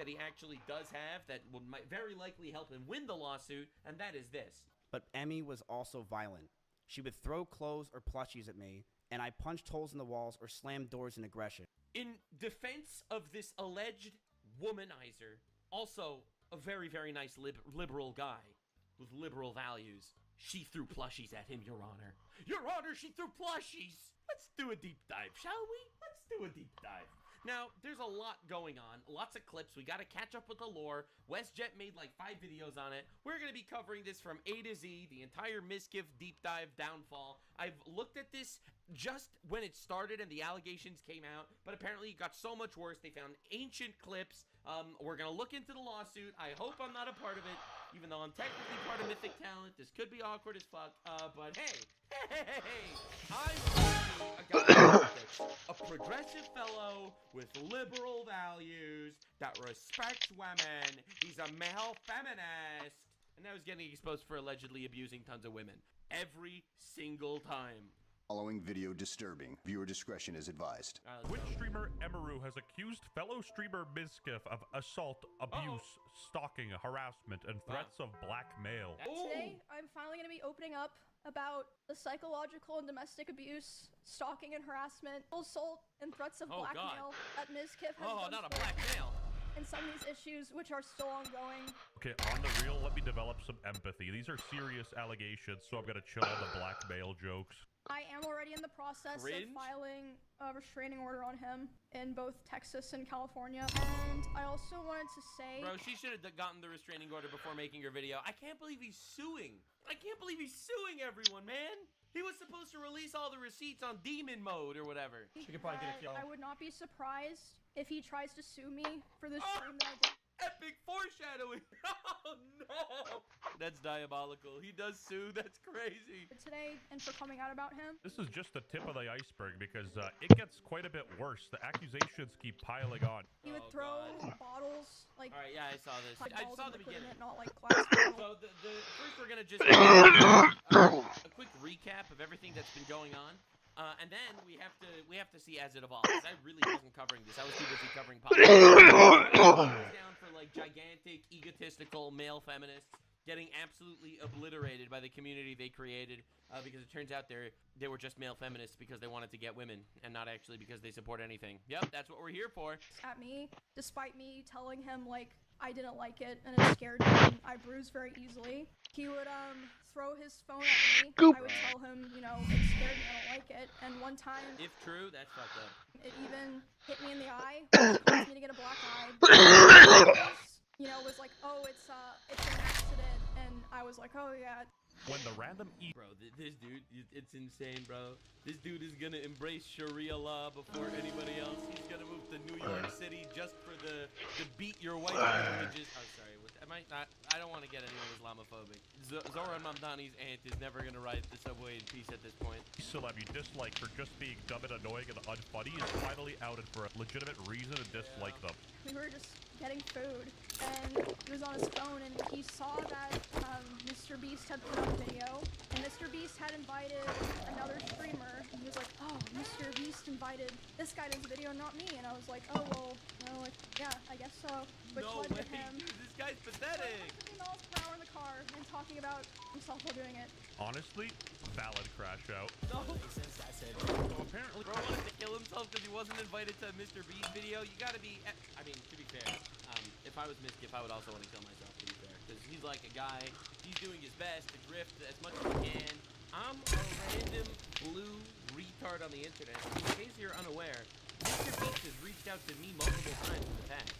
that he actually does have that might very likely help him win the lawsuit, and that is this. But Emmy was also violent. She would throw clothes or plushies at me, and I punched holes in the walls or slammed doors in aggression. In defense of this alleged womanizer, also a very, very nice liberal guy with liberal values, she threw plushies at him, Your Honor. Your Honor, she threw plushies! Let's do a deep dive, shall we? Let's do a deep dive. Now, there's a lot going on, lots of clips. We got to catch up with the lore. WestJet made like 5 videos on it. We're going to be covering this from A to Z, the entire Mizkif deep dive downfall. I've looked at this just when it started and the allegations came out, but apparently it got so much worse. They found ancient clips. We're going to look into the lawsuit. I hope I'm not a part of it, even though I'm technically part of Mythic Talent. This could be awkward as fuck, but hey, I'm a guy, a progressive fellow with liberal values that respects women. He's a male feminist. And now he's getting exposed for allegedly abusing tons of women. Every single time. Following video disturbing. Viewer discretion is advised. Twitch streamer Emaru has accused fellow streamer Mizkif of assault, abuse, stalking, harassment, and threats of blackmail. Today, I'm finally going to be opening up about the psychological and domestic abuse, stalking and harassment, assault, and threats of blackmail that Mizkif has done not a blackmail. and some of these issues which are still ongoing. Okay, on the real, let me develop some empathy. These are serious allegations, so I'm gonna chill on the blackmail jokes. I am already in the process of filing a restraining order on him in both Texas and California. And I also wanted to say... Bro, she should have gotten the restraining order before making her video. I can't believe he's suing. I can't believe he's suing everyone, man. He was supposed to release all the receipts on demon mode or whatever. She could probably get a kill. I would not be surprised if he tries to sue me for the stream that I did. Epic foreshadowing! Oh no! That's diabolical. He does sue. That's crazy. Today, and for coming out about him. This is just the tip of the iceberg because it gets quite a bit worse. The accusations keep piling on. He would throw bottles like. All right, yeah, I saw this. I saw the beginning. Not like glass So first we're gonna just a quick recap of everything that's been going on. And then we have to see as it evolves. I really wasn't covering this. I was too busy covering politics. Down for like gigantic, egotistical male feminists getting absolutely obliterated by the community they created because it turns out they were just male feminists because they wanted to get women and not actually because they support anything. Yep, that's what we're here for. At me, despite me telling him like I didn't like it and it scared me. And I bruise very easily. He would throw his phone at me. I would tell him, you know, it scared me, I don't like it. And one time, if true, that's fucked up. It even hit me in the eye, which caused me to get a black eye. You know, was like, oh, it's an accident, and I was like, oh yeah. When the random bro, this dude, it's insane, bro. This dude is gonna embrace Sharia law before anybody else. He's gonna move to New York City just for the beat your wife images. Oh, sorry. I don't want to get anyone Islamophobic. Zoran Mamdani's aunt is never gonna ride the subway in peace at this point. Celeb you dislike for just being dumb and annoying and unfunny is finally outed for a legitimate reason to dislike them. We were just getting food, and he was on his phone, and he saw that Mr. Beast had put up a video, and Mr. Beast had invited another streamer, and he was like, oh, Mr. Beast invited this guy to his video, not me, and I was like, oh, well, you know, like, yeah, I guess so, which led to him. This guy's pathetic. 50 miles per hour in the car, and talking about himself while doing it. Honestly, valid crash out. No. So apparently, bro wanted to kill himself because he wasn't invited to a Mr. Beast video. You gotta be, I mean, to be fair, if I was Mizkif, I would also want to kill myself, to be fair. Because he's like a guy, he's doing his best to grift as much as he can. I'm a random blue retard on the internet. In case you're unaware, Mr. Beast has reached out to me multiple times in the past.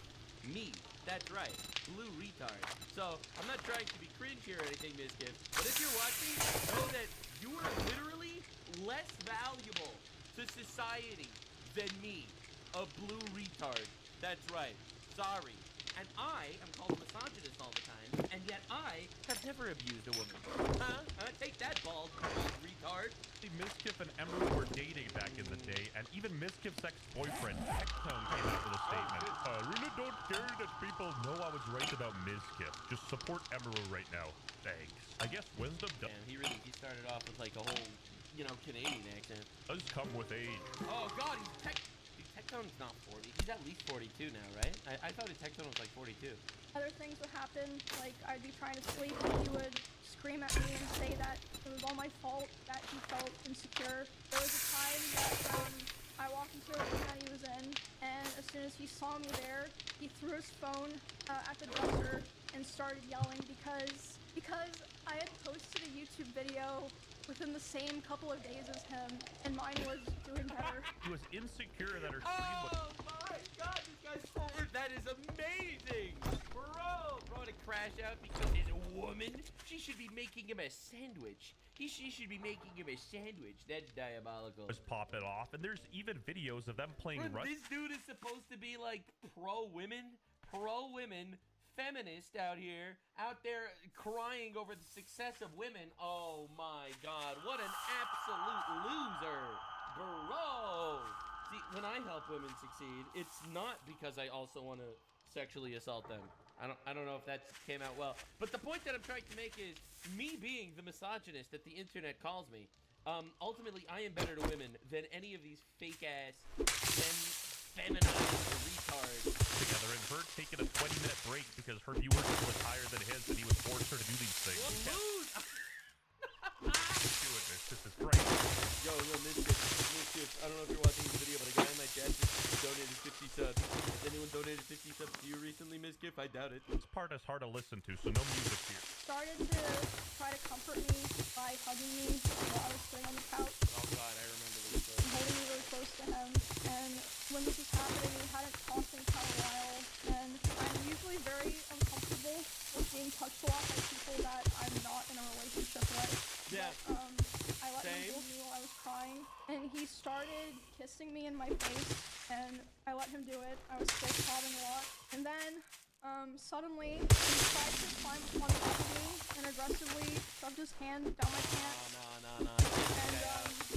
Me. That's right. Blue retard. So, I'm not trying to be cringe here or anything, Mizkif, but if you're watching, know that you are literally less valuable to society than me, a blue retard. That's right. Sorry. And I am called a misogynist all the time, and yet I have never abused a woman. Huh? Take that, bald retard. Mizkif and Emerald were dating back in the day, and even Mizkif's ex-boyfriend, Tectone, came out with a statement. I really don't care that people know I was right about Mizkif. Just support Emerald right now. Thanks. I guess wisdom does. He started off with like a whole, you know, Canadian accent. Does come with age. Oh God, he's Tectone's not 40. He's at least 42 now, right? I thought Tectone was like 42. Other things would happen, like I'd be trying to sleep and he would scream at me and say that it was all my fault, that he felt insecure. There was a time that I walked into a room that he was in, and as soon as he saw me there, he threw his phone at the dresser and started yelling because I had posted a YouTube video within the same couple of days as him, and mine was doing better. He was insecure that her stream was... Oh my god, this guy's forward. That is amazing. Bro, to crash out because he's a woman. She should be making him a sandwich. She should be making him a sandwich. That's diabolical. was popping off, and there's even videos of them playing Bro, Rush. this dude is supposed to be like pro-women, feminist out there crying over the success of women. Oh my god, what an absolute loser, bro. See, when I help women succeed, it's not because I also want to sexually assault them. I don't know if that came out well, but the point that I'm trying to make is me being the misogynist that the internet calls me. Ultimately, I am better to women than any of these fake ass feminized retards. Together, and her taking a 20-minute break because her viewership was higher than his, and he would force her to do these things. Doing this. This is great. Yo, Mischief, I don't know if you're watching this video, but a guy in my chat just donated 50 subs. Has anyone donated 50 subs to you recently, Mischief? I doubt it. This part is hard to listen to, so no music here. Started to try to comfort me by hugging me while I was sitting on the couch Oh god, I remember this. and holding me really close to him. And when this was happening, we hadn't talked in quite a while, and I'm usually very uncomfortable with being touched a lot by people that I'm not in a relationship with. Yeah. But, I let him Same. hold me while I was crying, and he started kissing me in my face, and I let him do it. I was still sobbing a lot, and then suddenly he tried to climb on top of me and aggressively shoved his hand down my pants, No. and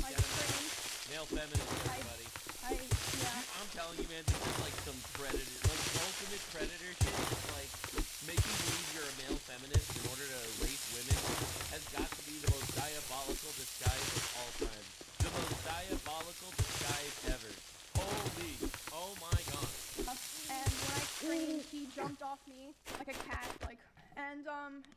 I screamed. Male feminist, everybody. Yeah. I'm telling you, man, this is like some predator, like ultimate predator shit. It's like making believe you're a male feminist in order to rape women has got to be the most diabolical disguise of all time. The most diabolical disguise ever. Holy, oh my god. And when I screamed, he jumped off me like a cat, and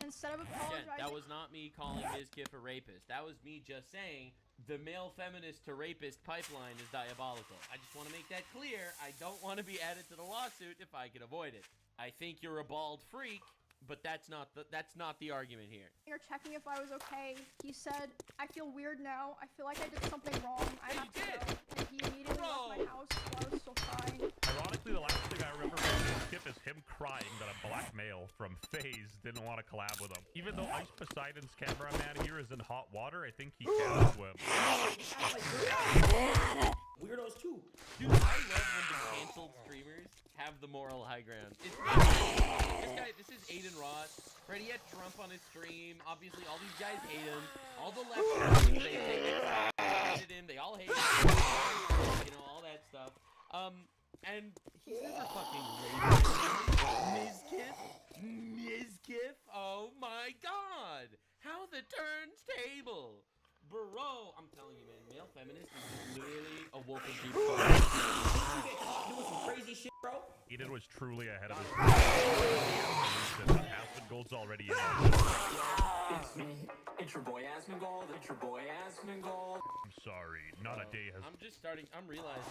instead of Again, apologizing, that was not me calling Mizkif a rapist. That was me just saying the male feminist to rapist pipeline is diabolical. I just want to make that clear. I don't want to be added to the lawsuit if I can avoid it. I think you're a bald freak, but that's not the argument here. you're checking if I was okay. He said, I feel weird now. I feel like I did something wrong. I Yeah, have you to did. go. And he immediately left my house while I was still crying. Ironically, the last thing I remember from this skip is him crying that a black male from FaZe didn't want to collab with him. Even though Ice Poseidon's cameraman here is in hot water, I think he can swim. Weirdos too. Dude, I love when the canceled streamers have the moral high ground. This is Aiden Ross. Right, he had Trump on his stream. Obviously, all these guys hate him. All the left they hated him. They all hate him. You know, all that stuff. And he's never fucking raped Mizkif. Oh my god. How the turnstable. Bro, I'm telling you, man, male feminist is literally a wolf in sheep's clothing. Doing some crazy shit, bro. Eden was truly ahead of his time. Asmongold's already in. It's me. It's your boy Asmongold. It's your boy Asmongold. I'm sorry, not a day has... I'm realizing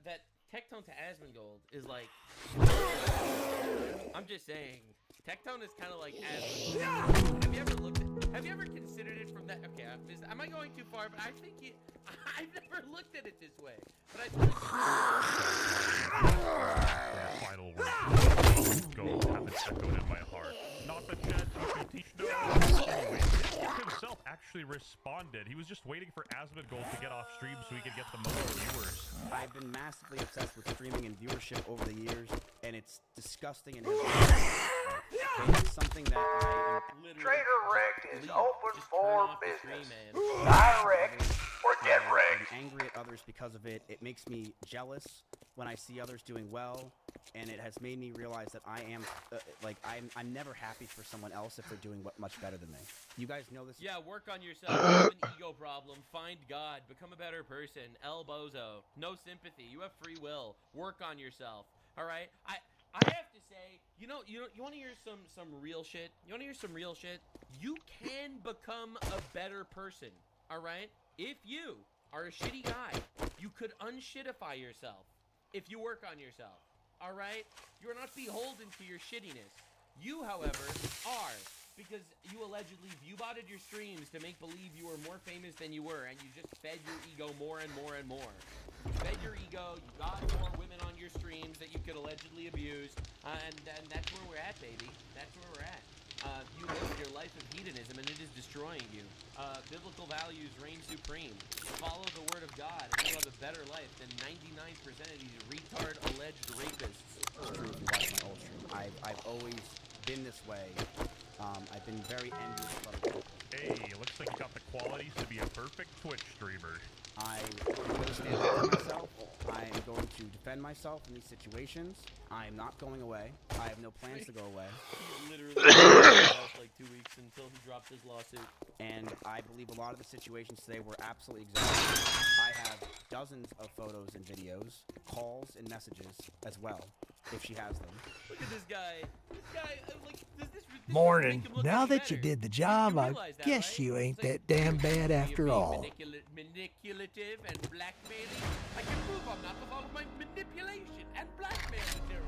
that Tectone to Asmongold is like, I'm just saying, Tectone is kind of like Asmongold. Have you ever considered it from that? Okay, am I going too far? But I think I've never looked at it this way. But I feel final words. Go have it echoed in my heart. Not the ChatGPT. No. Anyway, Mizkif himself actually responded. He was just waiting for Asmongold to get off stream so he could get the most viewers. I've been massively obsessed with streaming and viewership over the years, and it's disgusting and it's something that I am literally Trader Rick is open just for turn off the business. stream, man. Buy Rick or get I'm Rick. angry at others because of it. It makes me jealous, when I see others doing well, and it has made me realize that I am, I'm never happy for someone else if they're doing much better than me. You guys know this? Yeah, work on yourself. You have an ego problem. Find God. Become a better person. El Bozo. No sympathy. You have free will. Work on yourself. All right? I have to say, you want to hear some real shit? You want to hear some real shit? You can become a better person. All right? If you are a shitty guy, you could unshitify yourself if you work on yourself. All right? You're not beholden to your shittiness. You, however, are, because you allegedly view-botted your streams to make believe you were more famous than you were, and you just fed your ego more and more and more. You fed your ego, you got more women on your streams that you could allegedly abuse, and that's where we're at, baby. That's where we're at. You live your life of hedonism, and it is destroying you. Biblical values reign supreme. Follow the word of God, and you'll have a better life than 99% of these retard alleged rapists. It's true if you watch my old stream. I've always been this way. I've been very envious of other people. Hey, looks like you got the qualities to be a perfect Twitch streamer. I'm going to stand up for myself. I'm going to defend myself in these situations. I am not going away. I have no plans to go away. He literally lost like 2 weeks until he dropped his lawsuit. And I believe a lot of the situations today were absolutely exaggerated. I have dozens of photos and videos, calls and messages as well, if she has them. Look at this guy. This guy, like, does this Morning. make him look Now any that you better? did the job, You I realize that, guess right? you ain't It's like, that damn bad you're after being all. manipulative and blackmailing. I can prove I'm not the fault of my manipulation and blackmail material.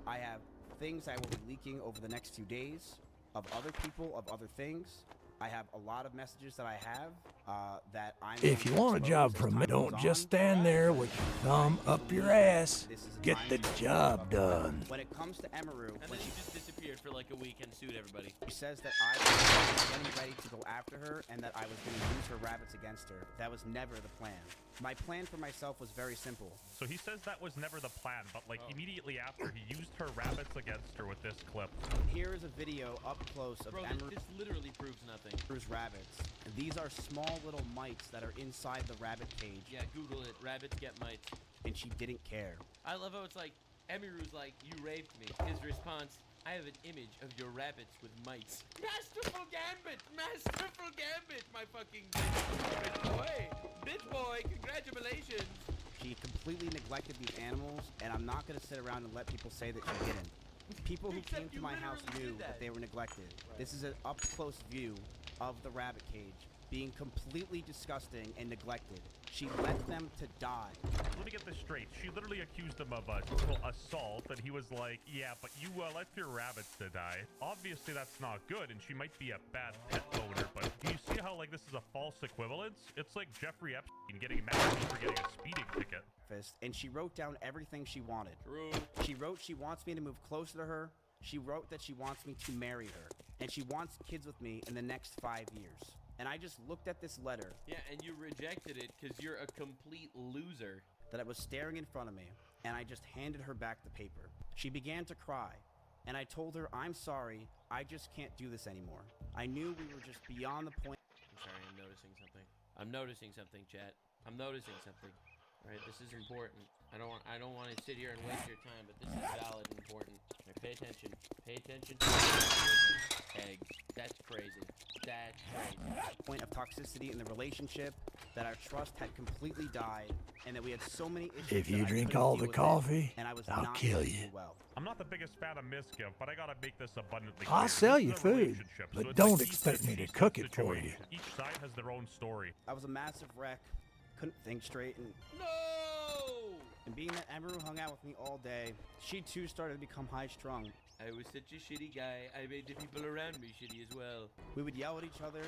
I have things I will be leaking over the next few days of other people, of other things. I have a lot of messages that I have that I'm If you going to want a expose job as from time me, goes don't on. just stand there with your thumb up your ass. This is a Get time the to job up. done. When it comes to Emaru, And when then he just disappeared for like a week and sued everybody. she says that I was getting ready to go after her and that I was going to use her rabbits against her, that was never the plan. My plan for myself was very simple. So he says that was never the plan, but like immediately after, he used her rabbits against her with this clip. Here is a video up close of Bro, this literally proves nothing. Emeru's rabbits. These are small little mites that are inside the rabbit cage, Yeah, Google it. Rabbits get mites. and she didn't care. I love how it's like, Emiru's like, you raped me. His response, I have an image of your rabbits with mites. Masterful gambit! Masterful gambit, my fucking bitch boy! Bitch boy, congratulations! She completely neglected these animals, and I'm not going to sit around and let people say that she didn't. People who Except came to you my house literally knew did that that. they were neglected. This is an up-close view of the rabbit cage being completely disgusting and neglected. She let them to die. Let me get this straight. She literally accused him of total assault, and he was like, yeah, but you left your rabbits to die. Obviously, that's not good, and she might be a bad pet owner, but do you see how, like, this is a false equivalence? It's like Jeffrey Epstein getting mad at me for getting a speeding ticket. And she wrote down everything she wanted. True. She wrote she wants me to move closer to her. She wrote that she wants me to marry her. And she wants kids with me in the next 5 years. And I just looked at this letter Yeah, and you rejected it because you're a complete loser. that I was staring in front of me, and I just handed her back the paper. She began to cry, and I told her, I'm sorry, I just can't do this anymore. I knew we were just beyond the point. I'm sorry, I'm noticing something. I'm noticing something, chat. I'm noticing something. All right, this is important. I don't want to sit here and waste your time, but this is valid and important. All right, pay attention. Pay attention to eggs. That's crazy. That's crazy. Point of toxicity in the relationship, that our trust had completely died, and that we had so many issues. If you that I drink couldn't all deal the with it, coffee, and I was I'll not kill doing you. well. I'm not the biggest fan of Misgift, but I gotta make this abundantly I'll clear. sell This you is a food, relationship, but so it's don't like he expect said, me to she said cook it for you. situation. Each side has their own story. I was a massive wreck, couldn't think straight, and No! being that Emaru hung out with me all day, she too started to become high-strung. I was such a shitty guy. I made the people around me shitty as well. We would yell at each other,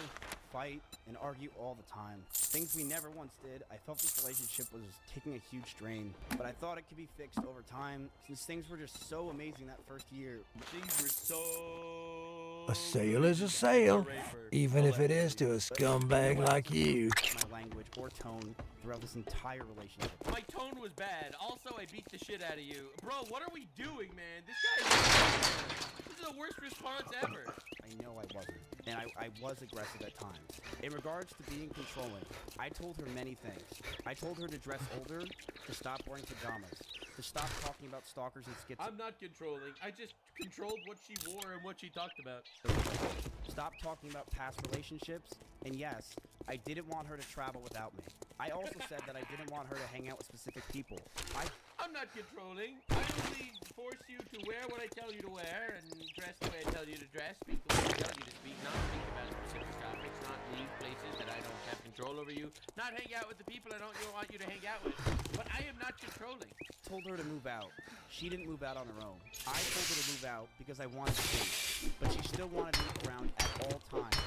fight, and argue all the time. Things we never once did. I felt this relationship was taking a huge strain, but I thought it could be fixed over time, since things were just so amazing that first year. Things were so... A sale is a sale, even if it is to a scumbag like you. My language or tone throughout this entire relationship. My tone was bad. Also, I beat the shit out of you. Bro, what are we doing, man? This guy This is the worst response ever. I know I wasn't, and I was aggressive at times. In regards to being controlling, I told her many things. I told her to dress older, to stop wearing pajamas, to stop talking about stalkers and schizophrenia. I'm not controlling. I just controlled what she wore and what she talked about. Stop talking about past relationships, and yes, I didn't want her to travel without me. I also said that I didn't want her to hang out with specific people. I'm not controlling. I only force you to wear what I tell you to wear and dress the way I tell you to dress, speak the way I tell you to speak, not think about specific topics, not leave places that I don't have control over you, not hang out with the people I don't want you to hang out with. But I am not controlling. told her to move out. She didn't move out on her own. I told her to move out because I wanted space, but she still wanted me around at all times.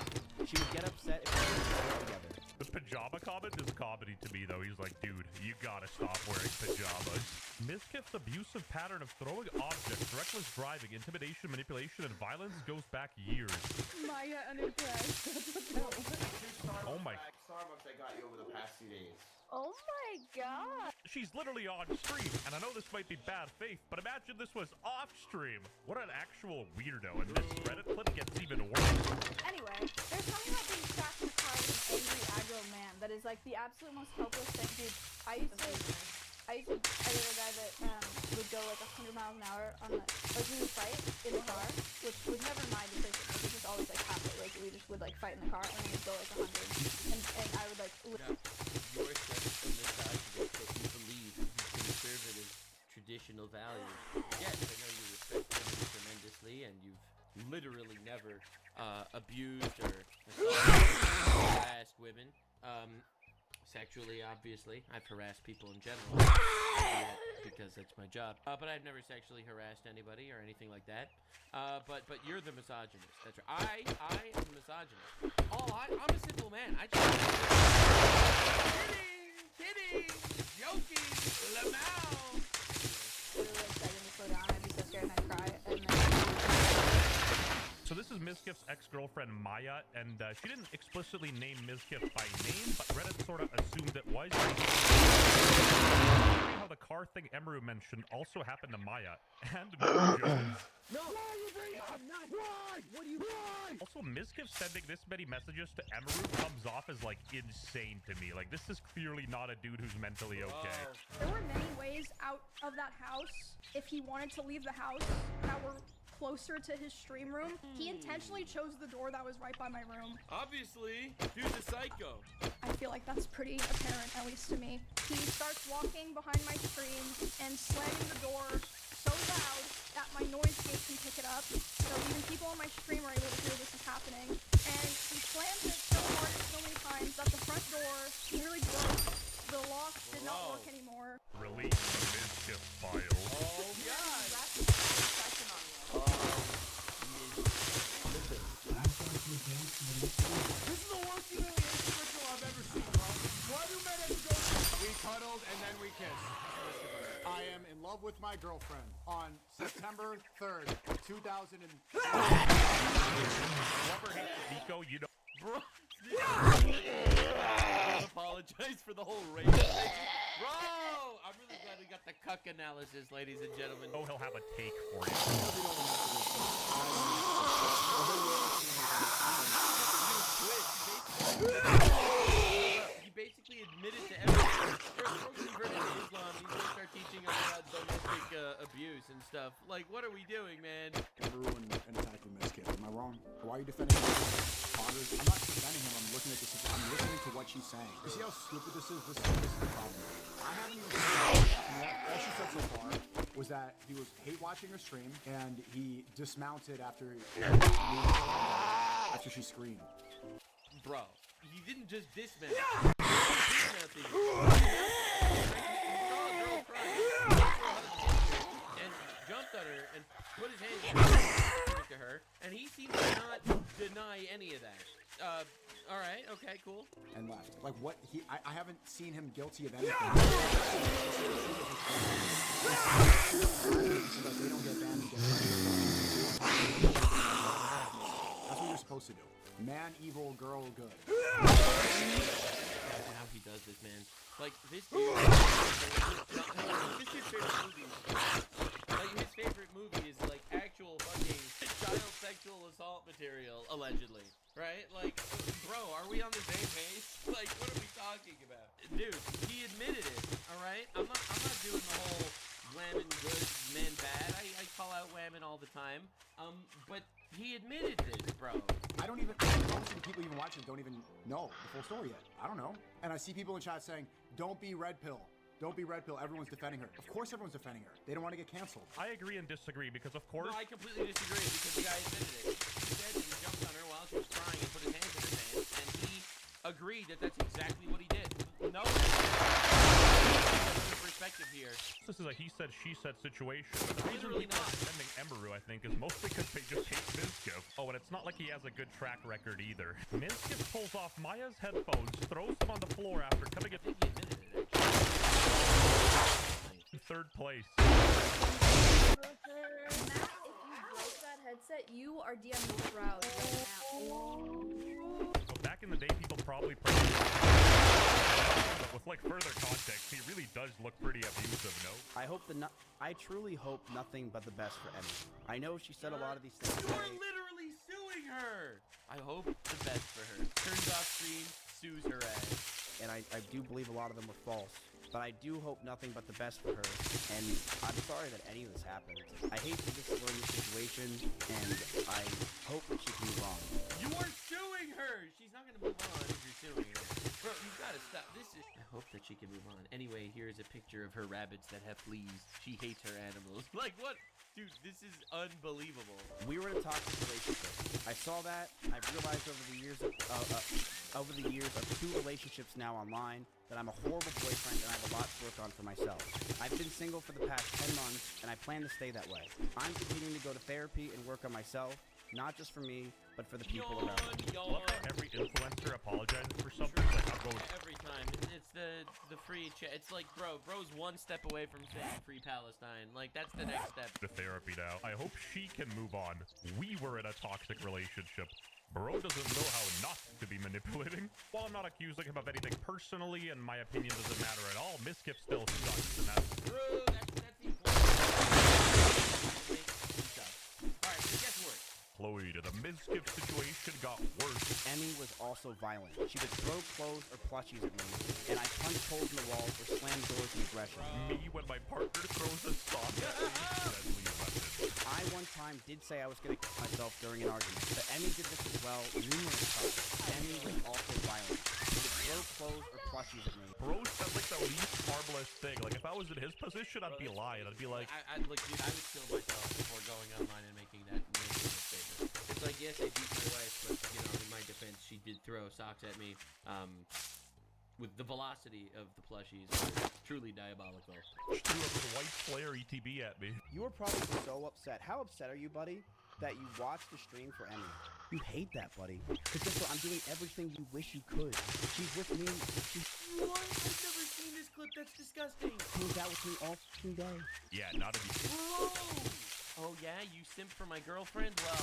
She would get upset if we didn't work together. The pajama comment is comedy to me, though. He's like, dude, you gotta stop wearing pajamas. Mizkif's abusive pattern of throwing objects, reckless driving, intimidation, manipulation, and violence goes back years. Maya unimpressed. Oh my... Starbucks I got you over the past 2 days. Oh my god. She's literally on stream, and I know this might be bad faith, but imagine this was off stream. What an actual weirdo, and this Reddit clip gets even worse. Anyway, there's something about being trapped in a car with an angry, aggro man that is like the absolute most helpless thing. Dude, I used to know a guy that would go like 100 miles an hour on the, like we would fight in the car, which was never my decision. It was just always like halfway. Like we just would like fight in the car and then we'd go like 100, and I would like. Your sex and misogyny that you believe in conservative traditional values. Yes, I know you respect women tremendously, and you've literally never abused or harassed women. Sexually, obviously. I've harassed people in general because that's my job. But I've never sexually harassed anybody or anything like that. But you're the misogynist. That's right. I am the misogynist. I'm a simple man. I just kidding, joking, Lamau. Really excited to slow down. I'd be so scared and I'd cry. And then... So this is Mizkif's ex-girlfriend Maya, and she didn't explicitly name Mizkif by name, but Reddit sort of assumed it was. How the car thing Emeru mentioned also happened to Maya and Jones. No! Why? What do you why? Also, Mizkif sending this many messages to Emeru comes off as like insane to me. Like, this is clearly not a dude who's mentally okay. There were many ways out of that house if he wanted to leave the house that were closer to his stream room. He intentionally chose the door that was right by my room. Obviously, dude's a psycho. I feel like that's pretty apparent, at least to me. He starts walking behind my screen and slamming the door so loud that my noise gate can pick it up, so even people on my stream are able to hear this is happening. And he slams it so hard so many times that the front door nearly broke. The lock did not work anymore. Release the Mizkif files. Oh, God. This is the worst humiliation ritual I've ever seen, bro. Why do men have to go through? We cuddled and then we kissed. I am in love with my girlfriend on September 3rd, 2000. Whoever hates Nico, you know. Bro, I apologize for the whole race thing. Bro, I'm really glad we got the cuck analysis, ladies and gentlemen. Oh, he'll have a take for you. He basically admitted to everything. First he converted to Islam, he's gonna start teaching us about domestic abuse and stuff. Like, what are we doing, man? Everyone and attacking Mizkif. Am I wrong? Why are you defending him? I'm not defending him. I'm looking at this. I'm listening to what she's saying. You see how stupid this is? This is the problem. I haven't even all she said so far was that he was hate watching her stream and he dismounted after she screamed. Bro, he didn't just dismount. And jumped on her and put his hands to her, and he seems to not deny any of that. Alright, okay, cool. And left. Like what I haven't seen him guilty of anything. So that they don't get banned again. That's what you're supposed to do. Man evil, girl good. How he does this, man. Like, this dude, this his favorite movie. Like, his favorite movie is, like, actual fucking child sexual assault material, allegedly. Right? Like, bro, are we on the same page? Like, what are we talking about? Dude, he admitted it, alright? I'm not doing the whole when slamming all the time. But he admitted this, bro. I don't even, most of the people even watching don't even know the full story yet. I don't know. And I see people in chat saying, don't be red pill. Don't be red pill. Everyone's defending her. Of course everyone's defending her. They don't want to get canceled. I agree and disagree because, of course... No, I completely disagree because the guy admitted it. He said that he jumped on her while she was crying and put his hands in her pants, and he agreed that that's exactly what he did. No perspective here. This is a he said, she said situation. But the reason people are defending Emeru, I think, is mostly because they just hate Mizkif. Oh, and it's not like he has a good track record either. Mizkif pulls off Maya's headphones, throws them on the floor after coming in third place. Matt, if you broke that headset, you are DMing proud right now. So back in the day, people probably but with like further context, he really does look pretty abusive, no? I truly hope nothing but the best for Emmy. I know she said a lot of these things. You are literally suing her. I hope the best for her. Turns off stream, sues her ass. And I do believe a lot of them were false. But I do hope nothing but the best for her, and I'm sorry that any of this happened. I hate to disappoint the situation, and I hope that she can move on. You are suing her! She's not gonna move on if you're suing her. Bro, you gotta stop. I hope that she can move on. Anyway, here's a picture of her rabbits that have fleas. She hates her animals. Like, what? Dude, this is unbelievable. We were in a toxic relationship. I saw that. I've realized over the years of 2 relationships now online that I'm a horrible boyfriend and I have a lot to work on for myself. I've been single for the past 10 months and I plan to stay that way. I'm continuing to go to therapy and work on myself, not just for me, but for the people around me. Love how every influencer apologizes for something. Like, I'm going every time. It's the free chat. It's like, bro's one step away from saying free Palestine. Like, that's the next step. to therapy now. I hope she can move on. We were in a toxic relationship. Bro doesn't know how not to be manipulating. While I'm not accusing him of anything personally, and my opinion doesn't matter at all, Mizkif still sucks, and that's... True, that's the important stuff. Alright, so guess what? Chloe, the Mizkif situation got worse. Emmy was also violent. She would throw clothes or plushies at me, and I punched holes in the walls or slammed doors in aggression. Me when my partner throws a sock at me, deadly weapon. I one time did say I was going to kill myself during an argument, but Emmy did this as well numerous times. Emmy was also violent. She would throw clothes or plushies at me. Bro said like the least harmless thing. Like if I was in his position, I'd be lying. I'd be like, Look, dude, I would kill myself before going online and making that statement. It's like, yes, I beat my wife, but you know, in my defense, she did throw socks at me. With the velocity of the plushies, truly diabolical. she threw a white Slayer ETB at me. You were probably so upset. How upset are you, buddy, that you watched the stream for Emmy? You hate that, buddy. Because guess what? I'm doing everything you wish you could. She's with me. She What? I've never seen this clip. That's disgusting. hangs out with me all fucking day. Yeah, not if you... Bro! Oh yeah, you simp for my girlfriend? Well,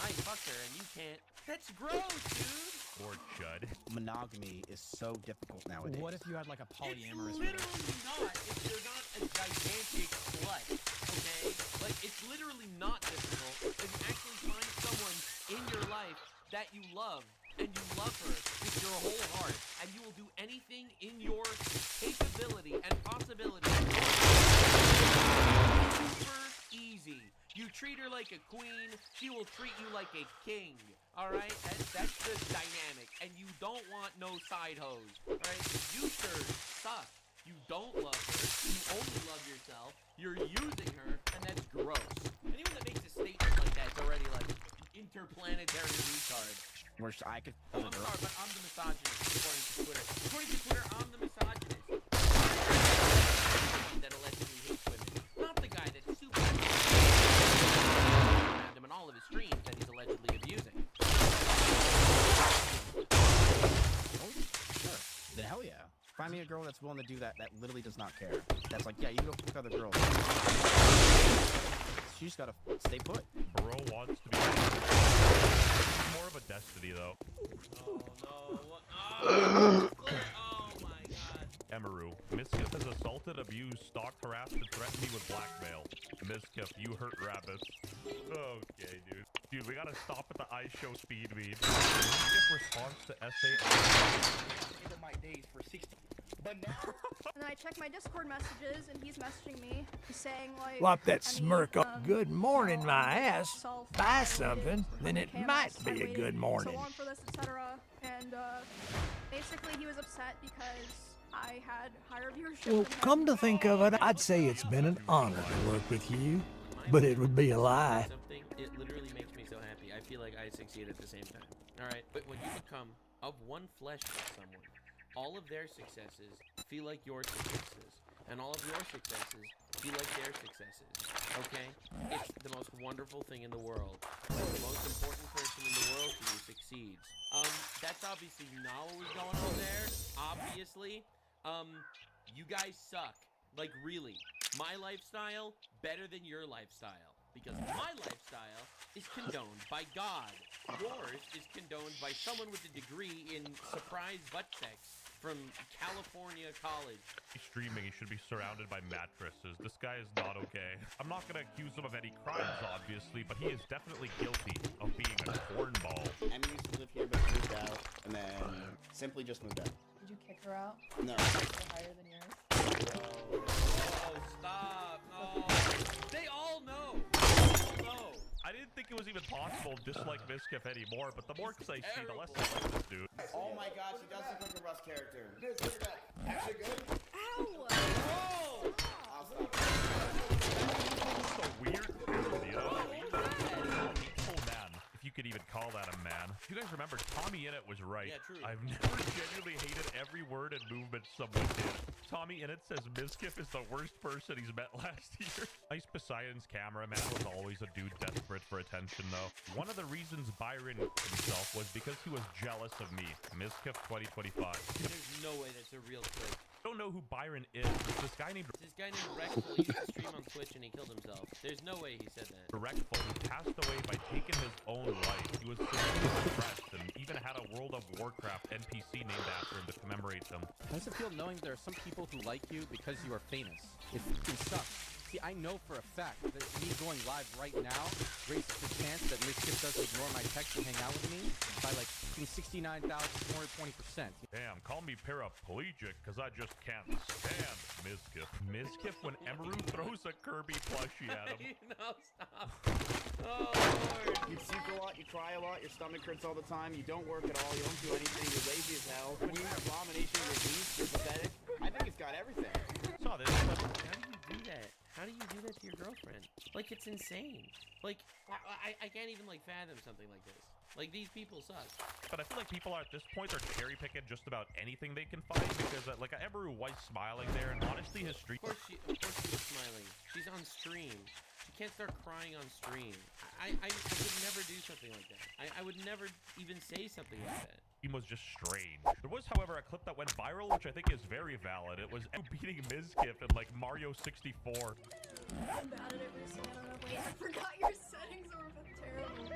I fucked her and you can't. That's gross, dude! Or chud. Monogamy is so difficult nowadays. What if you had like a polyamorous It's literally not if you're not a gigantic slut, okay? Like, it's literally not difficult if you actually find someone in your life that you love, and you love her with your whole heart, and you will do anything in your capability and possibility. Super easy. You treat her like a queen, she will treat you like a king. Alright? That's the dynamic. And you don't want no side hoes. Alright? You sure suck. You don't love her. You only love yourself. You're using her, and that's gross. Anyone that makes a statement like that is already like interplanetary retard. I could. Oh, I'm sorry, but I'm the misogynist, according to Twitter. According to Twitter, I'm the misogynist. That allegedly hates women. Not the guy that's super around him in all of his streams that he's allegedly abusing. Oh, sure. Then hell yeah. Find me a girl that's willing to do that, that literally does not care. That's like, yeah, you can go fuck other girls. She just gotta stay put. Bro wants to be... more of a destiny, though. Oh, no. Oh, my God. Emeru, Mizkif has assaulted, abused, stalked, harassed, and threatened me with blackmail. Mizkif, you hurt rabbits. Okay, dude. Dude, we gotta stop at the iShow speed read. Mizkif responds to SA... Into my days for 60. But now... And then I check my Discord messages, and he's messaging me. He's saying, like... Wop that I mean, smirk up. Good morning, you know, my I'm ass. self- Buy I something, waited then it for might KMS. be I a waited good morning. so long for this, etc. And basically he was upset because I had higher viewership Well, than him. come to think of it, I'd say it's been an honor to work with you, but it would be a lie. Something, it literally makes me so happy. I feel like I succeed at the same time. All right, but when you become of one flesh with someone, all of their successes feel like your successes, and all of your successes feel like their successes. Okay? It's the most wonderful thing in the world. When the most important person in the world to you succeeds. That's obviously not what was going on there. Obviously. You guys suck. Like, really. My lifestyle, better than your lifestyle. Because my lifestyle is condoned by God. Yours is condoned by someone with a degree in surprise butt sex from California College. He's streaming, he should be surrounded by mattresses. This guy is not okay. I'm not gonna accuse him of any crimes, obviously, but he is definitely guilty of being a cornball. Emmy used to live here, but moved out, and then simply just moved out. Did you kick her out? No. They're higher than yours. Oh, stop. No. They all know. They all know. I didn't think it was even possible to dislike Miskiff anymore, but the more I see, the less I like this dude. Oh my gosh, he does look like a Russ character. Look at that. Actually good? Ow! Oh! I'll stop. It's a weird dude, you know? Oh man, if you could even call that a man. If you guys remember, Tommy Innit was right. Yeah, true. I've never genuinely hated every word and movement someone did. Tommy Innit says Miskiff is the worst person he's met last year. Nice Poseidon's cameraman was always a dude desperate for attention, though. One of the reasons Byron himself was because he was jealous of me. Miskiff 2025. There's no way that's a real clip. Don't know who Byron is. It's this guy named This guy named Rexful used to stream on Twitch and he killed himself. There's no way he said that. Rexful, who passed away by taking his own life. He was severely depressed and even had a World of Warcraft NPC named after him to commemorate him. How does it feel knowing there are some people who like you because you are famous? It fucking sucks. See, I know for a fact that me going live right now raises the chance that Miskiff doesn't ignore my text and hang out with me by like 69,420%. Damn, call me paraplegic because I just can't stand Miskiff. Miskiff when Emeru throws a Kirby plushie at him. No, stop. Oh, Lord. You puke a lot, you cry a lot, your stomach hurts all the time, you don't work at all, you don't do anything, you're lazy as hell. When you're an abomination, you're weak, you're pathetic. I think he's got everything. Saw this. How do you do that? How do you do that to your girlfriend? Like, it's insane. Like, I can't even, like, fathom something like this. Like, these people suck. But I feel like people are at this point are cherry picking just about anything they can find because, like, Emeru was smiling there, and honestly, his streak. Of course she was smiling. She's on stream. She can't start crying on stream. I would never do something like that. I would never even say something like that. Was just strange. There was, however, a clip that went viral, which I think is very valid. It was beating Miskiff in like Mario 64. I'm bad at everything. I don't know. Wait, I forgot your settings are terrible.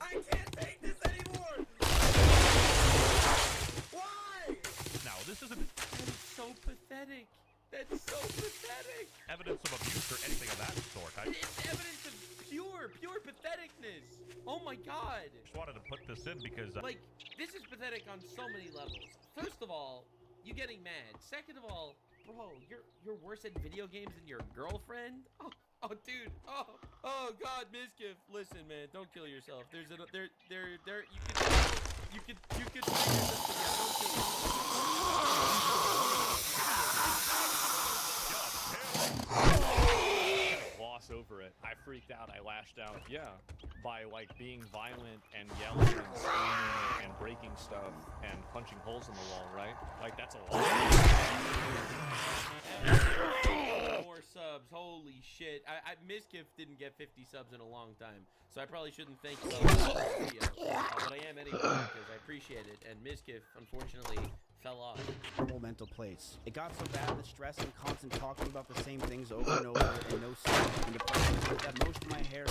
I can't take this anymore! Why? Now, this isn't That is so pathetic. That's so pathetic. evidence of abuse or anything of that sort. I It's evidence of pure patheticness. Oh my god. just wanted to put this in because Like, this is pathetic on so many levels. First of all, you getting mad. Second of all, bro, you're worse at video games than your girlfriend? Oh, dude. Oh god, Miskiff. Listen, man, don't kill yourself. There's a you could figure this together. Don't kill yourself. Gloss over it. I freaked out. I lashed out. Yeah, by like being violent and yelling and screaming and breaking stuff and punching holes in the wall. Right? Like that's a lot. More subs. Holy shit. Miskiff didn't get 50 subs in a long time, so I probably shouldn't thank you for this video. But I am anyway because I appreciate it. And Miskiff, unfortunately, fell off. Horrible mental place. It got so bad that stress and constant talking about the same things over and over and no sleep and depression that most of my hair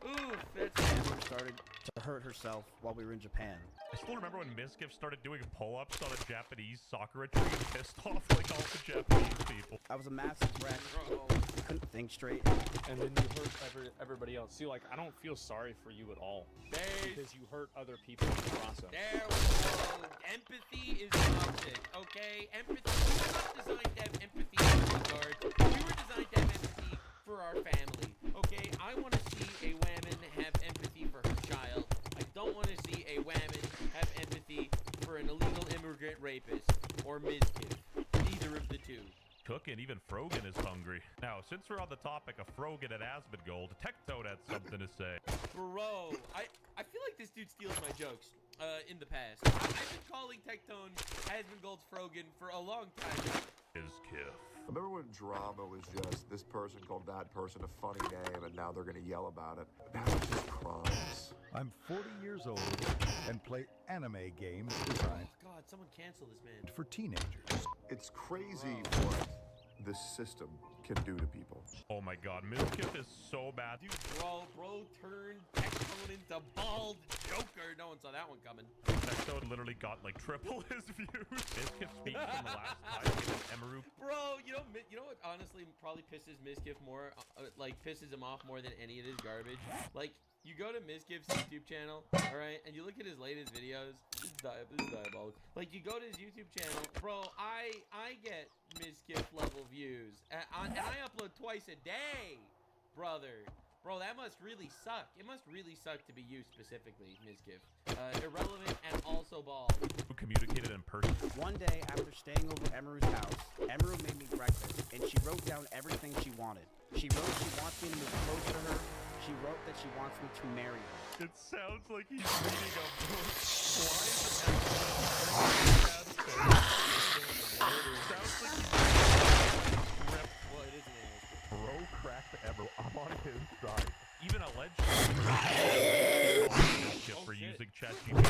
Oof, that's started to hurt her herself while we were in Japan. I still remember when Mizkif started doing pull-ups on a Japanese soccer tree and pissed off like all the Japanese people. I was a massive wreck. Couldn't think straight. And then you hurt everybody else. See, like, I don't feel sorry for you at all. Because you hurt other people in the process. There we go. Empathy is the opposite, okay? Empathy. We were not designed to have empathy in this regard. We were designed to have empathy for our family, okay? I want to see a woman have empathy for her child. I don't want to see a woman have empathy for an illegal immigrant rapist or Mizkif. Neither of the two. Cook and even Frogan is hungry. Now, since we're on the topic of Frogan and Asmongold, Tectone had something to say. Bro, I feel like this dude steals my jokes in the past. I've been calling Tectone Asmongold's Frogan for a long time now. Mizkif. Remember when drama was just this person called that person a funny name and now they're going to yell about it? Now it's just crimes. I'm 40 years old and play anime games designed Oh God, someone cancel this man. for teenagers. It's crazy what this system can do to people. Oh my god, Mizkif is so bad. Dude, bro turned Tectone into bald Joker. No one saw that one coming. Tectone literally got like triple his views. Mizkif speaks from the last time against Emaru. Bro, you know what honestly probably pisses Mizkif more, like pisses him off more than any of his garbage? Like, you go to Mizkif's YouTube channel, alright, and you look at his latest videos. This is diabolical. Like, you go to his YouTube channel, bro, I get Mizkif level views. And I upload twice a day, brother. Bro, that must really suck. It must really suck to be you specifically, Mizkif. Irrelevant and also bald. Who communicated in person. One day, after staying over at Emaru's house, Emaru made me breakfast, and she wrote down everything she wanted. She wrote she wants me to move close to her. She wrote that she wants me to marry her. It sounds like he's reading a book. Sounds like he's Well, it is an English. Bro cracked Emerald. I'm on his side. Even alleged for using ChatGPT.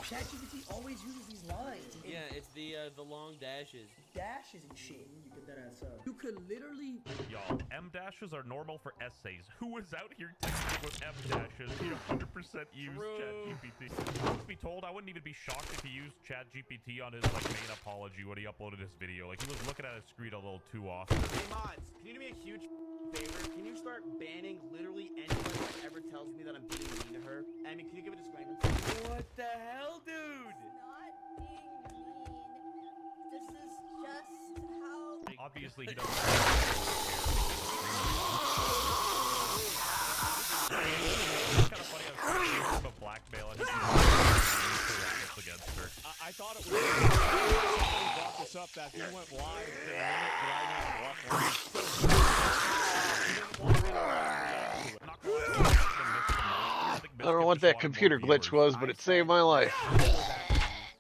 ChatGPT always uses these lines. Yeah, it's the long dashes. Dashes and shit. You get that ass up. You could literally. Y'all, M dashes are normal for essays. Who was out here texting with M dashes? He 100% used ChatGPT. Truth be told, I wouldn't even be shocked if he used ChatGPT on his like main apology when he uploaded his video. Like, he was looking at his screen a little too often. Hey mods, can you do me a huge favor? Can you start banning literally anyone that ever tells me that I'm being mean to her? I mean, can you give a disclaimer? What the hell, dude? Not being mean. This is just how. Obviously, he doesn't. It's kind of funny how he's a blackmail and he's against her. I thought it was somebody brought this up that he went live for a minute, but I didn't I don't know what that computer glitch was, but it saved my life.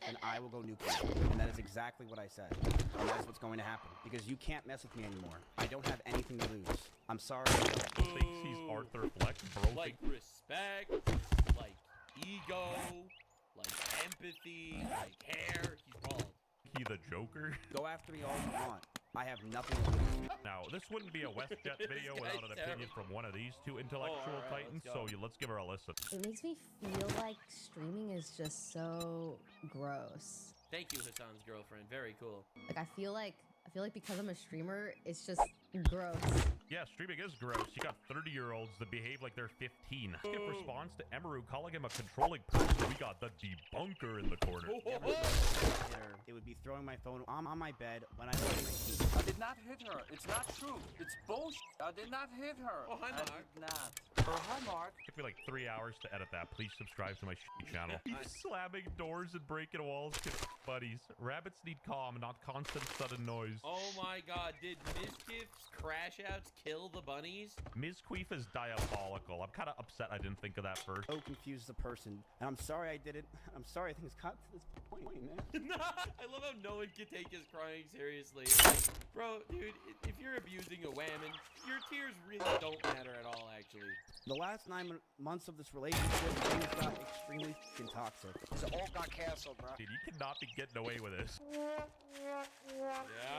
And I will go nuclear. And that is exactly what I said. And that's what's going to happen. Because you can't mess with me anymore. I don't have anything to lose. I'm sorry. Thinks he's Arthur Fleck, bro. Like respect, like ego, like empathy, like hair. He's bald. He the Joker. Go after me all you want. I have nothing to lose. Now, this wouldn't be a WestJet video without an opinion from one of these two intellectual titans, so let's give her a listen. It makes me feel like streaming is just so gross. Thank you, Hassan's girlfriend. Very cool. Like I feel like because I'm a streamer, it's just gross. Yeah, streaming is gross. You got 30-year-olds that behave like they're 15. Skip responds to Emaru calling him a controlling person. We got the debunker in the corner. It would be throwing my phone on my bed when I was 19. I did not hit her. It's not true. It's bullshit. I did not hit her. Oh, hi, Mark. I did not. Oh, hi, Mark. Took me like 3 hours to edit that. Please subscribe to my channel. He's slamming doors and breaking walls. Buddies, rabbits need calm, not constant sudden noise. Oh my god, did Mizkif's crash outs kill the bunnies? Mizqueef is diabolical. I'm kind of upset I didn't think of that first. So confused the person. And I'm sorry I did it. I'm sorry things got to this point, man. I love how no one can take his crying seriously. Like, bro, dude, if you're abusing a woman, your tears really don't matter at all, actually. The last 9 months of this relationship, things got extremely fucking toxic. It all got canceled, bro. Dude, you cannot be getting away with this. Yeah,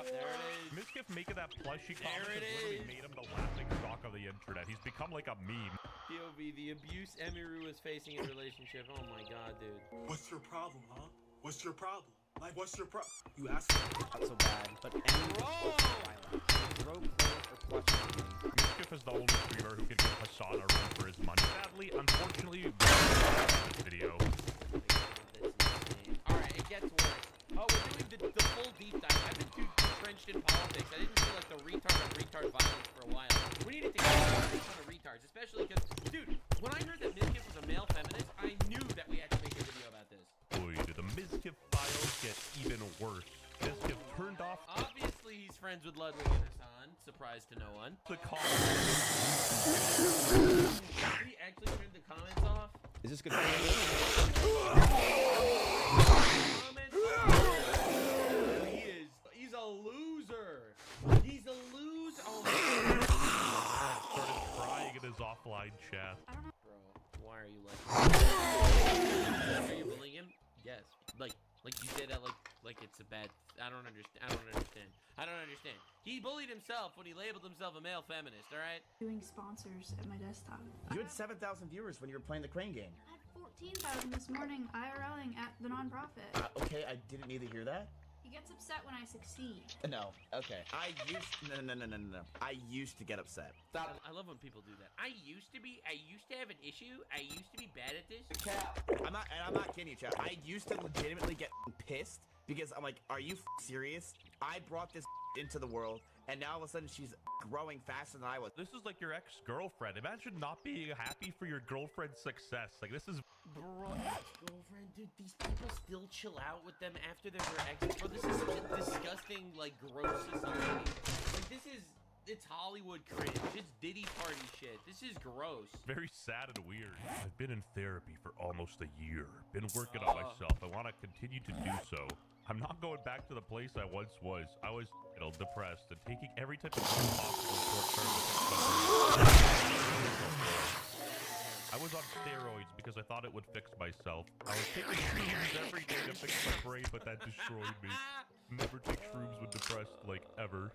there it is. Mizkif making that plushie comment There it has literally is. made him the laughing stock of the internet. He's become like a meme. POV, the abuse Emiru is facing in a relationship. Oh my god, dude. What's your problem, huh? What's your problem? Like, what's your problem? You asked me. Not so bad, but Rogue player for plushie. Mizkif is the only streamer who can give Hassan a run for his money. Sadly, unfortunately, this video. Alright, it gets worse. Oh, we're doing the full deep dive. I've been too entrenched in politics. I didn't feel like the retard on retard violence for a while. We needed to get a ton of retards, especially because, dude, when I heard that Mizkif was a male feminist, I knew that we had to make a video about this. Boy, did the Mizkif files get even worse. Mizkif turned off Obviously, he's friends with Ludwig and Hassan. Surprise to no one. the Did he actually turn the comments off? Is this good? He's a loser. He's a loser. Oh my god. started crying in his offline chat. Bro, why are you like that? Are you bullying him? Yes. Like you say that like it's a bad. I don't understand. He bullied himself when he labeled himself a male feminist, alright? Doing sponsors at my desktop. You had 7,000 viewers when you were playing the Crane game. I had 14,000 this morning IRLing at the nonprofit. Okay, I didn't need to hear that. He gets upset when I succeed. No, okay. No. I used to get upset. Stop. I love when people do that. I used to have an issue. I used to be bad at this. I'm not kidding you, Chad. I used to legitimately get pissed because I'm like, are you serious? I brought this into the world, and now all of a sudden she's growing faster than I was. This is like your ex-girlfriend. Imagine not being happy for your girlfriend's success. Like, this is... Bro, ex-girlfriend, dude, these people still chill out with them after they're their exes. Bro, this is such a disgusting, like, gross society. Like, it's Hollywood cringe. It's Diddy party shit. This is gross. Very sad and weird. I've been in therapy for almost a year. Been working on myself. I want to continue to do so. I'm not going back to the place I once was. I was depressed and taking every type of possible short-term to fix my brain. I was on steroids because I thought it would fix myself. I was taking shrooms every day to fix my brain, but that destroyed me. Never take shrooms when depressed, like, ever.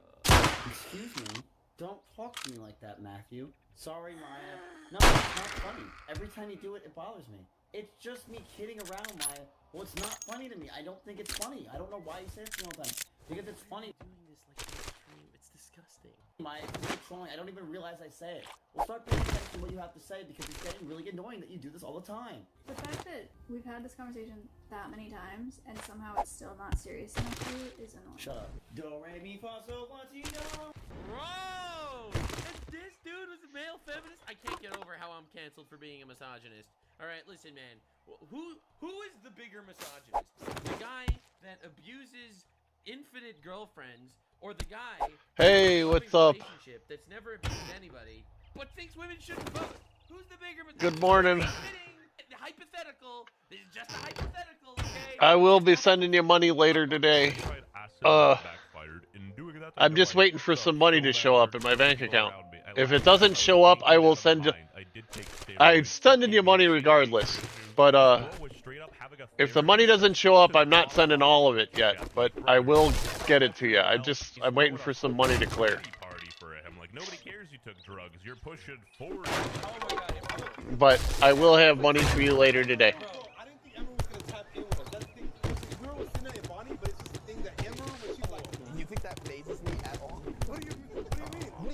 Excuse me. Don't talk to me like that, Matthew. Sorry, Maya. No, it's not funny. Every time you do it, it bothers me. It's just me kidding around, Maya. Well, it's not funny to me. I don't think it's funny. I don't know why you say it to me all the time. Because it's funny. Doing this like extreme, it's disgusting. Maya, it's trolling. I don't even realize I say it. Well, start paying attention to what you have to say because it's getting really annoying that you do this all the time. The fact that we've had this conversation that many times and somehow it's still not serious enough to you is annoying. Shut up. Do, re, mi, fa, sol, la, ti, do. Bro! If this dude was a male feminist, I can't get over how I'm canceled for being a misogynist. Alright, listen, man. Who is the bigger misogynist? The guy that abuses infinite girlfriends, or the guy Hey, what's up? relationship that's never abused anybody, but thinks women shouldn't vote? Who's the bigger misogynist? Good morning. Hypothetical. This is just a hypothetical, okay? I will be sending you money later today. I'm just waiting for some money to show up in my bank account. If it doesn't show up, I will send you... I'm sending you money regardless. But, if the money doesn't show up, I'm not sending all of it yet. But I will get it to you. I'm waiting for some money to clear. Nobody cares you took drugs. You're pushing forward. But I will have money for you later today. You think that phases me at all? What do you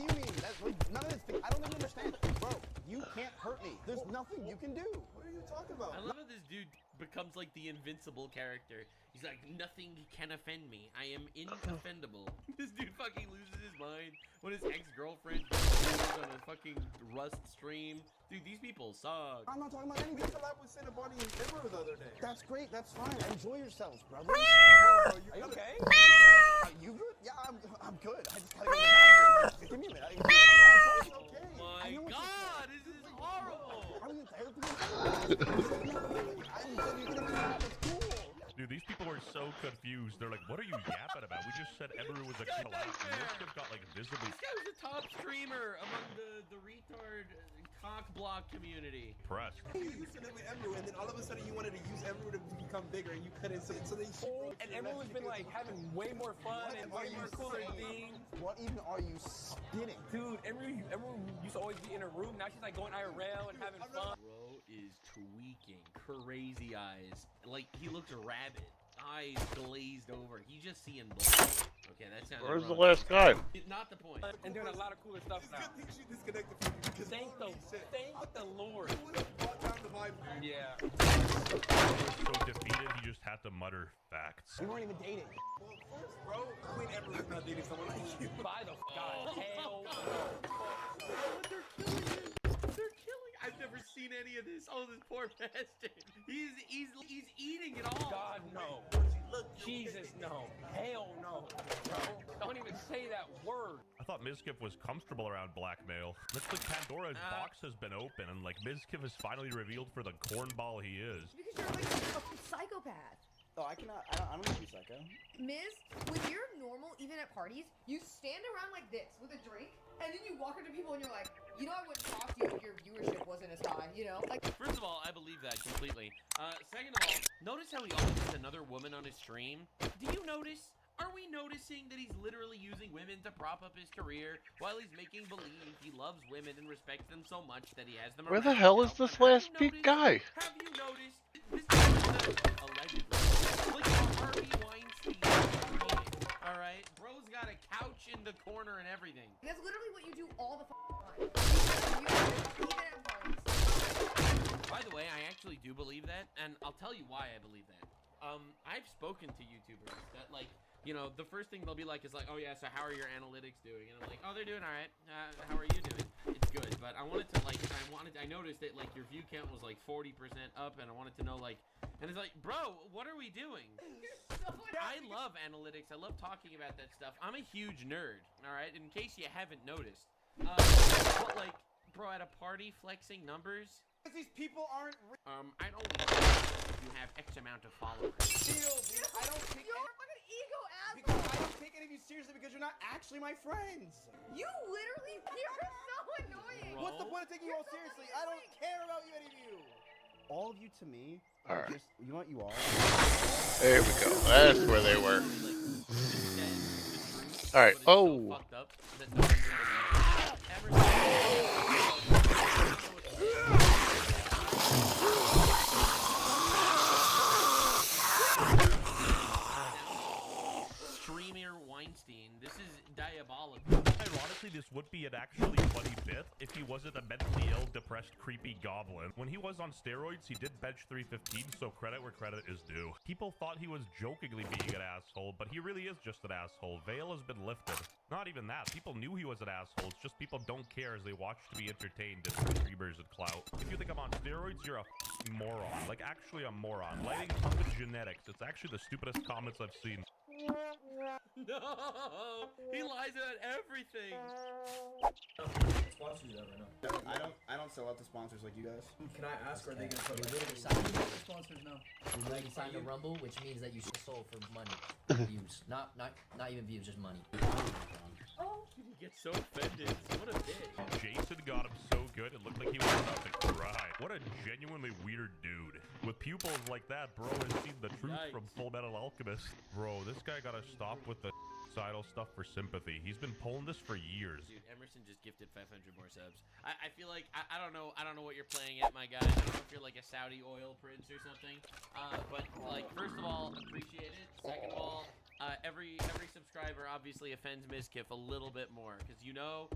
mean? That's like, none of this thing. I don't even understand. Bro, you can't hurt me. There's nothing you can do. What are you talking about? I love how this dude becomes like the invincible character. He's like, nothing can offend me. I am inoffendable. This dude fucking loses his mind when his ex-girlfriend on a fucking Rust stream. Dude, these people suck. I'm not talking about anything. You collab with Cinnaboni and Ember the other day. That's great. That's fine. Enjoy yourselves, brother. Are you okay? Are you good? Yeah, I'm good. I just gotta go to the bathroom. Give me a minute. Oh my god, this is horrible. I'm in therapy. I'm gonna collab. It's cool. Dude, these people are so confused. They're like, what are you yapping about? We just said Emeru was a collab. Miskiff got like visibly This guy was a top streamer among the retard cock block community. pressed. You used to live with Emeru, and then all of a sudden you wanted to use Emeru to become bigger, and you couldn't. So they And everyone's been like having way more fun and way more cooler things. What even are you spitting? Dude, everyone used to always be in a room. Now she's like going IRL and having fun. Bro is tweaking. Crazy eyes. Like, he looks rabid. Eyes glazed over. He's just seeing blood. Okay, that sounds Where's the wrong. last guy? Not the point. And doing a lot of cooler stuff now. Thank the Lord. Yeah. So defeated, he just had to mutter facts. We weren't even dating. Well, first, bro, Queen Emeru's not dating someone like you. By the God, hell. They're killing him. They're killing. I've never seen any of this. Oh, this poor bastard. He's eating it all. God, no. Jesus, no. Hell no. Bro, don't even say that word. I thought Miskiff was comfortable around blackmail. Looks like Pandora's box has been open, and like Miskiff is finally revealed for the cornball he is. Because you're like a psychopath. Oh, I don't want to be psycho. Miz, when you're normal, even at parties, you stand around like this with a drink, and then you walk up to people and you're like, you know, I wouldn't talk to you if your viewership wasn't as high, you know? Like, First of all, I believe that completely. Second of all, notice how he always has another woman on his stream? Do you notice? Are we noticing that he's literally using women to prop up his career while he's making believe he loves women and respects them so much that he has them Where around the hell is himself? this last peak guy? Have you noticed? This is allegedly. Like Harvey Weinstein. Alright? Bro's got a couch in the corner and everything. that's literally what you do all the time. Even at parties. By the way, I actually do believe that, and I'll tell you why I believe that. I've spoken to YouTubers that, like, you know, the first thing they'll be like is like, oh yeah, so how are your analytics doing? And I'm like, oh, they're doing all right. How are you doing? It's good, but I wanted to, like, I noticed that, like, your view count was like 40% up, and I wanted to know, like, and it's like, bro, what are we doing? I love analytics. I love talking about that stuff. I'm a huge nerd, all right? In case you haven't noticed. But, like, bro, at a party flexing numbers. Because these people aren't. I don't care if you have X amount of followers. Deal, dude. I don't take. You're a fucking ego asshole. Because I don't take any of you seriously because you're not actually my friends. You literally, you're so annoying. What's the point of taking you all seriously? I don't care about you, any of you. All of you to me. All right. Just, you know what you are? There we go. That's where they were. All right. Oh. Streamer Weinstein, this is diabolical. Ironically, this would be an actually funny bit if he wasn't a mentally ill, depressed, creepy goblin. When he was on steroids, he did bench 315, so credit where credit is due. People thought he was jokingly being an asshole, but he really is just an asshole. Veil has been lifted. Not even that. People knew he was an asshole. It's just people don't care as they watch to be entertained as streamers and clout. If you think I'm on steroids, you're a moron. Like, actually a moron. Lighting pumping genetics. It's actually the stupidest comments I've seen. No, he lies about everything. Sponsors that right now. I don't sell out to sponsors like you guys. Can I ask, are they gonna put You're like literally signed sponsors now? You're literally signed to Rumble, which means that you sold for money, views, not even views, just money. Oh, he gets so offended. What a bitch. Jason got him so good, it looked like he was about to cry. What a genuinely weird dude. With pupils like that, bro has seen the truth from Full Metal Alchemist. Bro, this guy gotta stop with the suicidal stuff for sympathy. He's been pulling this for years. Dude, Emerson just gifted 500 more subs. I feel like I don't know what you're playing at, my guy. I don't know if you're like a Saudi oil prince or something. But like, first of all, appreciate it. Second of all, every subscriber obviously offends Miskiff a little bit more because you know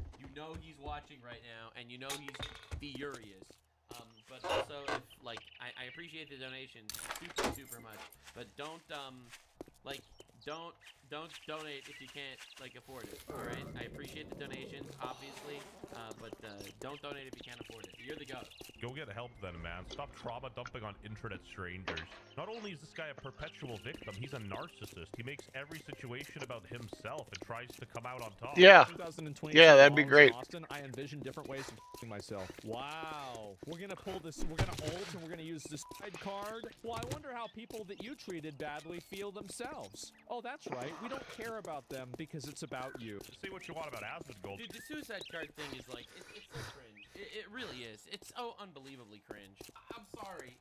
he's watching right now and you know he's furious. But also, if, like, I appreciate the donations super much, but don't don't donate if you can't like afford it. All right, I appreciate the donations, obviously, but don't donate if you can't afford it. You're the goat. Go get help then, man. Stop trauma dumping on internet strangers. Not only is this guy a perpetual victim, he's a narcissist. He makes every situation about himself and tries to come out on top. Yeah. 2020 Yeah, that'd be great. Austin, I envision different ways of f***ing myself. Wow. We're gonna pull this. We're gonna ult and we're gonna use this side card. Well, I wonder how people that you treated badly feel themselves. Oh, that's right. We don't care about them because it's about you. Say what you want about Asmongold. Dude, the suicide card thing is like, it's so cringe. It really is. It's so unbelievably cringe. I'm sorry.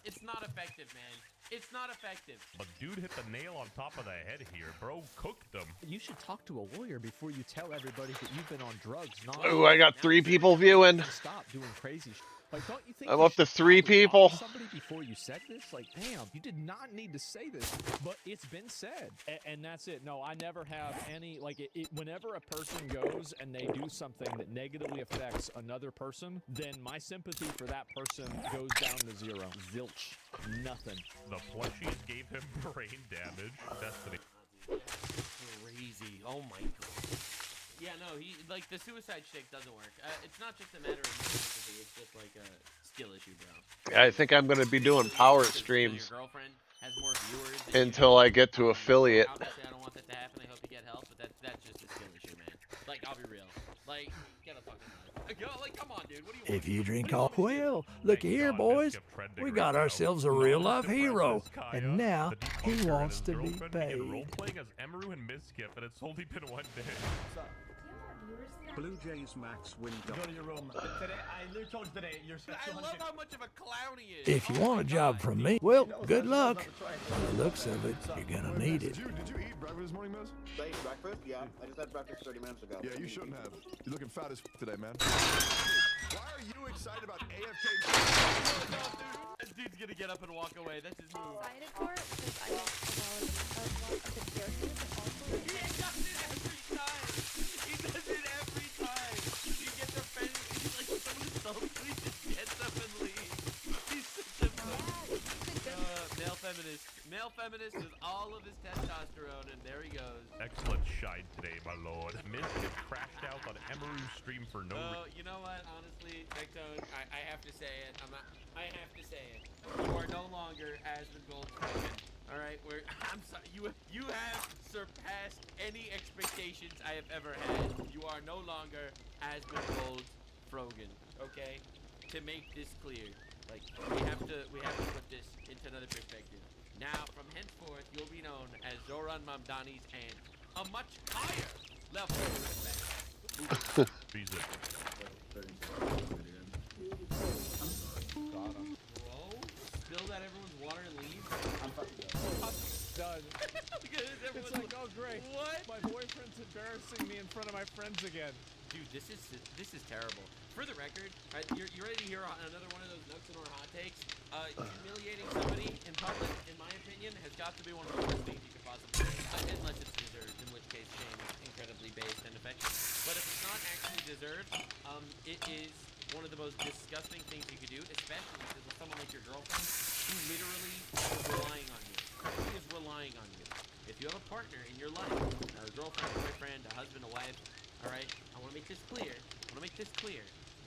It's not effective, man. It's not effective. But dude hit the nail on top of the head here. Bro cooked them. You should talk to a lawyer before you tell everybody that you've been on drugs. Oh, I got 3 people viewing. Stop doing crazy shit. Like, don't you think I'm you up to should 3 probably talk people. to somebody before you said this? Like, damn, you did not need to say this, but it's been said, and that's it. No, I never have any like whenever a person goes and they do something that negatively affects another person, then my sympathy for that person goes down to 0. Zilch. Nothing. The plushies gave him brain damage. Destiny. Crazy. Oh my god. Yeah, no, like the suicide shtick doesn't work. It's not just a matter of sympathy, it's just like a skill issue, bro. I think I'm gonna be doing power streams Your girlfriend has more viewers until I get to affiliate. Obviously, I don't want that to happen. I hope you get help, but that's just a skill issue, man. Like, I'll be real. Like, get a fucking like, come on, dude. What do you want? If you drink all well, look here, boys. We got ourselves a real-life hero, and now he wants to be paid. Role-playing as Emeru and Mizkif, and it's only been 1 day. Blue Jays Max win. Go to your room. Today, I literally told you today, you're I love how much of a clown he is. If you want a job from me, well, good luck. By the looks of it, you're gonna need it. Did you eat breakfast this morning, Miz? Did I eat breakfast? Yeah, I just had breakfast 30 minutes ago. Yeah, you shouldn't have. You're looking fat as today, man. Why are you excited about AFK? This dude's gonna get up and walk away. That's his move. Excited for it because I want a bit characters and also He does it every time. He does it every time. He gets offended. He's like, someone insults me, just gets up and leaves. He's such a male feminist. Male feminist with all of his testosterone, and there he goes. Excellent shine today, my lord. Mizkif crashed out on Emeru's stream for no reason. You know what? Honestly, Vectone, I have to say it. I have to say it. You are no longer Asmongold Frogan. All right, I'm sorry. You have surpassed any expectations I have ever had. You are no longer Asmongold Frogan. Okay, to make this clear, like we have to put this into another perspective. Now, from henceforth, you'll be known as Zoran Mamdani's and a much higher level of respect. Jesus. Bro, spill that everyone's water and leave. I'm done. It's like, oh great. What? My boyfriend's embarrassing me in front of my friends again. Dude, this is terrible. For the record, you ready to hear another one of those Nuts and or hot takes? Humiliating somebody in public, in my opinion, has got to be one of the worst things you could possibly do. Unless it's deserved, in which case shame is incredibly based and affectionate. But if it's not actually deserved, it is one of the most disgusting things you could do, especially with someone like your girlfriend who literally is relying on you. Who is relying on you. If you have a partner in your life, a girlfriend, a boyfriend, a husband, a wife, all right, I want to make this clear.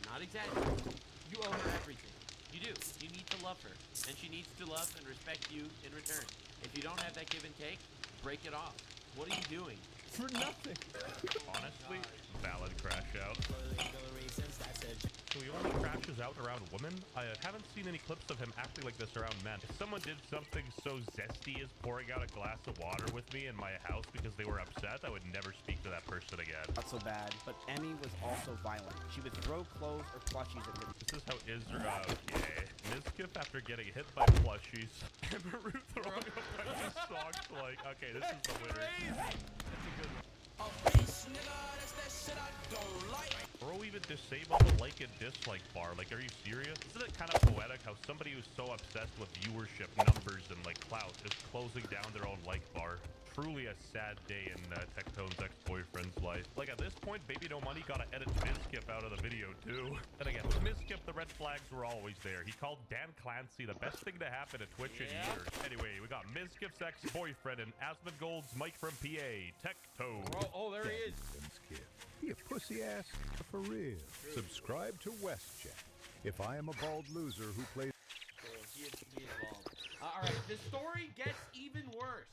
Not exaggerating. You owe her everything. You do. You need to love her, and she needs to love and respect you in return. If you don't have that give and take, break it off. What are you doing? For nothing. Honestly, valid crash out. So he only crashes out around women? I haven't seen any clips of him acting like this around men. If someone did something so zesty as pouring out a glass of water with me in my house because they were upset, I would never speak to that person again. Not so bad, but Emmy was also violent. She would throw clothes or plushies at him. This is how Israel, okay. Mizkif after getting hit by plushies. Emeru throwing up his socks like, okay, this is the winner. Bro even disabled the like and dislike bar. Like, are you serious? Isn't it kind of poetic how somebody who's so obsessed with viewership numbers and like clout is closing down their own like bar? Truly a sad day in Tectone's ex-boyfriend's life. Like, at this point, Baby No Money gotta edit Mizkif out of the video too. And again, with Mizkif, the red flags were always there. He called Dan Clancy the best thing to happen to Twitch in years. Anyway, we got Mizkif's ex-boyfriend and Asmongold's Mike from PA, Tectone. Oh, there he is. Mizkif. He a pussy ass for real. Subscribe to WestJet. If I am a bald loser who plays... He is bald. Alright, the story gets even worse.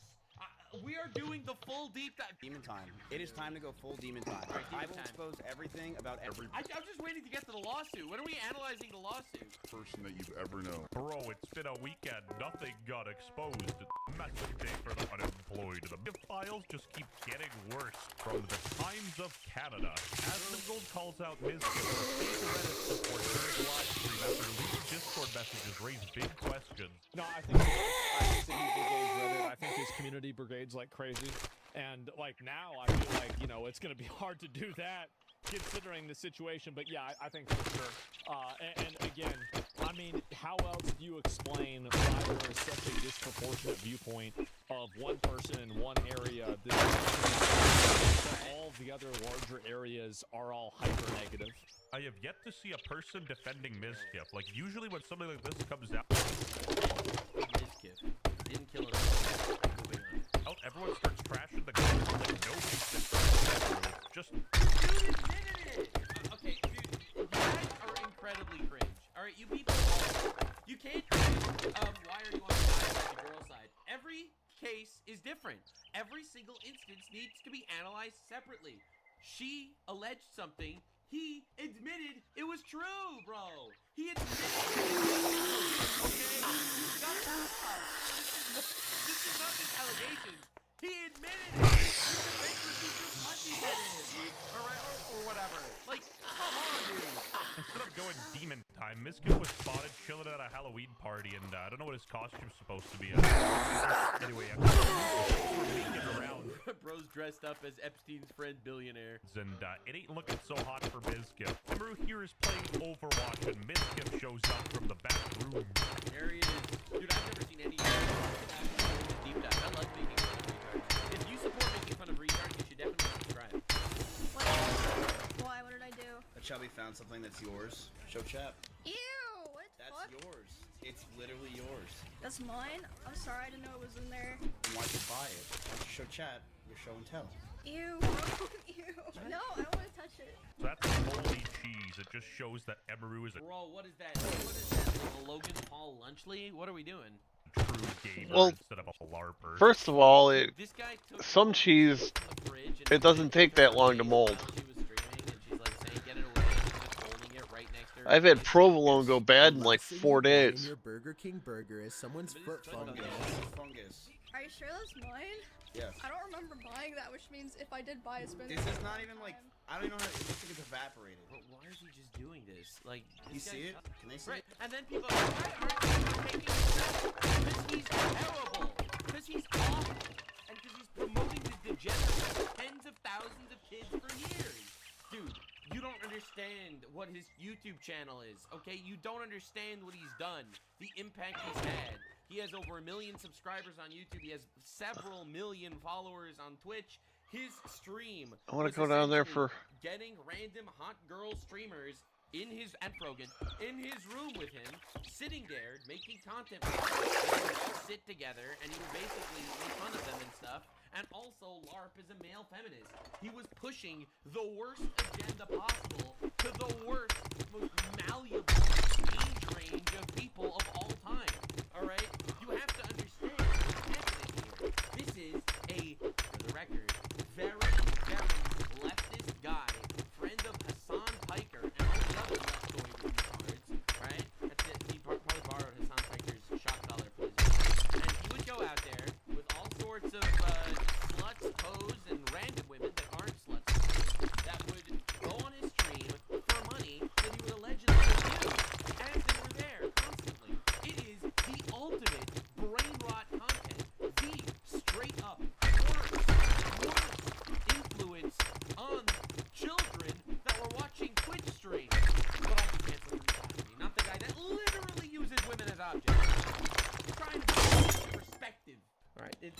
We are doing the full deep dive. Demon time. It is time to go full demon time. I will expose everything about every... I'm just waiting to get to the lawsuit. When are we analyzing the lawsuit? Person that you've ever known. Bro, it's been a weekend. Nothing got exposed. Massive day for the unemployed. The MIF files just keep getting worse. From the Times of Canada, Asmongold calls out Mizkif for fake Reddit support during the live stream after leaked Discord messages raise big questions. No, I think I think his community brigade's like crazy, and like now I feel like, you know, it's gonna be hard to do that considering the situation. But yeah, I think for sure. And again, I mean, how else do you explain why there is such a disproportionate viewpoint of one person in one area that all the other larger areas are all hyper negative? I have yet to see a person defending Mizkif. Like, usually when something like this comes out, Mizkif didn't kill him. Moving on. Everyone starts trashing the game. Like, nobody says just... Dude admitted it! Okay, dude, you guys are incredibly cringe. Alright, you people you can't why are you on the side of the girl side? Every case is different. Every single instance needs to be analyzed separately. She alleged something. He admitted it was true, bro. He admitted it was true. Okay? This is not just allegations. He admitted it. Alright, or whatever. Like, come on, dude. Instead of going demon time, Mizkif was spotted chilling at a Halloween party, and I don't know what his costume's supposed to be. Anyway, I'm making around. Bro's dressed up as Epstein's friend, billionaire. And it ain't looking so hot for Mizkif. Emeru here is playing Overwatch, and Mizkif shows up from the back room. There he is. Dude, I've never seen any deep dive. I love making fun of retards. If you support making fun of retards, you should definitely subscribe. Why? What did I do? Chubby found something that's yours. Show chat. Ew! What the That's fuck? yours. It's literally yours. That's mine? I'm sorry, I didn't know it was in there. And why'd you buy it? Why don't you show chat your show and tell? Ew, bro. Ew. No, I don't want to touch it. So that's holy cheese. It just shows that Emeru is a Bro, what is that? What is that? Little Logan Paul Lunchley? What are we doing? true gamer Well, instead of a LARPer. First of all, some cheese, it doesn't take that long to mold. I've had provolone go bad in like 4 days. Your Burger King burger is someone's foot fungus. Are you sure that's mine? Yes. I don't remember buying that, which means if I did buy it, it's been. This is not even like, I don't even know how it looks like it's evaporated. But why is he just doing this? Like, you see it? Can they see right. it? And then people are like, why aren't you taking this out? Because he's terrible. Because he's awful. And because he's promoting the degeneracy of tens of thousands of kids for years. Dude, you don't understand what his YouTube channel is, okay? You don't understand what he's done, the impact he's had. He has over 1 million subscribers on YouTube. He has several million followers on Twitch. His stream, I want to go down there for getting random hot girl streamers in his in his room with him, sitting there making content with him. They would all sit together and he would basically make fun of them and stuff. And also, LARP is a male feminist. He was pushing the worst agenda possible to the worst, most malleable age range of people of all time. Alright? You have to understand what's happening here. This is a, for the record, very, very leftist guy, friend of Hassan Piker and all the other left-going retards, right? That's it. He probably borrowed Hassan Piker's shock collar for this. And he would go out there with all sorts of sluts, hoes, and random women that aren't sluts that would go on his stream for money that he would allegedly do as they were there constantly. It is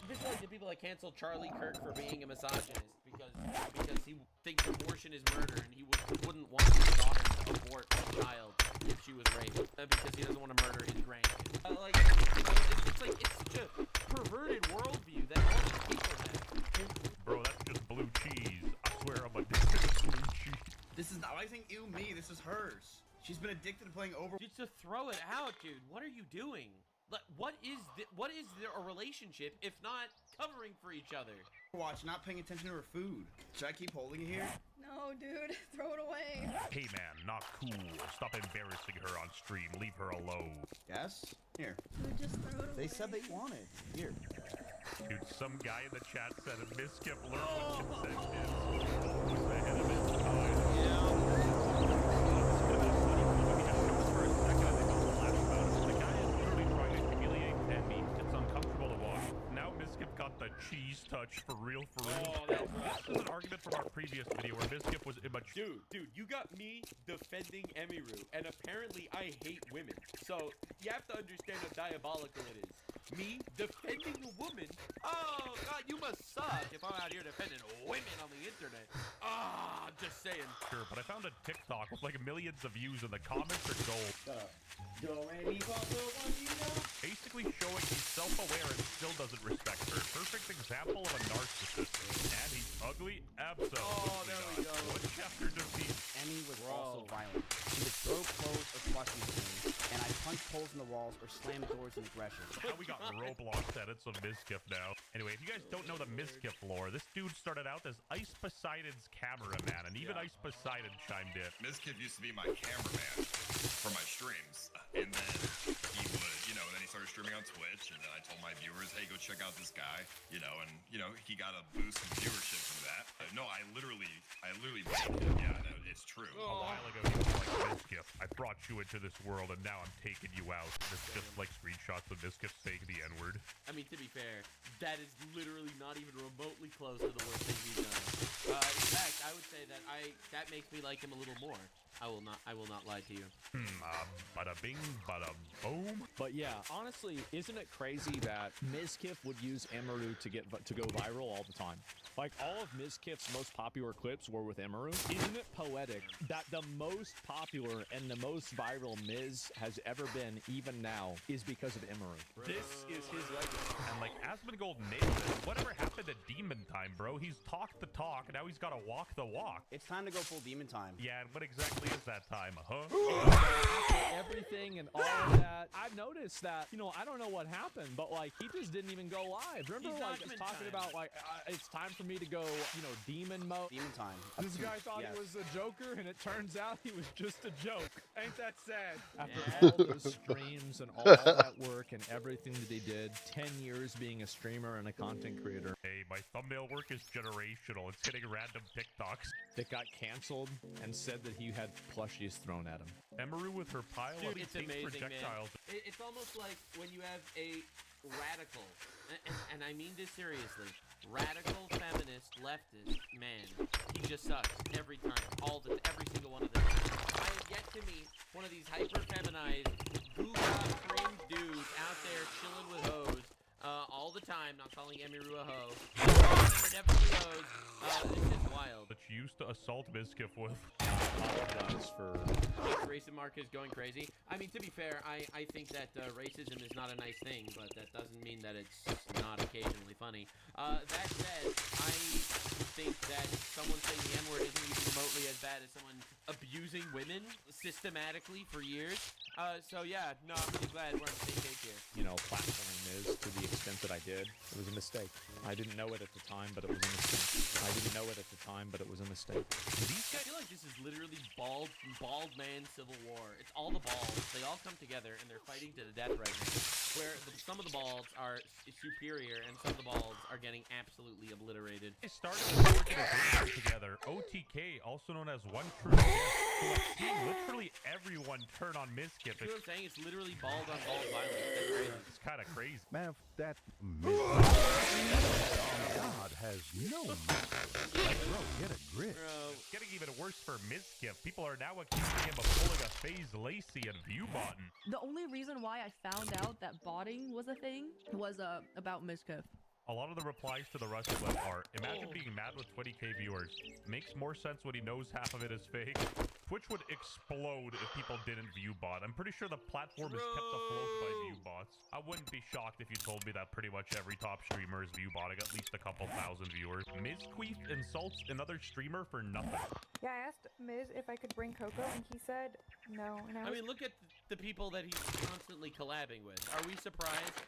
It's like the people that canceled Charlie Kirk for being a misogynist because he thinks abortion is murder and he wouldn't want his daughter to abort a child if she was raped because he doesn't want to murder his grandkid. It's such a perverted worldview that all these people have. Bro, that's just blue cheese. I swear I'm addicted to blue cheese. This is not. Why saying ew me? This is hers. She's been addicted to playing Overwatch. Just to throw it out, dude. What are you doing? What is a relationship if not covering for each other? Watch, not paying attention to her food. Should I keep holding it here? No, dude. Throw it away. Hey man, not cool. Stop embarrassing her on stream. Leave her alone. Yes? Here. Dude, just throw it away. They said they wanted. Here. Dude, some guy in the chat said a Miskip learned what consent is. Was ahead of his time. Got the cheese touch for real. Oh, this is an argument from our previous video where Miskip was immature. Dude, you got me defending Emiru, and apparently I hate women. So you have to understand how diabolical it is. Me defending a woman? Oh God, you must suck if I'm out here defending women on the internet. Just saying. Sure, but I found a TikTok with like millions of views and the comments are gold. Basically showing he's self-aware and still doesn't respect her. Perfect example of a narcissist. And he's ugly? Absolutely. Oh, there we go. What chapter does he... Emmy was also violent. She would throw clothes or plushies at me, and I punched holes in the walls or slammed doors in aggression. Now we got Roblox edits of Miskip now. Anyway, if you guys don't know the Miskip lore, this dude started out as Ice Poseidon's cameraman, and even Ice Poseidon chimed in. Miskip used to be my cameraman for my streams, and then he would, then he started streaming on Twitch, and then I told my viewers, hey, go check out this guy, and he got a boost in viewership from that. No, I literally made him. Yeah, no, it's true. A while ago, he was like, Miskip, I brought you into this world, and now I'm taking you out. And it's just like screenshots of Miskip saying the N-word. I mean, to be fair, that is literally not even remotely close to the worst thing he's done. In fact, I would say that that makes me like him a little more. I will not lie to you. Bada bing, bada boom. But yeah, honestly, isn't it crazy that Miskip would use Emiru to go viral all the time? Like, all of Miskip's most popular clips were with Emiru. Isn't it poetic that the most popular and the most viral Miz has ever been, even now, is because of Emiru? This is his legacy. And like, Asmongold nailed it. Whatever happened to Demon Time, bro? He's talked the talk, and now he's got to walk the walk. It's time to go full Demon Time. Yeah, and what exactly is that time, huh? Everything and all of that. I've noticed that, I don't know what happened, but like, he just didn't even go live. Remember, like, just talking about like, it's time for me to go, demon mode. Demon Time. This guy thought he was a Joker, and it turns out he was just a joke. Ain't that sad? After all those streams and all that work and everything that he did, 10 years being a streamer and a content creator. Hey, my thumbnail work is generational. It's getting random TikToks. That got canceled and said that he had plushies thrown at him. Emiru with her pile of it's pink amazing, projectiles. Man. It's almost like when you have a radical, and I mean this seriously, radical feminist leftist man. He just sucks every time, every single one of them. I have yet to meet one of these hyper feminized, goo-gah dudes out there chilling with hoes. All the time, not calling Emiru a hoe. They're definitely hoes. This is wild. That she used to assault Miskip with. Apologize for... Racist Mark is going crazy. I mean, to be fair, I think that racism is not a nice thing, but that doesn't mean that it's not occasionally funny. That said, I think that someone saying the N-word isn't even remotely as bad as someone abusing women systematically for years. So yeah, no, I'm really glad we're on the same page here. Platforming Miz to the extent that I did, it was a mistake. I didn't know it at the time, but it was a mistake. I didn't know it at the time, but it was a mistake. I feel like this is literally bald man civil war. It's all the balls. They all come together and they're fighting to the death right now. Where some of the balls are superior and some of the balls are getting absolutely obliterated. They started an organization together. OTK, also known as One True Guest, who have seen literally everyone turn on Miskip. You know what I'm saying? It's literally bald on bald violence. That's crazy. It's kind of crazy. Man, that God has no bro, get a grip. Bro. It's getting even worse for Miskip. People are now accusing him of pulling a FaZe Lacey and view-botting. The only reason why I found out that botting was a thing was about Miskip. A lot of the replies to the Rusty clip are, imagine being mad with 20k viewers. Makes more sense when he knows half of it is fake. Twitch would explode if people didn't view bot. I'm pretty sure the platform is kept afloat by view bots. I wouldn't be shocked if you told me that pretty much every top streamer is view botting at least a couple thousand viewers. Mizqueef insults another streamer for nothing. Yeah, I asked Miz if I could bring Coco, and he said no. And I mean, look at the people that he's constantly collabing with. Are we surprised?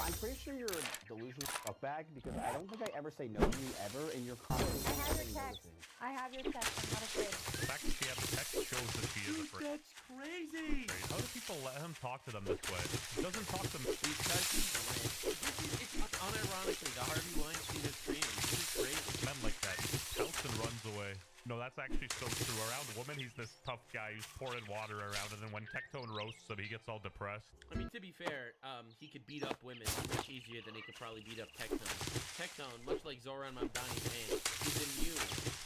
I'm pretty sure you're a delusional fuckbag because I don't think I ever say no to you ever, and you're constantly saying no to things. I have your text. I'm not afraid. The fact that she has the text shows that she is afraid. That's crazy. How do people let him talk to them this way? He doesn't talk to them. Because he's rich. It's unironically the Harvey Weinstein of streaming. This is crazy. Men like that. He just pouts and runs away. No, that's actually so true. Around women, he's this tough guy who's pouring water around, and then when Tectone roasts him, he gets all depressed. I mean, to be fair, he could beat up women much easier than he could probably beat up Tectone. Tectone, much like Zoran Mamdani's aunt, is immune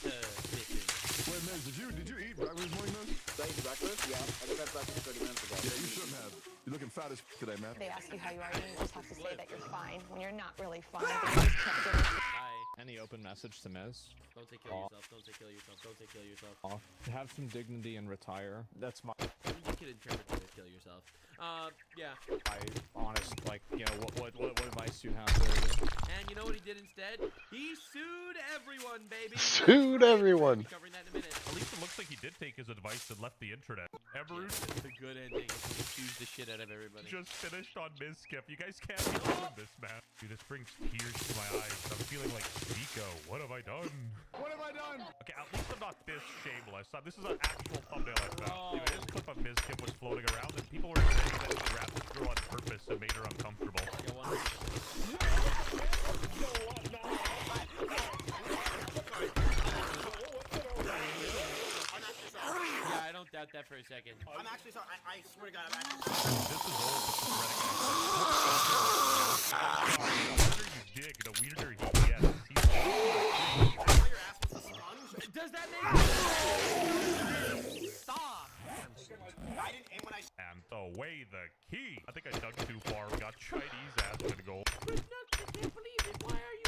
to bitches. Wait, Miz, did you eat breakfast this morning, Miz? Did I eat breakfast? Yeah, I just had breakfast 30 minutes ago. Yeah, you shouldn't have. You're looking fat as today, man. They ask you how you are, you just have to say that you're fine when you're not really fine. But you just can't get it. Any open message to Miz? Don't take kill yourself. Don't take kill yourself. Don't take kill yourself. Have some dignity and retire. That's my. You can interpret it as kill yourself. Yeah. My honest, like, you know, what advice do you have there? And you know what he did instead? He sued everyone, baby. Sued everyone. Covering that in a minute. At least it looks like he did take his advice and left the internet. Emerald. Yeah, the good ending is he accused the shit out of everybody. Just finished on Mizskip. You guys can't be doing this, man. Dude, this brings tears to my eyes. I'm feeling like Zico. What have I done? What have I done? Okay, at least I'm not this shameless. This is an actual thumbnail I found. Dude, this clip of Mizskip was floating around, and people were saying that he grabbed this girl on purpose and made her uncomfortable. Yeah, I don't doubt that for a second. I'm actually sorry. I swear to God, I'm actually This is all the weirder you dig, the weirder he gets. Does that make sense? Stop! I didn't aim when I... And away the key. I think I dug too far. We got Chinese ass in goal. But Nux, I can't believe it. Why are you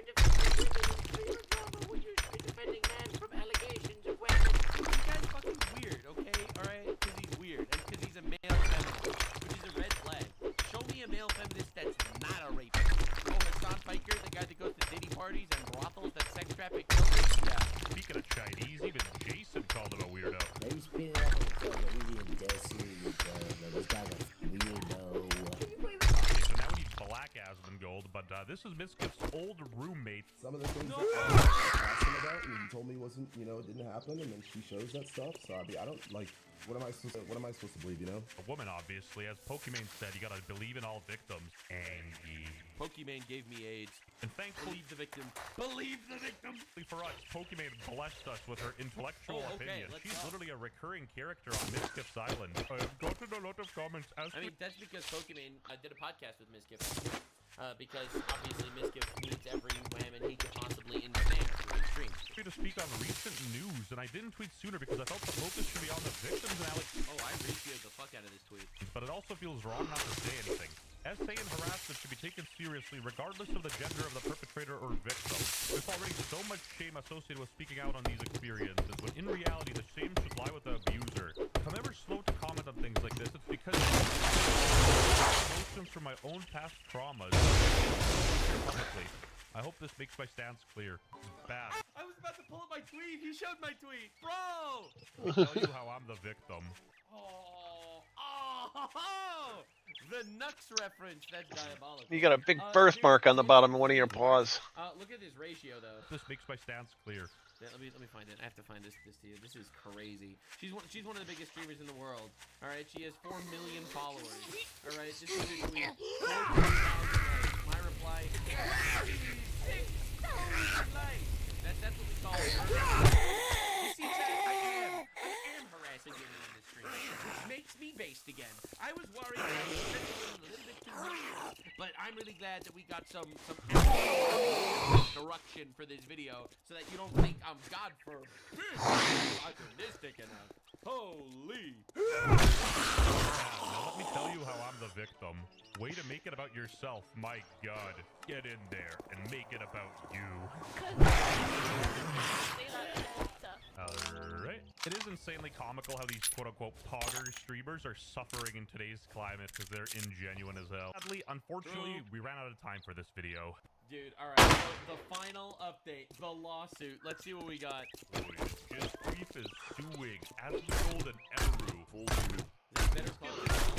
defending women in your drama when you should be defending men from allegations of weapons? This guy's fucking weird, okay? Alright? Because he's weird. And because he's a male feminist, which is a red flag. Show me a male feminist that's not a rapist. Oh, Hassan Piker, the guy that goes to Diddy parties and brothels that sex traffic children? Yeah. Speaking of Chinese, even Jason called him a weirdo. Maybe speaking of that, we need Desi with this guy was weirdo. Okay, so now we need Black Asmongold, but this is Mizskip's old roommate. Some of the things that I asked him about, and he told me wasn't, you know, it didn't happen, and then she shows that stuff. So I mean, I don't like. What am I supposed to believe? You know, A woman, obviously, as Pokimane said, you gotta believe in all victims. And Pokimane gave me AIDS. And thankfully, Believe the victim. Believe the victim! for us, Pokimane blessed us with her intellectual okay, opinion. let's She's talk. literally a recurring character on Mizskip's Island. I've gotten a lot of comments I mean, that's because Pokimane did a podcast with Mizkip. Because obviously Mizkip needs every whammon he could possibly ensnare for his stream. to speak on recent news, and I didn't tweet sooner because I felt the focus should be on the victims and Alex. Oh, I retweeted the fuck out of this tweet. But it also feels wrong not to say anything. Essay and harassment should be taken seriously regardless of the gender of the perpetrator or victim. There's already so much shame associated with speaking out on these experiences, when in reality the shame should lie with the abuser. If I'm ever slow to comment on things like this, it's because emotions from my own past traumas publicly. I hope this makes my stance clear. Bad. I was about to pull up my tweet. He showed my tweet. Bro! I'll tell you how I'm the victim. Oh, the Nux reference. That's diabolical. You got a big birthmark on the bottom of one of your paws. Look at this ratio, though. This makes my stance clear. Yeah, let me find it. I have to find this to you. This is crazy. She's one of the biggest streamers in the world. All right, she has 4 million followers. All right, this is her tweet. 4,000 likes. My reply. 6,000 likes. That's what we call it. You see, chat, I am harassing women in this stream, which makes me based again. I was worried that I was a little bit too much, but I'm really glad that we got some correction for this video, so that you don't think I'm God forbid misogynistic enough. Holy. Now let me tell you how I'm the victim. Way to make it about yourself, my God. Get in there and make it about you. Alright. It is insanely comical how these quote-unquote Pogger streamers are suffering in today's climate because they're ingenuine as hell. Sadly, unfortunately, we ran out of time for this video. Dude, alright, so the final update, the lawsuit. Let's see what we got. Just Grief is suing Asmongold and Emeru.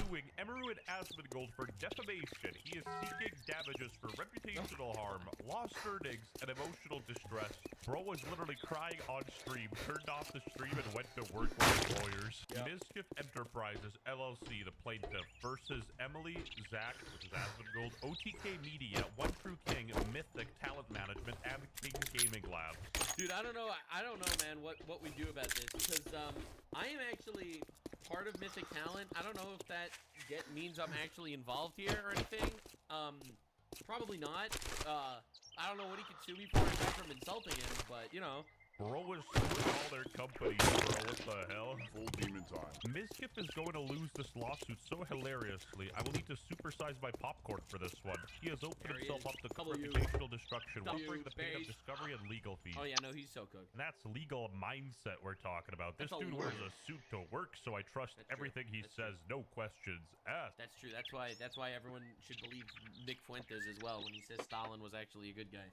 Suing Emeru and Asmongold for defamation. He is seeking damages for reputational harm, lost earnings, and emotional distress. Bro was literally crying on stream, turned off the stream, and went to work with his lawyers. Yep. Mischief Enterprises, LLC, the plaintiff, versus Emily, Zach, which is Asmongold, OTK Media, One True King, Mythic Talent Management, and King Gaming Lab. Dude, I don't know, man, what we do about this, because, I am actually part of Mythic Talent. I don't know if that means I'm actually involved here or anything. Probably not. I don't know what he could sue me for aside from insulting him, but, you know. Bro was suing all their companies, bro. What the hell? Full demon time. Mischief is going to lose this lawsuit so hilariously. I will need to supersize my popcorn for this one. He has opened himself up to reputational destruction, offering the payment of discovery and legal fees. Oh yeah, no, he's so cooked. And that's legal mindset we're talking about. This dude wears a suit to work, so I trust everything he says, no questions asked. That's true. That's why everyone should believe Nick Fuentes as well when he says Stalin was actually a good guy.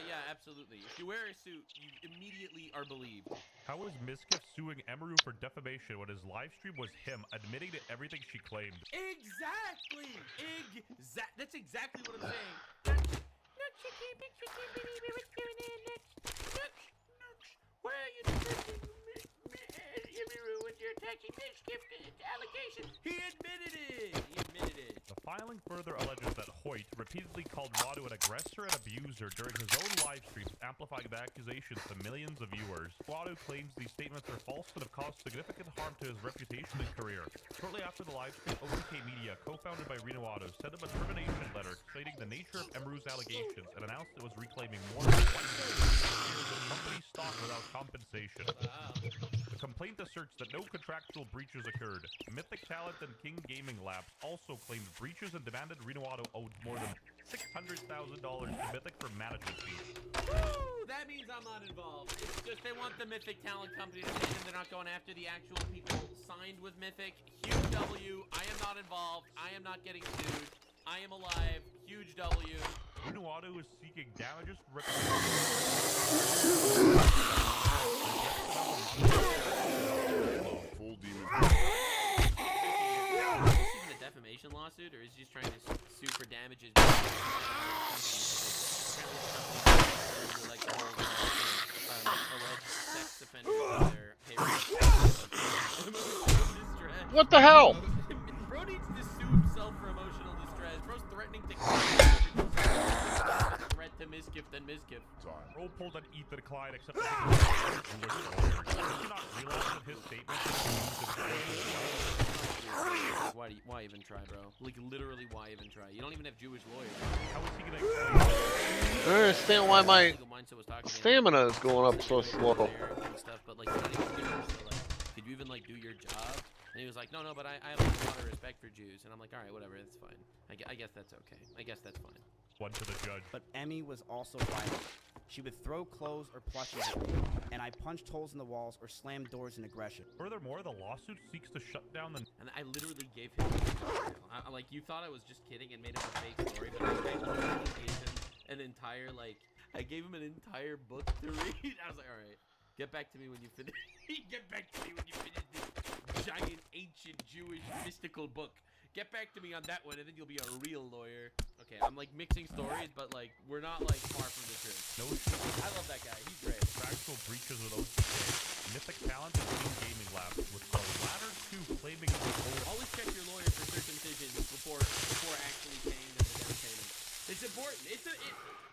Yeah, absolutely. If you wear a suit, you immediately are believed. How is Mischief suing Emeru for defamation when his live stream was him admitting to everything she claimed? Exactly! That's exactly what I'm saying. Why are you defending Emeru when you're attaching Mischief allegation? He admitted it! The filing further alleges that Hoyt repeatedly called Radu an aggressor and abuser during his own live streams, amplifying the accusations to millions of viewers. Radu claims these statements are false and have caused significant harm to his reputation and career. Shortly after the live stream, OTK Media, co-founded by Reno Otto, sent him a termination letter stating the nature of Emeru's allegations and announced it was reclaiming more than 1 million shares of company stock without compensation. The complaint asserts that no contractual breaches occurred. Mythic Talent and King Gaming Labs also claimed breaches and demanded Reno Otto owed more than $600,000 to Mythic for management fees. Woo! That means I'm not involved. It's just they want the Mythic Talent Company to pay them. They're not going after the actual people signed with Mythic. Huge W. I am not involved. I am not getting sued. I am alive. Huge W. Reno Otto is seeking damages for Full demon. The defamation lawsuit, or is he just trying to sue for damages? Like the whole alleged sex offender with their payroll. What the hell? Bro needs to sue himself for emotional distress. Bro's threatening to threat to Mischief than Mischief. Bro pulled an Ethan Klein except for Jewish lawyers. Did you not realize that his statement Why even try, bro? Like, literally, why even try? You don't even have Jewish lawyers. How is he gonna I don't understand why my stamina is going up so slow. Stuff, but, like, you're not even Jewish, so, like, could you even, like, do your job? And he was like, no, but I have a lot of respect for Jews. And I'm like, all right, whatever, that's fine. I guess that's okay. I guess that's fine. One to the judge. But Emmy was also violent. She would throw clothes or plushies at me, and I punched holes in the walls or slammed doors in aggression. Furthermore, the lawsuit seeks to shut down the... And I literally gave him... like, you thought I was just kidding and made up a fake story, but I literally gave him an entire, like... I gave him an entire book to read. I was like, all right, get back to me when you finish. Get back to me when you finish this giant, ancient, Jewish, mystical book. Get back to me on that one, and then you'll be a real lawyer. Okay, I'm like mixing stories, but like we're not like far from the truth. No, I love that guy. He's great. Factual breaches with OTK, Mythic Talent, and King Gaming Labs, with the latter two claiming Always check your lawyer for circumcision before actually paying them the down payment. It's important.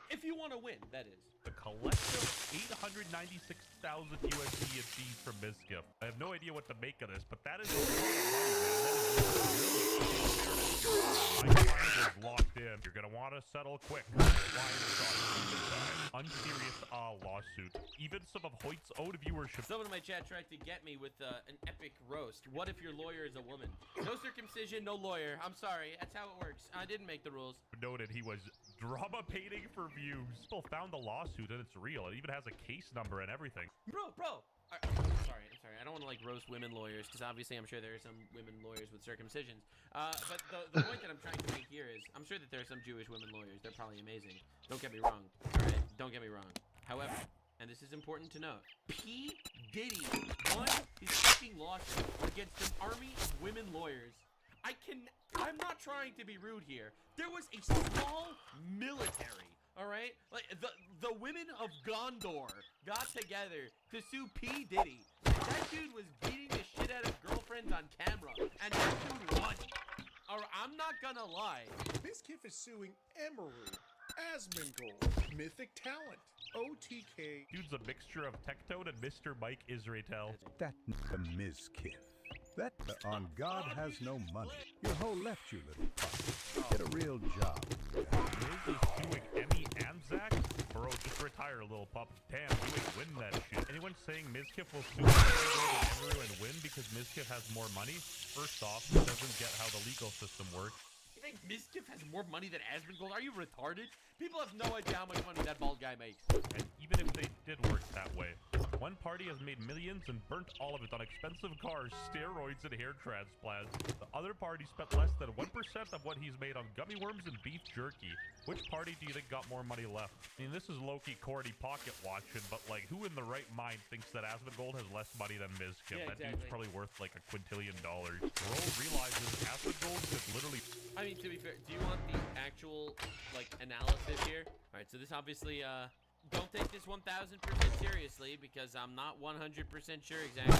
If you want to win, that is. The collective 896,000 USD in fees from Mischief. I have no idea what to make of this, but that is a lot of money, man. My client is locked in. You're gonna want to settle quick. Unserious lawsuit. lawsuit. Even some of Hoyt's own viewership. Someone in my chat tried to get me with an epic roast. What if your lawyer is a woman? No circumcision, no lawyer. I'm sorry. That's how it works. I didn't make the rules. Noted he was drama painting for views. People found the lawsuit and it's real. It even has a case number and everything. Bro. I'm sorry. I don't want to like roast women lawyers because obviously I'm sure there are some women lawyers with circumcisions. But the point that I'm trying to make here is I'm sure that there are some Jewish women lawyers. They're probably amazing. Don't get me wrong. All right? Don't get me wrong. However, and this is important to note, P. Diddy won his fucking lawsuit against an army of women lawyers. I'm not trying to be rude here. There was a small military, all right? Like the women of Gondor got together to sue P. Diddy. That dude was beating the shit out of girlfriends on camera, and that dude won. All right, I'm not gonna lie. Mizkif is suing Emerald, Asmongold, Mythic Talent, OTK. Dude's a mixture of Tectone and Mr. Mike Israel. That the Mizkif. That on God has no money. Your hoe left you, little fuck. Get a real job. Miz is suing Emmy and Zach? Bro, just retire, little pup. Damn, you ain't win that shit. Anyone saying Mizkif will sue Andrew and win because Mizkif has more money? First off, he doesn't get how the legal system works. You think Mizkif has more money than Asmongold? Are you retarded? People have no idea how much money that bald guy makes. And even if they did work that way, one party has made millions and burnt all of it on expensive cars, steroids, and hair transplants. The other party spent less than 1% of what he's made on gummy worms and beef jerky. Which party do you think got more money left? I mean, this is low-key Cordy pocket watching, but like, who in the right mind thinks that Asmongold has less money than Mizkif? Yeah, That dude's probably worth like $1 quintillion. Bro realizes Asmongold could literally... I mean, to be fair, do you want the actual, like, analysis here? All right, so this obviously, don't take this 1000% seriously because I'm not 100% sure exactly.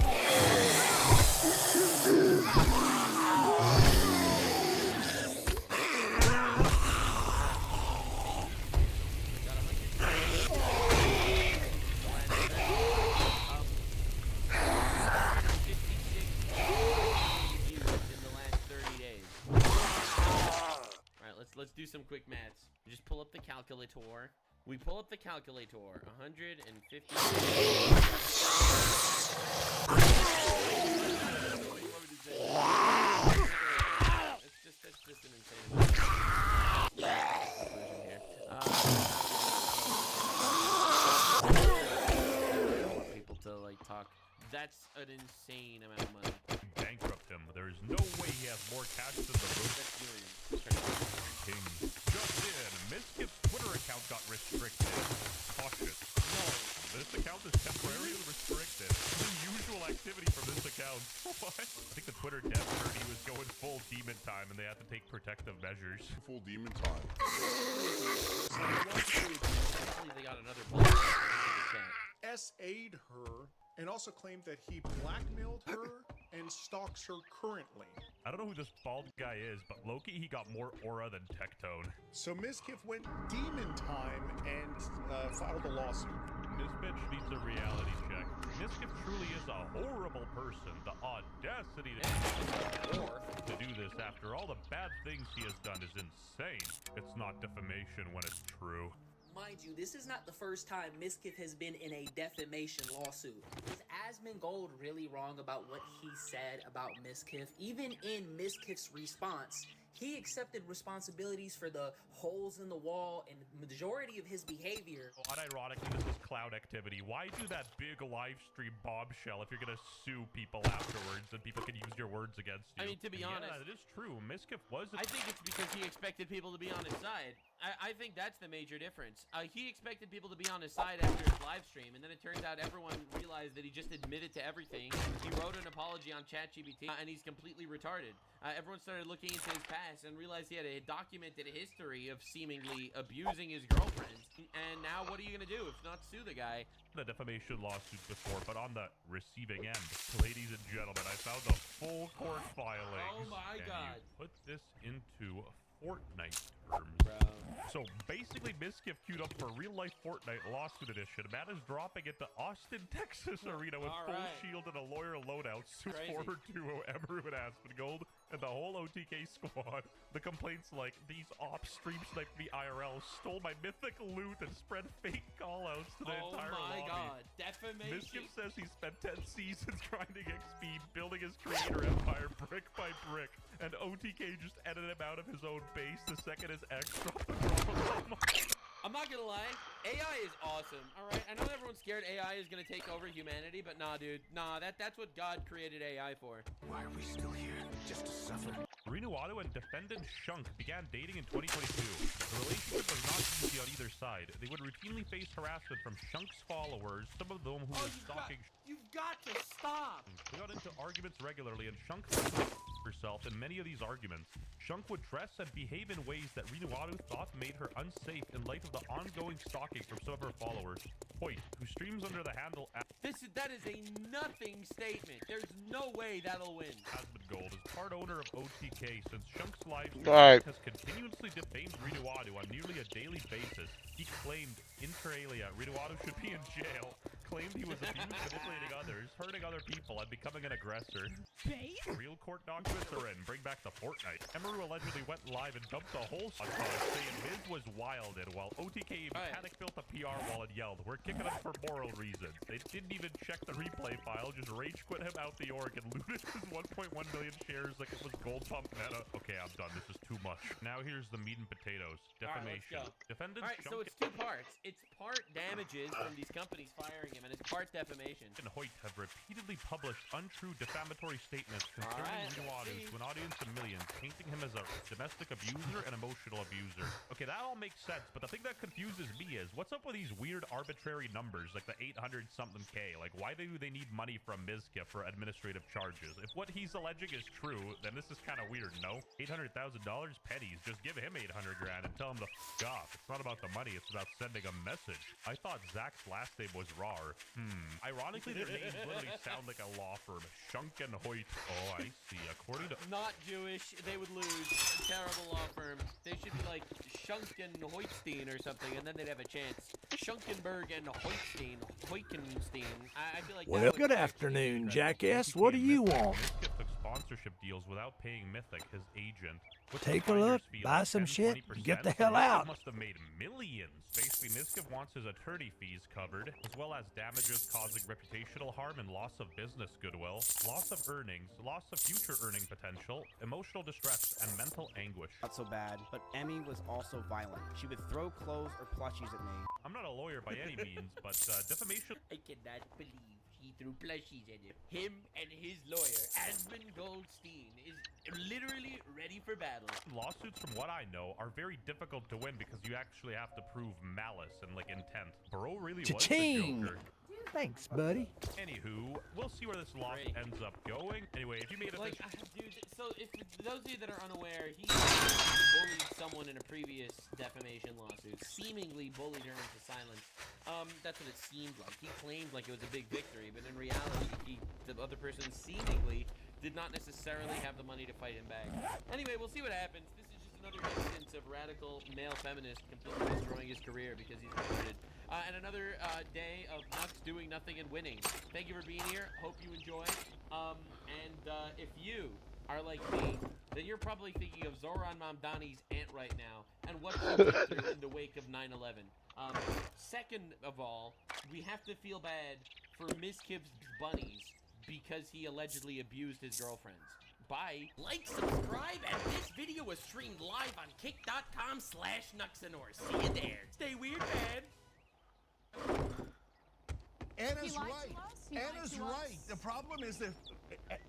Let's do some quick maths. Just pull up the calculator. We pull up the calculator. 150. That's just an insane conclusion here. I want people to like talk. That's an insane amount of money. Bankrupt him. There is no way he has more cash than the roof. That's millions. King. Just in, Mizkif's Twitter account got restricted. Cautious. No, this account is temporarily restricted. Unusual activity from this account. What? I think the Twitter dev heard he was going full demon time and they had to take protective measures. Full demon time. They got another bullet in the chat. SA'd her and also claimed that he blackmailed her and stalks her currently. I don't know who this bald guy is, but Loki, he got more aura than Tectone. So Mizkif went demon time and filed a lawsuit. This bitch needs a reality check. Mizkif truly is a horrible person. The audacity to do this after all the bad things he has done is insane. It's not defamation when it's true. Mind you, this is not the first time Mizkif has been in a defamation lawsuit. Is Asmongold really wrong about what he said about Mizkif? Even in Mizkif's response, he accepted responsibilities for the holes in the wall and majority of his behavior. Unironically, this is cloud activity. Why do that big live stream bombshell if you're gonna sue people afterwards and people can use your words against you? I mean, to be honest, yeah, it is true. Mizkif was. I think it's because he expected people to be on his side. I think that's the major difference. He expected people to be on his side after his live stream, and then it turns out everyone realized that he just admitted to everything. He wrote an apology on ChatGPT, and he's completely retarded. Everyone started looking into his past and realized he had a documented history of seemingly abusing his girlfriend. And now what are you going to do if not sue the guy? The defamation lawsuit before, but on the receiving end. Ladies and gentlemen, I found the full court filing. Oh my God. Put this into Fortnite. So basically, Mizkif queued up for real-life Fortnite lawsuit edition. Matt is dropping into Austin, Texas arena with full shield and a lawyer loadout. Suits former duo Emeru and Asmongold and the whole OTK squad. The complaints like, these ops stream sniped me IRL, stole my mythic loot, and spread fake callouts to the entire lobby. Oh my god, defamation. Mizkif says he spent 10 seasons grinding XP, building his creator empire brick by brick, and OTK just edited him out of his own base the second his ex dropped the drama. I'm not gonna lie, AI is awesome. All right, I know everyone's scared AI is gonna take over humanity, but nah, dude, nah. That's what God created AI for. Why are we still here? Just to suffer? Rinuado and defendant Shunk began dating in 2022. The relationship was not easy on either side. They would routinely face harassment from Shunk's followers, some of them who were stalking. You've got to stop. They got into arguments regularly, and Shunk herself in many of these arguments. Shunk would dress and behave in ways that Rinuado thought made her unsafe in light of the ongoing stalking from some of her followers. Hoyt, who streams under the handle that is a nothing statement. There's no way that'll win. Asmongold is part owner of OTK since Shunk's live stream has continuously defamed Rinuado on nearly a daily basis. He claimed, inter alia, Rinuado should be in jail, claimed he was abused, manipulating others, hurting other people, and becoming an aggressor. Real court documents are in. Bring back the Fortnite. Emeru allegedly went live and dumped the whole squad, saying Miz was wilded, while OTK panic-built a PR wall and yelled, "We're kicking him for moral reasons." They didn't even check the replay file, just rage quit him out the org and looted his 1.1 million shares like it was gold pump meta. Okay, I'm done. This is too much. Now here's the meat and potatoes. Defamation. Defendants. All right, so it's two parts. It's part damages from these companies firing him, and it's part defamation. And Hoyt have repeatedly published untrue defamatory statements concerning Rinuado to an audience of millions, painting him as a domestic abuser and emotional abuser. Okay, that all makes sense, but the thing that confuses me is, what's up with these weird arbitrary numbers, like the 800-something K? Like, why do they need money from Mizkif for administrative charges? If what he's alleging is true, then this is kind of weird, no? $800,000 pennies. Just give him 800 grand and tell him to f*** off. It's not about the money, it's about sending a message. I thought Zach's last name was Rar. Ironically, their names literally sound like a law firm. Shunk and Hoyt. Oh, I see. According to... Not Jewish. They would lose. Terrible law firm. They should be like Shunken Hoytstein or something, and then they'd have a chance. Shunkenberg and Hoytstein. Hoykenstein. I feel like... Well, good afternoon, jackass. What do you want? Mizkif took sponsorship deals without paying Mythic, his agent. Take a look, buy some shit, and get the hell out. Must have made millions. Basically, Mizkif wants his attorney fees covered, as well as damages causing reputational harm and loss of business goodwill, loss of earnings, loss of future earning potential, emotional distress, and mental anguish. Not so bad, but Emmy was also violent. She would throw clothes or plushies at me. I'm not a lawyer by any means, but defamation... I cannot believe he threw plushies at him. Him and his lawyer, Asmon Goldstein, is literally ready for battle. Lawsuits, from what I know, are very difficult to win because you actually have to prove malice and, like, intent. Bro really was the Joker. Thanks, buddy. Anywho, we'll see where this lawsuit ends up going. Anyway, if you made it dude, so if those of you that are unaware, he bullied someone in a previous defamation lawsuit, seemingly bullied her into silence. That's what it seemed like. He claimed like it was a big victory, but in reality, the other person seemingly did not necessarily have the money to fight him back. Anyway, we'll see what happens. This is just another instance of radical male feminist completely destroying his career because he's converted. And another day of Nux doing nothing and winning. Thank you for being here. Hope you enjoy. If you are like me, then you're probably thinking of Zoran Mamdani's aunt right now and what she went through in the wake of 9/11. Second of all, we have to feel bad for Mizkif's bunnies because he allegedly abused his girlfriends. Bye. Like, subscribe, and this video was streamed live on kick.com/Nuxanor. See you there. Stay weird, man. Anna's right. Anna's right. The problem is that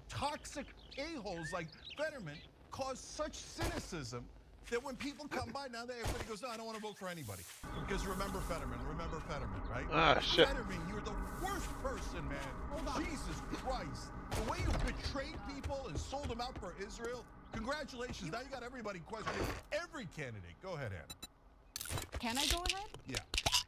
toxic a-holes like Fetterman cause such cynicism that when people come by now, everybody goes, no, I don't want to vote for anybody. Because remember Fetterman, right? Ah, shit. Fetterman, you're the worst person, man. Jesus Christ. The way you betrayed people and sold them out for Israel, congratulations. Now you got everybody questioning every candidate. Go ahead, Anna. Can I go ahead? Yeah.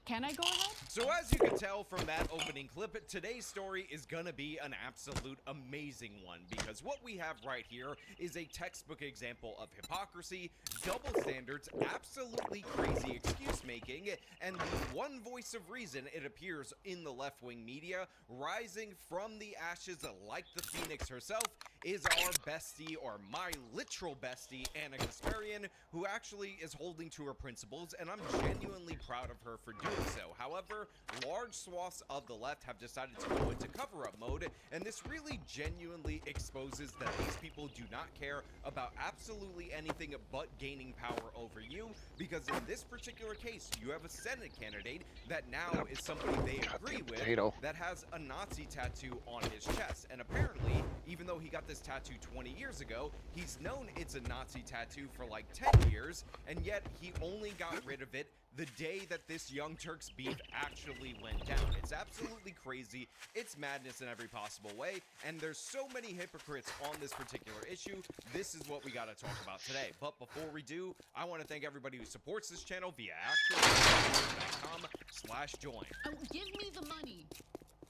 Can I go ahead? So as you can tell from that opening clip, today's story is gonna be an absolute amazing one, because what we have right here is a textbook example of hypocrisy, double standards, absolutely crazy excuse making, and the one voice of reason, it appears, in the left-wing media, rising from the ashes like the phoenix herself, is our bestie, or my literal bestie, Anna Kasparian, who actually is holding to her principles, and I'm genuinely proud of her for doing so. However, large swaths of the left have decided to go into cover-up mode, and this really genuinely exposes that these people do not care about absolutely anything but gaining power over you, because in this particular case, you have a Senate candidate that now is somebody they agree with that has a Nazi tattoo on his chest, and apparently, even though he got this tattoo 20 years ago, he's known it's a Nazi tattoo for like 10 years, and yet he only got rid of it the day that this Young Turks beef actually went down. It's absolutely crazy. It's madness in every possible way, and there's so many hypocrites on this particular issue. This is what we got to talk about today. But before we do, I want to thank everybody who supports this channel via actualcom/join. Oh, give me the money.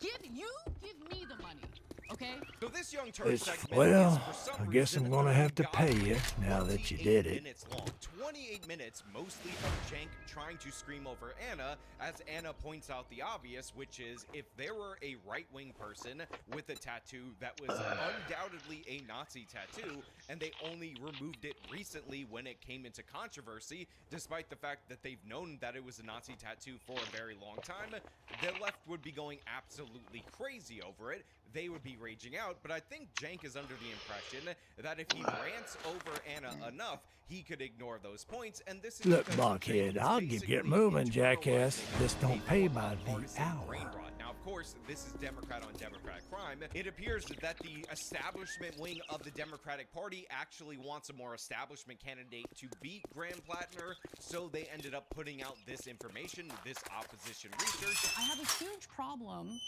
Give me the money. Okay? So this Young Turks segment Well, is, for some I guess reason, I'm gonna have to pay you now that you did it. minutes long. 28 minutes, mostly of Cenk trying to scream over Anna, as Anna points out the obvious, which is if there were a right-wing person with a tattoo that was undoubtedly a Nazi tattoo, and they only removed it recently when it came into controversy, despite the fact that they've known that it was a Nazi tattoo for a very long time, the left would be going absolutely crazy over it. They would be raging out, but I think Cenk is under the impression that if he rants over Anna enough, he could ignore those points, and this is Look, because blockhead, Cenk I'll is get basically moving, jackass. Just don't pay by the partisan hour. brain rot. Now, of course, this is Democrat on Democrat crime. It appears that the establishment wing of the Democratic Party actually wants a more establishment candidate to beat Graham Plattner, so they ended up putting out this information, this opposition research. I have a huge problem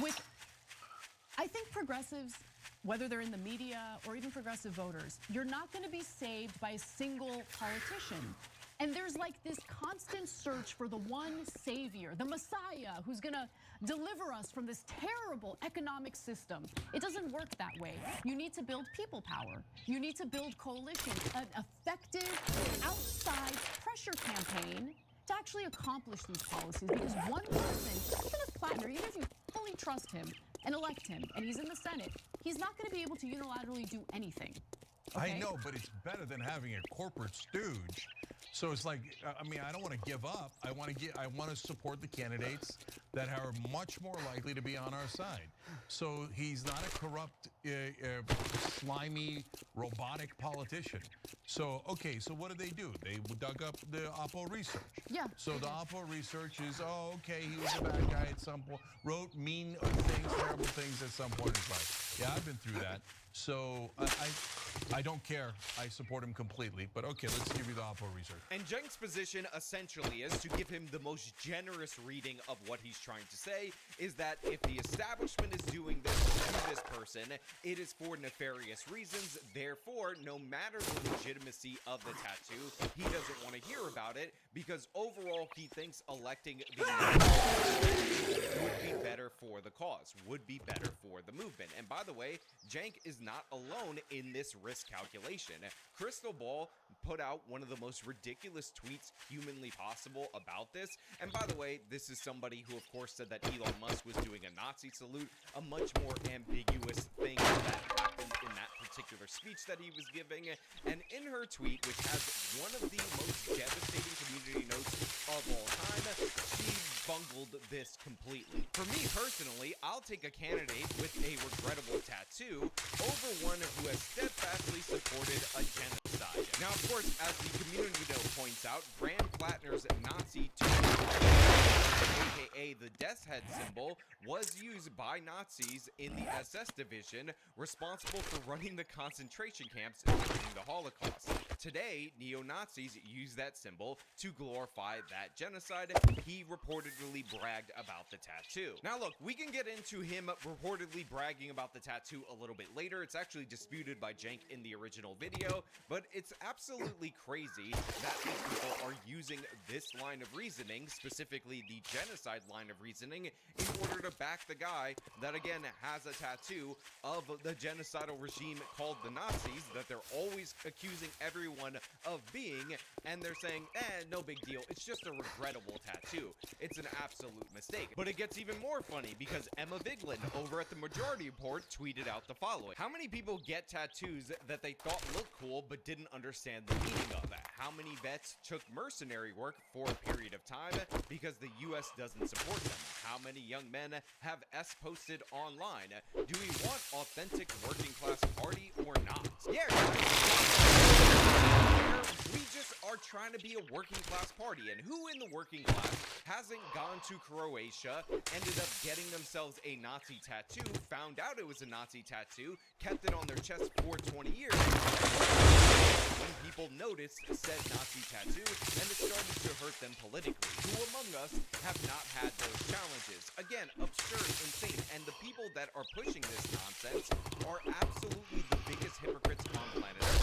with, I think progressives, whether they're in the media or even progressive voters, you're not going to be saved by a single politician. And there's like this constant search for the one savior, the Messiah, who's going to deliver us from this terrible economic system. It doesn't work that way. You need to build people power. You need to build coalitions, an effective outside pressure campaign to actually accomplish these policies. Because one person, even if Plattner, even if you fully trust him and elect him, and he's in the Senate, he's not going to be able to unilaterally do anything. Okay? I know, but it's better than having a corporate stooge. So it's like, I mean, I don't want to give up. I want to support the candidates that are much more likely to be on our side. So he's not a corrupt, slimy, robotic politician. So, okay, so what did they do? They dug up the Oppo research. Yeah. So the Oppo research is, oh, okay, he was a bad guy at some point, wrote mean things, terrible things at some point in his life. Yeah, I've been through that. So I don't care. I support him completely. But okay, let's give you the Oppo research. And Cenk's position essentially is, to give him the most generous reading of what he's trying to say, is that if the establishment is doing this to this person, it is for nefarious reasons. Therefore, no matter the legitimacy of the tattoo, he doesn't want to hear about it, because overall he thinks electing the would be better for the cause, would be better for the movement. And by the way, Cenk is not alone in this risk calculation. Crystal Ball put out one of the most ridiculous tweets humanly possible about this. And by the way, this is somebody who, of course, said that Elon Musk was doing a Nazi salute, a much more ambiguous thing that happened in that particular speech that he was giving. And in her tweet, which has one of the most devastating community notes of all time, she bungled this completely. For me personally, I'll take a candidate with a regrettable tattoo over one who has steadfastly supported a genocide. Now, of course, as the community note points out, Graham Plattner's Nazi aka aka the Death's Head symbol, was used by Nazis in the SS division responsible for running the concentration camps during the Holocaust. Today, neo-Nazis use that symbol to glorify that genocide. He reportedly bragged about the tattoo. Now look, we can get into him reportedly bragging about the tattoo a little bit later. It's actually disputed by Jank in the original video, but it's absolutely crazy that these people are using this line of reasoning, specifically the genocide line of reasoning, in order to back the guy that again has a tattoo of the genocidal regime called the Nazis that they're always accusing everyone of being, and they're saying, no big deal, it's just a regrettable tattoo. It's an absolute mistake. But it gets even more funny because Emma Vigeland over at the Majority Report tweeted out the following. How many people get tattoos that they thought looked cool but didn't understand the meaning of that? How many vets took mercenary work for a period of time because the US doesn't support them? How many young men have S posted online? Do we want authentic working class party or not? Yeah, we just are trying to be a working class party, and who in the working class hasn't gone to Croatia, ended up getting themselves a Nazi tattoo, found out it was a Nazi tattoo, kept it on their chest for 20 years, when people noticed said Nazi tattoo, and it started to hurt them politically? Who among us have not had those challenges? Again, absurd, insane, and the people that are pushing this nonsense are absolutely the biggest hypocrites on planet Earth.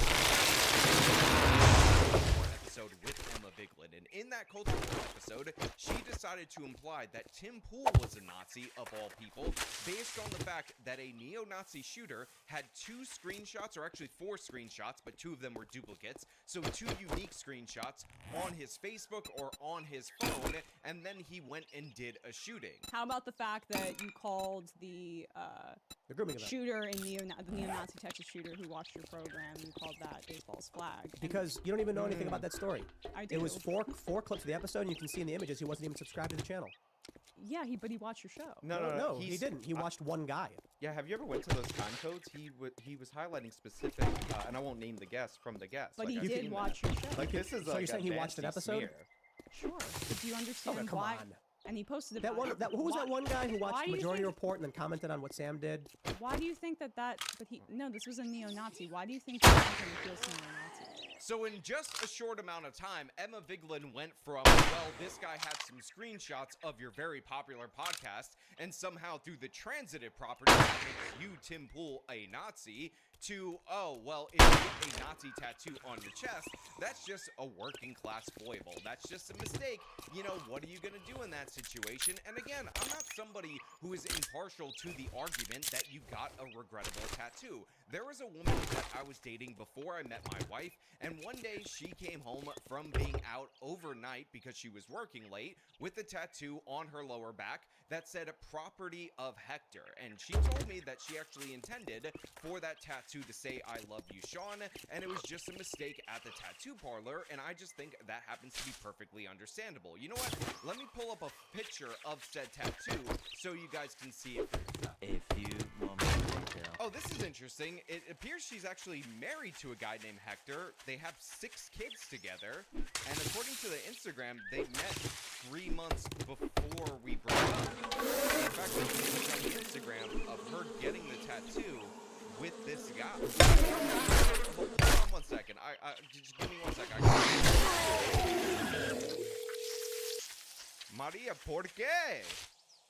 Episode with Emma Vigeland, and in that Culture War episode, she decided to imply that Tim Pool was a Nazi of all people, based on the fact that a neo-Nazi shooter had 2 screenshots, or actually 4 screenshots, but 2 of them were duplicates, so 2 unique screenshots on his Facebook or on his phone, and then he went and did a shooting. How about the fact that you called the shooter in the neo-Nazi Texas shooter who watched your program, you called that a false flag? Because you don't even know anything about that story. I do. It was four clips of the episode, and you can see in the images he wasn't even subscribed to the channel. Yeah, but he watched your show. No, he didn't. He watched one guy. Yeah, have you ever went to those time codes? He was highlighting specific, and I won't name the guest from the guest. But he did watch your show. Like this is so like you're saying he watched an episode? Smear. Sure. But do you understand come why? on. And he posted That about one. it. Who was that one guy who watched Why do you Majority think- Report and then commented on what Sam did? Why do you think that? But no, this was a neo-Nazi. Why do you think that he feels neo-Nazi? So in just a short amount of time, Emma Vigeland went from, well, this guy had some screenshots of your very popular podcast, and somehow through the transitive property that makes you, Tim Pool, a Nazi, to, oh, well, if you get a Nazi tattoo on your chest, that's just a working class foible. That's just a mistake. You know, what are you going to do in that situation? And again, I'm not somebody who is impartial to the argument that you got a regrettable tattoo. There was a woman that I was dating before I met my wife, and one day she came home from being out overnight because she was working late with a tattoo on her lower back that said property of Hector. And she told me that she actually intended for that tattoo to say I love you, Sean, and it was just a mistake at the tattoo parlor, and I just think that happens to be perfectly understandable. You know what? Let me pull up a picture of said tattoo so you guys can see it. A few moments later. Oh, this is interesting. It appears she's actually married to a guy named Hector. They have 6 kids together, and according to the Instagram, they met 3 months before we broke up. In fact, there's a picture on the Instagram of her getting the tattoo with this guy. Hold on 1 second. Just give me 1 second. Maria, ¿por qué?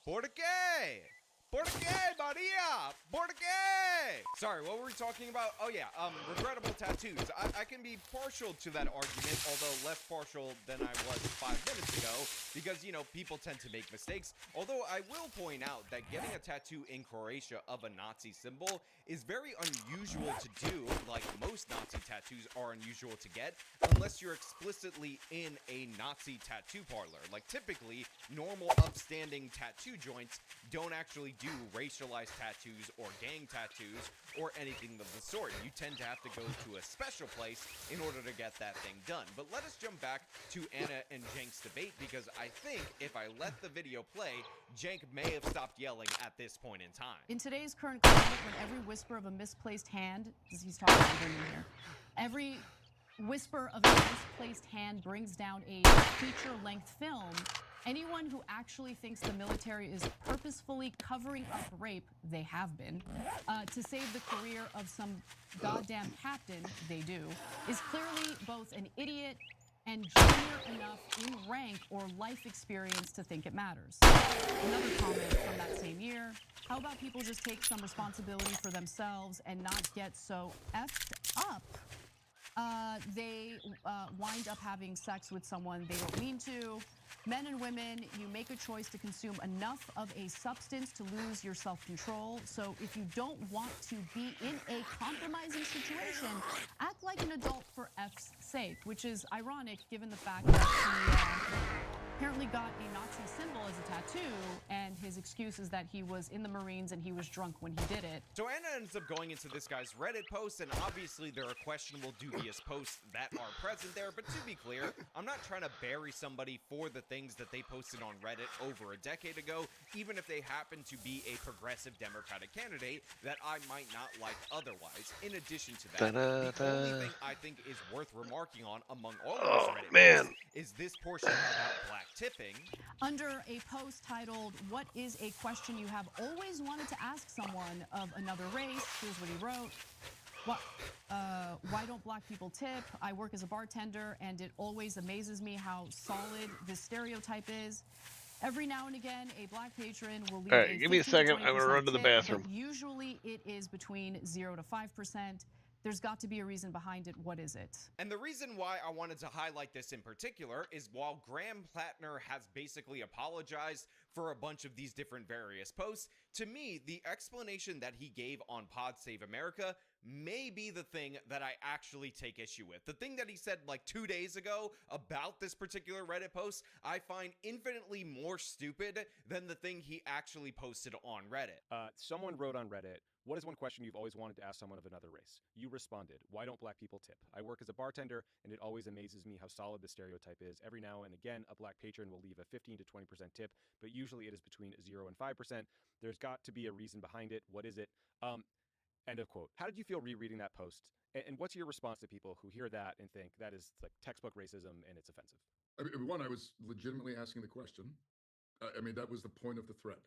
¿Por qué? ¿Por qué, Maria? ¿Por qué? Sorry, what were we talking about? Oh yeah, regrettable tattoos. I can be partial to that argument, although less partial than I was 5 minutes ago, because, you know, people tend to make mistakes. Although I will point out that getting a tattoo in Croatia of a Nazi symbol is very unusual to do, like most Nazi tattoos are unusual to get, unless you're explicitly in a Nazi tattoo parlor. Like, typically, normal upstanding tattoo joints don't actually do racialized tattoos or gang tattoos or anything of the sort. You tend to have to go to a special place in order to get that thing done. But let us jump back to Anna and Jank's debate, because I think if I let the video play, Jank may have stopped yelling at this point in time. In today's current climate, when every whisper of a misplaced hand, he's talking to women here, every whisper of a misplaced hand brings down a feature-length film, Anyone who actually thinks the military is purposefully covering up rape, they have been, to save the career of some goddamn captain, they do, is clearly both an idiot and junior enough in rank or life experience to think it matters. Another comment from that same year, how about people just take some responsibility for themselves and not get so effed up they wind up having sex with someone they don't mean to. Men and women, you make a choice to consume enough of a substance to lose your self-control. So if you don't want to be in a compromising situation, act like an adult for F's sake, which is ironic given the fact that he apparently got a Nazi symbol as a tattoo, and his excuse is that he was in the Marines and he was drunk when he did it. So Anna ends up going into this guy's Reddit post, and obviously there are questionable, dubious posts that are present there, but to be clear, I'm not trying to bury somebody for the things that they posted on Reddit over a decade ago, even if they happen to be a progressive Democratic candidate that I might not like otherwise. In addition to that, the only thing I think is worth remarking on among all of those Reddit posts is this portion about black tipping. Under a post titled, "What is a question you have always wanted to ask someone of another race?" Here's what he wrote. Why don't black people tip? I work as a bartender, and it always amazes me how solid this stereotype is. Every now and again, a black patron will leave. All right, give me a second. I'm gonna run to the bathroom. Usually, it is between 0 to 5%. There's got to be a reason behind it. What is it? And the reason why I wanted to highlight this in particular is while Graham Plattner has basically apologized for a bunch of these different various posts, to me, the explanation that he gave on Pod Save America may be the thing that I actually take issue with. The thing that he said like 2 days ago about this particular Reddit post, I find infinitely more stupid than the thing he actually posted on Reddit. Someone wrote on Reddit, "What is one question you've always wanted to ask someone of another race?" You responded, "Why don't black people tip? I work as a bartender, and it always amazes me how solid the stereotype is. Every now and again, a black patron will leave a 15 to 20% tip, but usually it is between 0 and 5%. There's got to be a reason behind it. What is it?" End of quote. How did you feel rereading that post? And what's your response to people who hear that and think that is like textbook racism and it's offensive? I mean, one, I was legitimately asking the question. I mean, that was the point of the thread,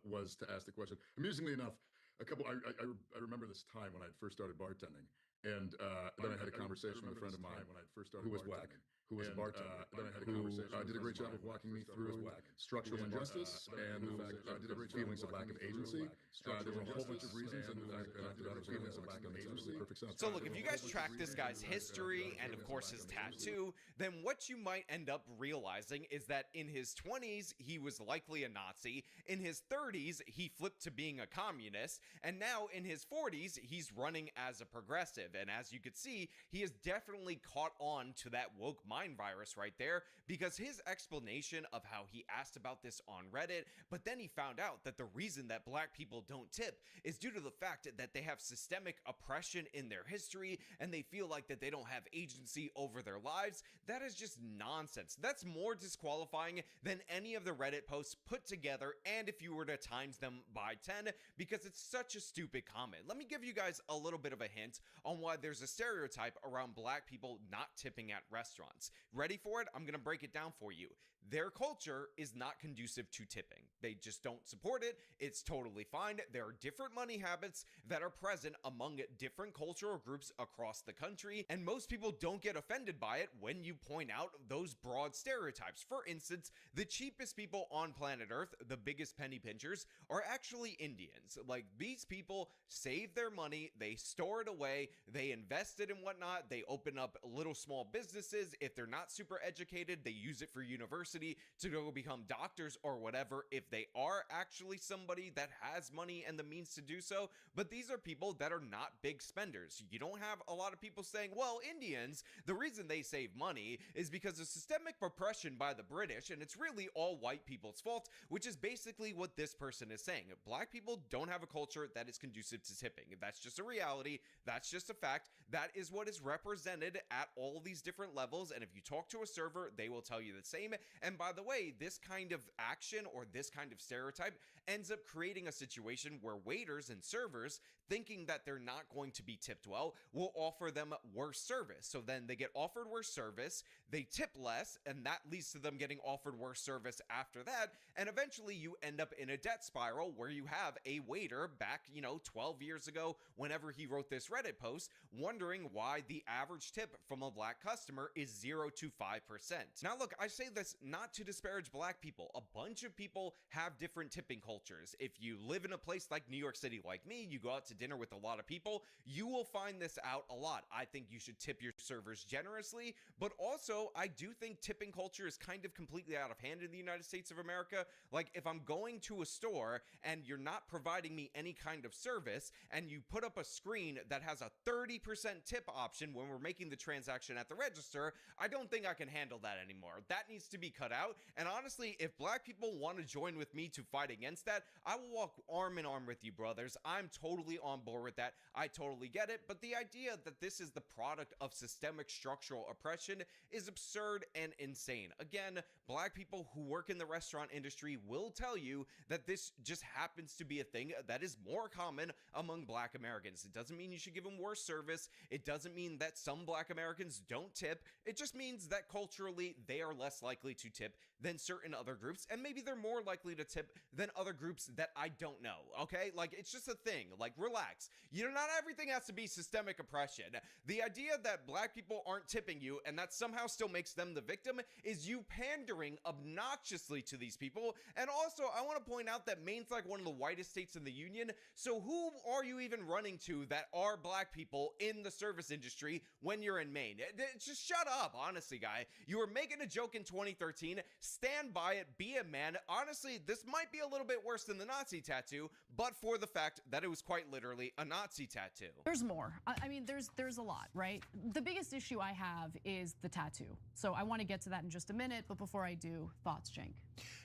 was to ask the question. Amusingly enough, I remember this time when I first started bartending, and then I had a conversation with a friend of mine who was black, who was a bartender, who did a great job of walking me through structural injustice and the fact that did feelings of lack of agency. There were a whole bunch of reasons, and I acted out of feelings of lack of agency. Perfect sense. So look, if you guys track this guy's history and of course his tattoo, then what you might end up realizing is that in his 20s, he was likely a Nazi. In his 30s, he flipped to being a communist. And now in his 40s, he's running as a progressive. And as you could see, he has definitely caught on to that woke mind virus right there, because his explanation of how he asked about this on Reddit, but then he found out that the reason that black people don't tip is due to the fact that they have systemic oppression in their history and they feel like that they don't have agency over their lives. That is just nonsense. That's more disqualifying than any of the Reddit posts put together, and if you were to times them by 10, because it's such a stupid comment. Let me give you guys a little bit of a hint on why there's a stereotype around black people not tipping at restaurants. Ready for it? I'm gonna break it down for you. Their culture is not conducive to tipping. They just don't support it. It's totally fine. There are different money habits that are present among different cultural groups across the country, and most people don't get offended by it when you point out those broad stereotypes. For instance, the cheapest people on planet Earth, the biggest penny pinchers, are actually Indians. Like, these people save their money, they store it away, they invest it in whatnot, they open up little small businesses. If they're not super educated, they use it for university to go become doctors or whatever, if they are actually somebody that has money and the means to do so. But these are people that are not big spenders. You don't have a lot of people saying, well, Indians, the reason they save money is because of systemic oppression by the British, and it's really all white people's fault, which is basically what this person is saying. Black people don't have a culture that is conducive to tipping. That's just a reality. That's just a fact. That is what is represented at all these different levels, and and if you talk to a server, they will tell you the same. And by the way, this kind of action or this kind of stereotype ends up creating a situation where waiters and servers, thinking that they're not going to be tipped well, will offer them worse service. So then they get offered worse service, they tip less, and that leads to them getting offered worse service after that, and eventually you end up in a debt spiral where you have a waiter back, 12 years ago, whenever he wrote this Reddit post, wondering why the average tip from a black customer is 0 to 5%. Now look, I say this not to disparage black people. A bunch of people have different tipping cultures. If you live in a place like New York City like me, you go out to dinner with a lot of people, you will find this out a lot. I think you should tip your servers generously, but also I do think tipping culture is kind of completely out of hand in the United States of America. Like, if I'm going to a store and you're not providing me any kind of service, and you put up a screen that has a 30% tip option when we're making the transaction at the register, I don't think I can handle that anymore. That needs to be cut out. And honestly, if black people want to join with me to fight against that, I will walk arm in arm with you, brothers. I'm totally on board with that. I totally get it. But the idea that this is the product of systemic structural oppression is absurd and insane. Again, black people who work in the restaurant industry will tell you that this just happens to be a thing that is more common among black Americans. It doesn't mean you should give them worse service. It doesn't mean that some black Americans don't tip. It just means that culturally they are less likely to tip than certain other groups, and maybe they're more likely to tip than other groups that I don't know, okay? Like, it's just a thing. Like, relax. Not everything has to be systemic oppression. The idea that black people aren't tipping you and that somehow still makes them the victim is you pandering obnoxiously to these people. And also, I want to point out that Maine's like one of the whitest states in the union, so who are you even running to that are black people in the service industry when you're in Maine? Just shut up, honestly, guy. You were making a joke in 2013. Stand by it. Be a man. Honestly, this might be a little bit worse than the Nazi tattoo, but for the fact that it was quite literally a Nazi tattoo. There's more. I mean, there's a lot, right? The biggest issue I have is the tattoo. So I want to get to that in just a minute, but before I do, thoughts, Cenk?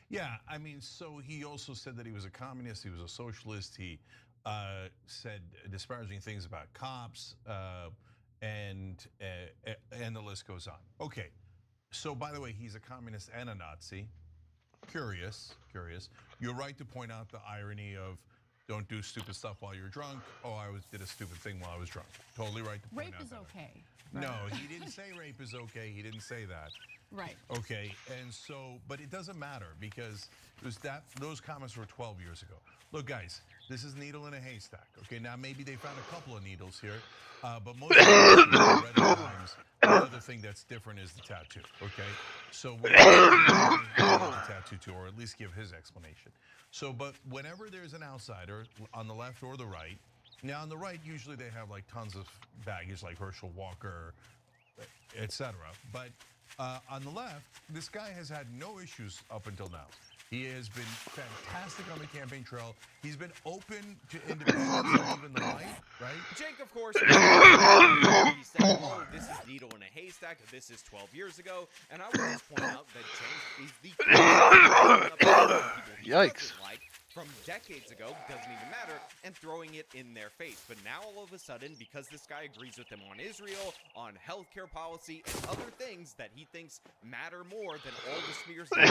Yeah, I mean, so he also said that he was a communist, he was a socialist, he said disparaging things about cops, and the list goes on. Okay, so by the way, he's a communist and a Nazi. Curious. You're right to point out the irony of don't do stupid stuff while you're drunk. Oh, I did a stupid thing while I was drunk. Totally right to point out that. Rape is okay. No, he didn't say rape is okay. He didn't say that. Right. Okay, and so, but it doesn't matter because it was those comments were 12 years ago. Look, guys, this is needle in a haystack. Okay, now maybe they found a couple of needles here, but most of the times, the other thing that's different is the tattoo. Okay, so we're going to the tattoo too, or at least give his explanation. So, but whenever there's an outsider on the left or the right, now on the right usually they have like tons of baggage, like Herschel Walker, etc. But on the left, this guy has had no issues up until now. He has been fantastic on the campaign trail. He's been open to independence and even the right, right? Cenk, of course, he said, oh, this is needle in a haystack. This is 12 years ago. And I would just point out that Cenk is the Yikes. From decades ago, doesn't even matter, and throwing it in their face. But now all of a sudden, because this guy agrees with them on Israel, on healthcare policy, and other things that he thinks matter more than all the smears that he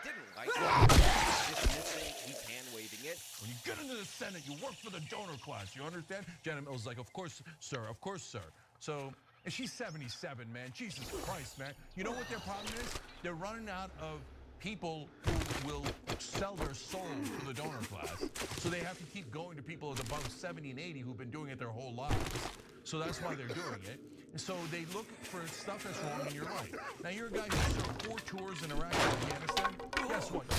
didn't like, he's dismissing, he's hand-waving it. When you get into the Senate, you work for the donor class, you understand? Janet Mills like, of course, sir, of course, sir. So, and she's 77, man. Jesus Christ, man. You know what their problem is? They're running out of people who will sell their soul to the donor class. So they have to keep going to people above 70 and 80 who've been doing it their whole lives. So that's why they're doing it. And so they look for stuff that's wrong in your life. Now you're a guy who served 4 tours in Iraq and Afghanistan. Guess what? Do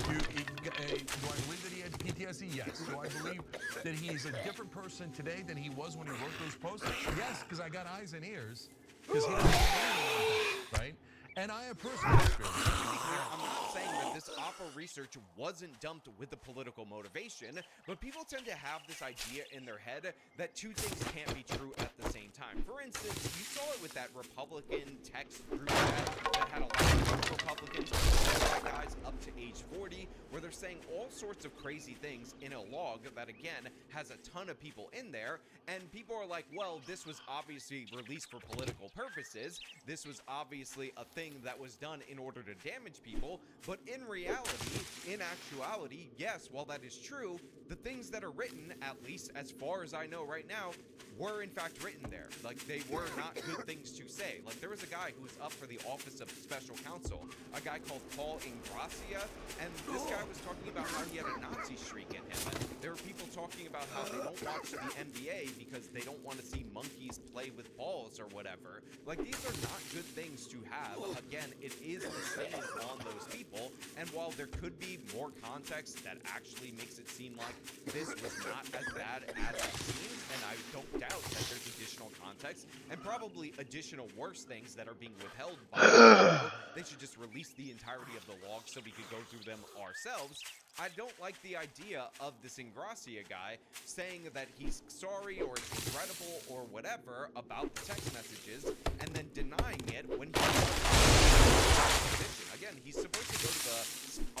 I believe that he had PTSD? Yes. Do I believe that he's a different person today than he was when he wrote those posts? Yes, because I got eyes and ears. Because he doesn't know that, right? And I have personal experience. I'm not saying that this Oppo research wasn't dumped with a political motivation, but people tend to have this idea in their head that two things can't be true at the same time. For instance, you saw it with that Republican text group that had a lot of Republicans, guys up to age 40, where they're saying all sorts of crazy things in a log that, again, has a ton of people in there, and people are like, well, this was obviously released for political purposes. This was obviously a thing that was done in order to damage people, but in reality, in actuality, yes, while that is true, the things that are written, at least as far as I know right now, were in fact written there. Like, they were not good things to say. Like, there was a guy who was up for the office of special counsel, a guy called Paul Ingrassia, and this guy was talking about how he had a Nazi streak in him. There were people talking about how they don't watch the NBA because they don't want to see monkeys play with balls or whatever. Like, these are not good things to have. Again, it is a stain on those people, and while there could be more context that actually makes it seem like this was not as bad as it seems, and I don't doubt that there's additional context and probably additional worse things that are being withheld by the video. They should just release the entirety of the log so we could go through them ourselves. I don't like the idea of this Ingrassia guy saying that he's sorry or it's regrettable or whatever about the text messages and then denying it when again, he's supposed to go to the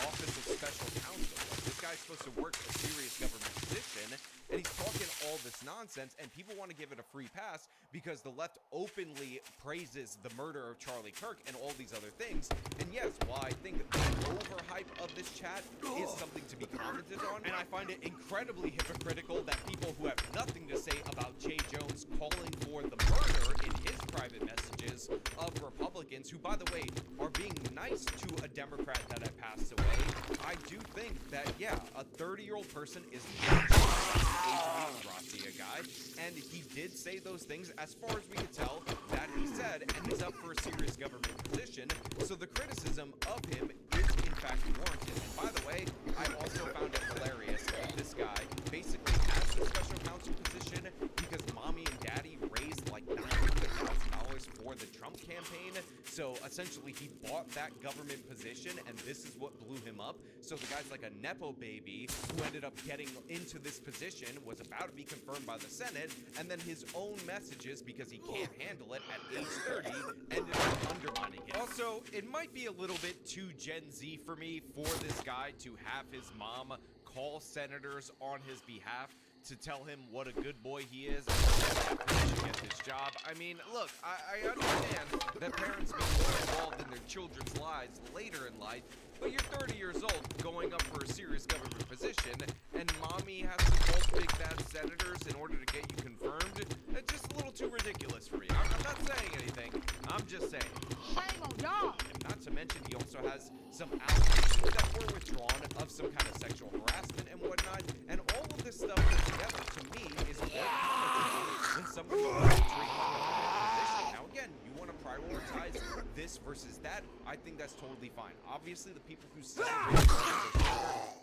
office of special counsel. Like, this guy's supposed to work a serious government position, and he's talking all this nonsense, and people want to give it a free pass because the left openly praises the murder of Charlie Kirk and all these other things. And yes, while I think the overhype of this chat is something to be commented on, and I find it incredibly hypocritical that people who have nothing to say about Jay Jones calling for the murder in his private messages of Republicans, who, by the way, are being nice to a Democrat that had passed away. I do think that, yeah, a 30-year-old person is not a guy, and he did say those things, as far as we could tell, that he said, and he's up for a serious government position, so the criticism of him is, in fact, warranted. And by the way, I also found it hilarious that this guy basically has the special counsel position because mommy and daddy raised like $900,000 for the Trump campaign, so essentially he bought that government position, and this is what blew him up. So the guy's like a Nepo baby who ended up getting into this position, was about to be confirmed by the Senate, and then his own messages, because he can't handle it at age 30, ended up undermining it. Also, it might be a little bit too Gen Z for me for this guy to have his mom call senators on his behalf to tell him what a good boy he is and that he should get this job. I mean, look, I understand that parents may be more involved in their children's lives later in life, but you're 30 years old going up for a serious government position, and mommy has to call big bad senators in order to get you confirmed. It's just a little too ridiculous for you. I'm not saying anything. I'm just saying. Shame on y'all. Not to mention, he also has some allegations that were withdrawn of some kind of sexual harassment and whatnot, and all of this stuff put together, to me, is more commented when somebody is entering a position. Now, again, you want to prioritize this versus that, I think that's totally fine. Obviously, the people who say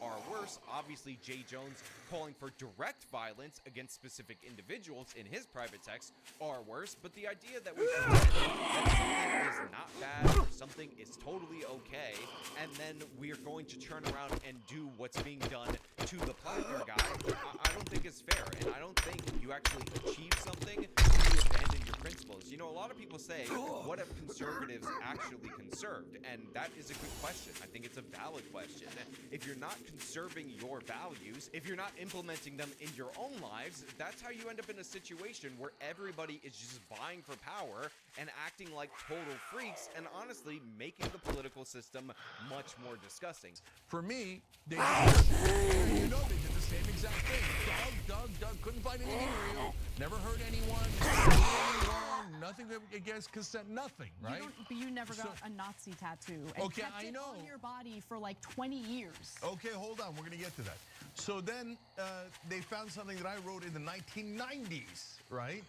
are worse. Obviously, Jay Jones calling for direct violence against specific individuals in his private text are worse, but the idea that we that something is not bad or something is totally okay, and then we're going to turn around and do what's being done to the partner guy, I don't think is fair, and I don't think you actually achieve something when you abandon your principles. You know, a lot of people say, what have conservatives actually conserved? And that is a good question. I think it's a valid question. If you're not conserving your values, if you're not implementing them in your own lives, that's how you end up in a situation where everybody is just vying for power and acting like total freaks, and honestly making the political system much more disgusting. For me, they did the same exact thing. Doug, couldn't find any material, never hurt anyone, nothing against consent, nothing, right? But you never got a Nazi tattoo. And kept it on your body for like 20 years. Okay, hold on, we're gonna get to that. So then they found something that I wrote in the 1990s, right?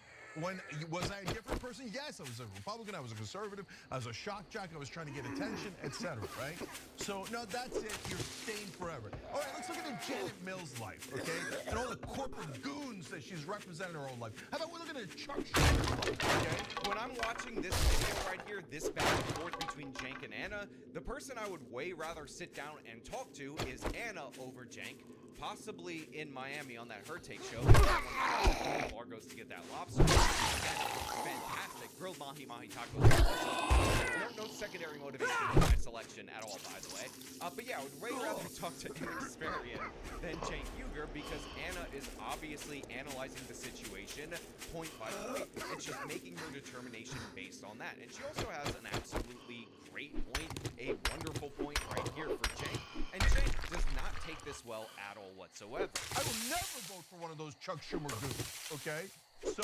Was I a different person? Yes, I was a Republican, I was a conservative, I was a shock jock, I was trying to get attention, etc., right? So, no, that's it, you're stained forever. All right, let's look at Janet Mills' life, okay? And all the corporate goons that she's represented her whole life. How about we look at Chuck Schumer's life, okay? When I'm watching this video right here, this back and forth between Cenk and Anna, the person I would way rather sit down and talk to is Anna over Cenk. Possibly in Miami on that Her Take show. Largo's to get that lobster. Fantastic. Grilled mahi tacos. No secondary motivation in my selection at all, by the way. But yeah, I would way rather talk to Inexperian than Cenk Uygur because Anna is obviously analyzing the situation point by point, and she's making her determination based on that. And she also has an absolutely great point, a wonderful point right here for Cenk. And Cenk does not take this well at all whatsoever. I will never vote for one of those Chuck Schumer dudes, okay? So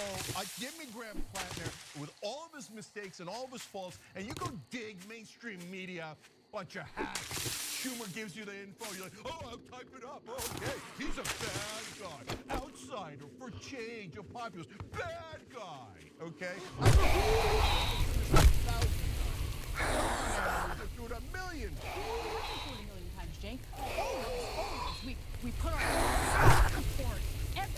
give me Graham Plattner with all of his mistakes and all of his faults, and you go dig mainstream media, bunch of hacks. Schumer gives you the info, you're like, oh, I'll type it up. Okay, he's a bad guy. Outsider, for change, a populist. Bad guy, okay? Just do it a million. 40 million times, Cenk. Always. We put our support.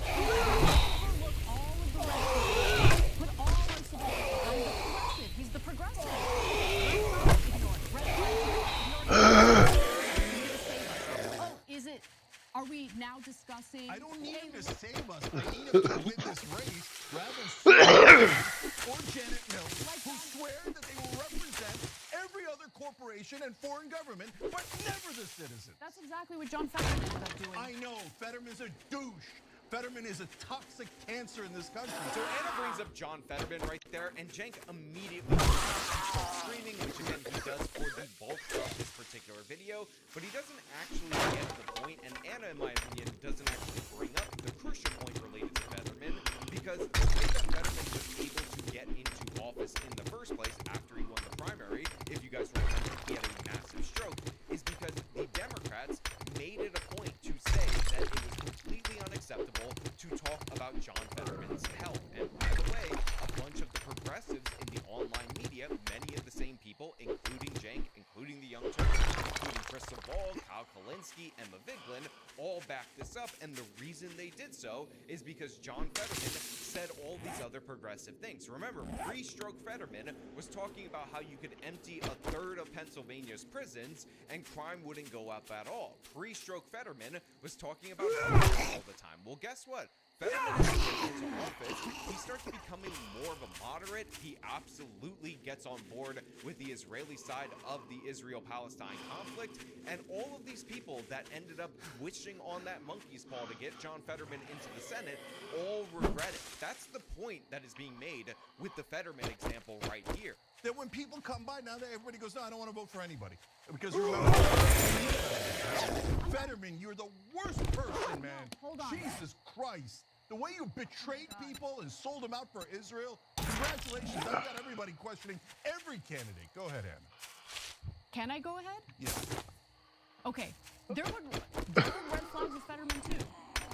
Overlook all of the rest. Put all our support behind the progressive. He's the progressive. Ignore it. Red flag. Oh, is it? Are we now discussing? I don't need him to save us. I need him to win this race rather than or Janet Mills, who swear that they will represent every other corporation and foreign government, but never the citizen. That's exactly what John Fetterman ended up doing. I know. Fetterman's a douche. Fetterman is a toxic cancer in this country. So Anna brings up John Fetterman right there, and Cenk immediately starts screaming, which again he does for the bulk of this particular video, but he doesn't actually get the point, and Anna, in my opinion, doesn't actually bring up the crucial point related to Fetterman, because the way that Fetterman was able to get into office in the first place after he won the primary, if you guys remember, he had a massive stroke, is because the Democrats made it a point to say that it was completely unacceptable to talk about John Fetterman's health. And by the way, a bunch of the progressives in the online media, many of the same people, including Cenk, including the Young Turks, including Crystal Ball, Kyle Kalinske, Emma Vigeland, all backed this up. And the reason they did so is because John Fetterman said all these other progressive things. Remember, pre-stroke Fetterman was talking about how you could empty a third of Pennsylvania's prisons and crime wouldn't go up at all. Pre-stroke Fetterman was talking about all the time. Well, guess what? Fetterman is into office. He starts becoming more of a moderate. He absolutely gets on board with the Israeli side of the Israel-Palestine conflict. And all of these people that ended up wishing on that monkey's paw to get John Fetterman into the Senate all regret it. That's the point that is being made with the Fetterman example right here. That when people come by now, that everybody goes, no, I don't want to vote for anybody. Because remember, Fetterman, you're the worst person, man. Hold on. Jesus Christ. The way you betrayed people and sold them out for Israel, congratulations. I've got everybody questioning every candidate. Go ahead, Anna. Can I go ahead? Yeah. Okay. There were red flags with Fetterman too.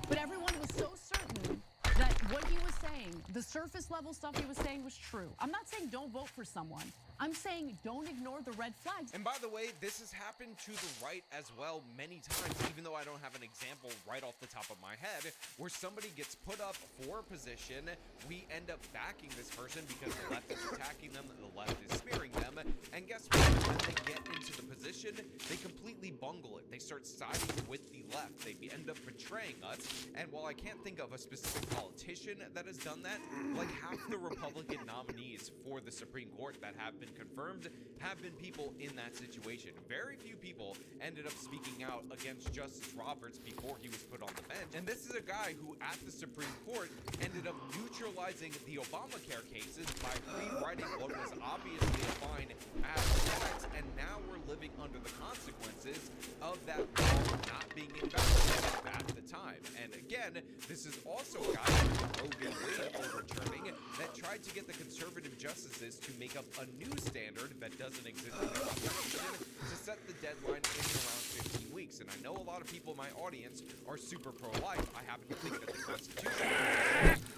But everyone was so certain that what he was saying, the surface level stuff he was saying was true. I'm not saying don't vote for someone. I'm saying don't ignore the red flags. And by the way, this has happened to the right as well many times, even though I don't have an example right off the top of my head, where somebody gets put up for a position, we end up backing this person because the left is attacking them, the left is spearing them, and guess what? When they get into the position, they completely bungle it. They start siding with the left. They end up betraying us, and while I can't think of a specific politician that has done that, like half the Republican nominees for the Supreme Court that have been confirmed have been people in that situation. Very few people ended up speaking out against Justice Roberts before he was put on the bench. And this is a guy who, at the Supreme Court, ended up neutralizing the Obamacare cases by rewriting what was obviously a fine as tax, and now we're living under the consequences of that law not being investigated at the time. And again, this is also a guy who Roe v. Wade overturning that tried to get the conservative justices to make up a new standard that doesn't exist in the Constitution to set the deadline in around 15 weeks. And I know a lot of people in my audience are super pro-life. I happen to think that the Constitution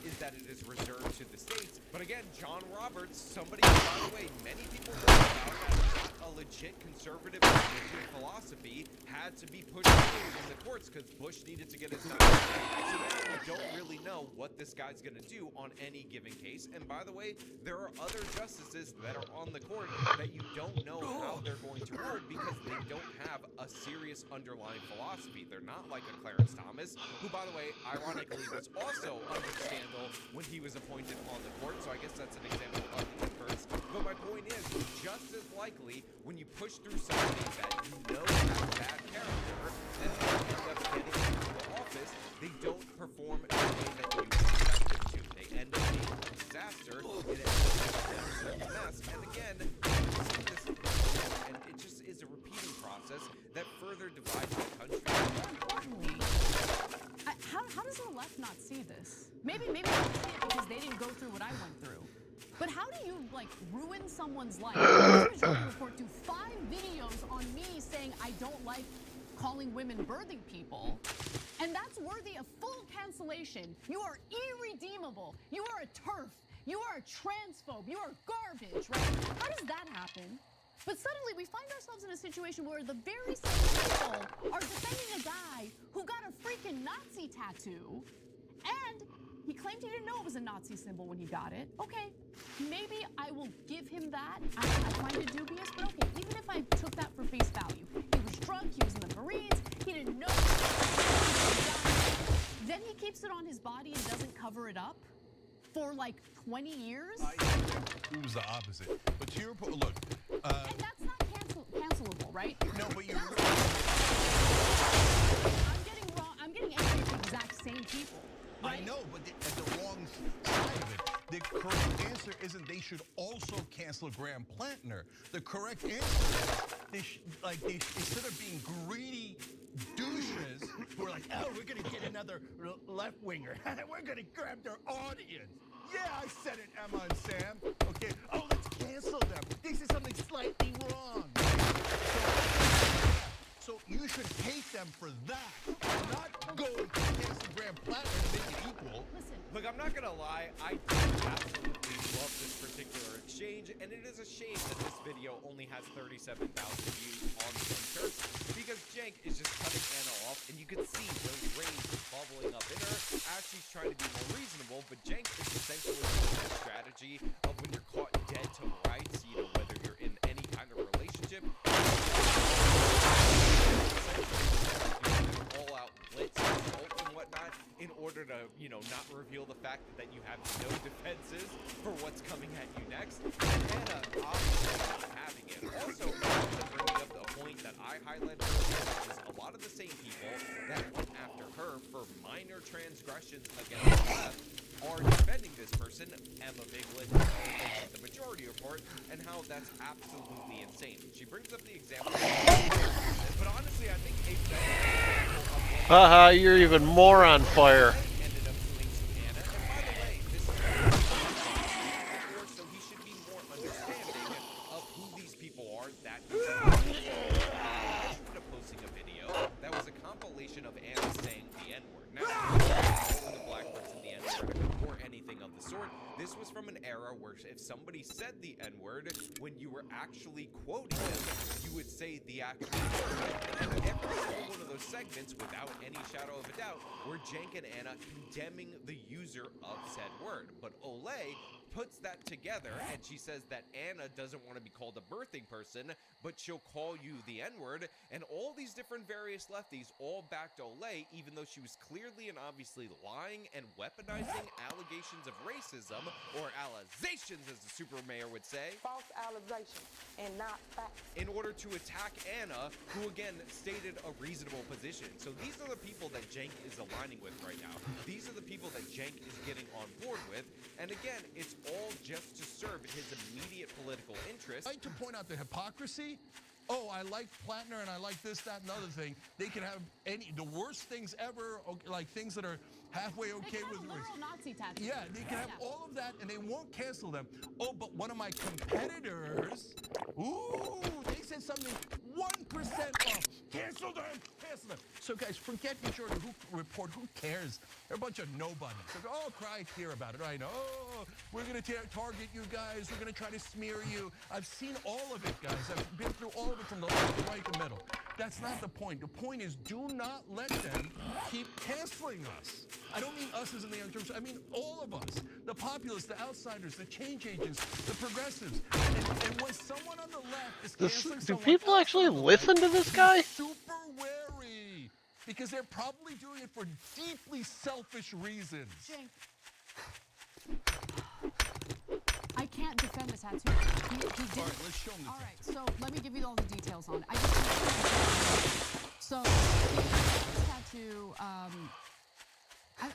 is that it is reserved to the states. But again, John Roberts, somebody, by the way, many people know about as not a legit conservative Christian philosophy, had to be pushed through in the courts because Bush needed to get his time. So now we don't really know what this guy's going to do on any given case. And by the way, there are other justices that are on the court that you don't know how they're going to word because they don't have a serious underlying philosophy. They're not like a Clarence Thomas, who, by the way, ironically was also under scandal when he was appointed on the court. So I guess that's an example of the inverse. But my point is, just as likely, when you push through something that you know has further divide the country. More importantly, how does the left not see this? Maybe they don't see it because they didn't go through what I went through. But how do you, like, ruin someone's life? The Majority Report do 5 videos on me saying I don't like calling women birthing people, and that's worthy of full cancellation. You are irredeemable. You are a TERF. You are a transphobe. You are garbage, right? How does that happen? But suddenly we find ourselves in a situation where the very same people are defending a guy who got a freaking Nazi tattoo, and he claimed he didn't know it was a Nazi symbol when he got it. Okay, maybe I will give him that. I find it dubious, but okay, even if I took that for face value, he was drunk, he was in the Marines, he didn't know. Then he keeps it on his body and doesn't cover it up for like 20 years? It was the opposite. But to your point, look. And that's not cancelable, right? No, but you're. I'm getting angry at the exact same people. Right? I know, but at the wrong side of it. The correct answer isn't they should also cancel Graham Plantner. The correct answer is instead of being greedy douches who are like, oh, we're gonna get another left winger. We're gonna grab their audience. Yeah, I said it, Emma and Sam. Okay. Oh, let's cancel them. They said something slightly wrong. So you should hate them for that, not go cancel Graham Plantner to make it equal. Listen. Look, I'm not gonna lie, I do absolutely love this particular exchange, and it is a shame that this video only has 37,000 views on the Turks, because Cenk is just cutting Anna off, and you can see those rage bubbling up in her as she's trying to be more reasonable, but Cenk is essentially using the strategy of when you're caught dead to rights, you know, whether you're in any kind of relationship, all-out blitz, assault, and whatnot, in order to, you know, not reveal the fact that you have no defenses for what's coming at you next. And Anna obviously not having it. Also, bringing up the point that I highlighted earlier, is a lot of the same people that went after her for minor transgressions against the left are defending this person, Emma Vigeland, the Majority Report, and how that's absolutely insane. She brings up the example, but honestly, I think a haha, you're even more on fire. ended up doing to Anna. And by the way, this is so he should be more understanding of who these people are that he's posting a video that was a compilation of Anna saying the N-word. Now, the black person the N-word or anything of the sort. This was from an era where if somebody said the N-word, when you were actually quoting them, you would say the actual word. And every single one of those segments, without any shadow of a doubt, were Cenk and Anna condemning the user of said word. But Olay puts that together, and she says that Anna doesn't want to be called a birthing person, but she'll call you the N-word, and all these different various lefties all backed Olay, even though she was clearly and obviously lying and weaponizing allegations of racism, or allegations, as the super mayor would say. False allegations and not facts. In order to attack Anna, who again stated a reasonable position. So these are the people that Cenk is aligning with right now. These are the people that Cenk is getting on board with, and again, it's all just to serve his immediate political interests. I'd like to point out the hypocrisy. Oh, I like Plantner and I like this, that, and other thing. They can have the worst things ever, like things that are halfway okay with race. Nazi tattoo. Yeah, they can have all of that and they won't cancel them. Oh, but one of my competitors, ooh, they said something 1% off. Cancel them, cancel them. So guys, forget Majority Report. Who cares? They're a bunch of nobodies. They're all cry here about it. I know. Oh, we're gonna target you guys. We're gonna try to smear you. I've seen all of it, guys. I've been through all of it from the left, the right, the middle. That's not the point. The point is, do not let them keep canceling us. I don't mean us as in the young terms. I mean all of us. The populists, the outsiders, the change agents, the progressives. And when someone on the left is canceling Do people actually listen to this guy? Super wary. Because they're probably doing it for deeply selfish reasons. Cenk. I can't defend the tattoo. He did. All right, let's show him the tattoo. All right, so let me give you all the details on it. So, this tattoo,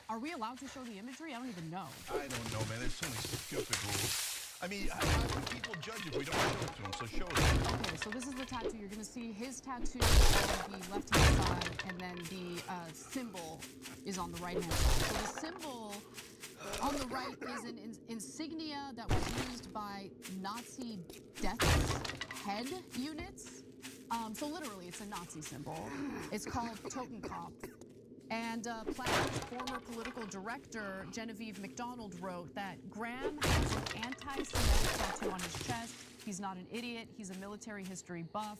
are we allowed to show the imagery? I don't even know. I don't know, man. There's so many stupid rules. I mean, how can people judge if we don't show it to them? So show it to them. Okay, so this is the tattoo. You're going to see his tattoo on the symbol is on the right-hand side. So the symbol on the right is an insignia that was used by Nazi death head units. So literally, it's a Nazi symbol. It's called Totenkopf. And Plaid's former political director, Genevieve McDonald, wrote that Graham has an anti-Semitic tattoo on his chest. He's not an idiot. He's a military history buff.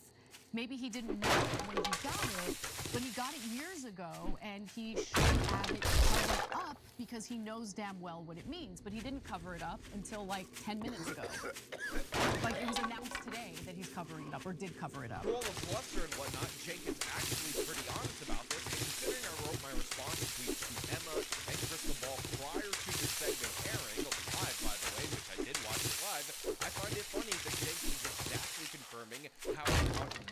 Maybe he didn't know when he got it, but he got it years ago, and he should have it covered up because he knows damn well what it means. But he didn't cover it up until like 10 minutes ago. Like it was announced today that he's covering it up, or did cover it up. For all the bluster and whatnot, Jake is actually pretty honest about this. And considering I wrote my response tweets to Emma and Crystal Ball prior to this segment airing, live by the way, which I did watch it live, I find it funny that Jake is exactly confirming how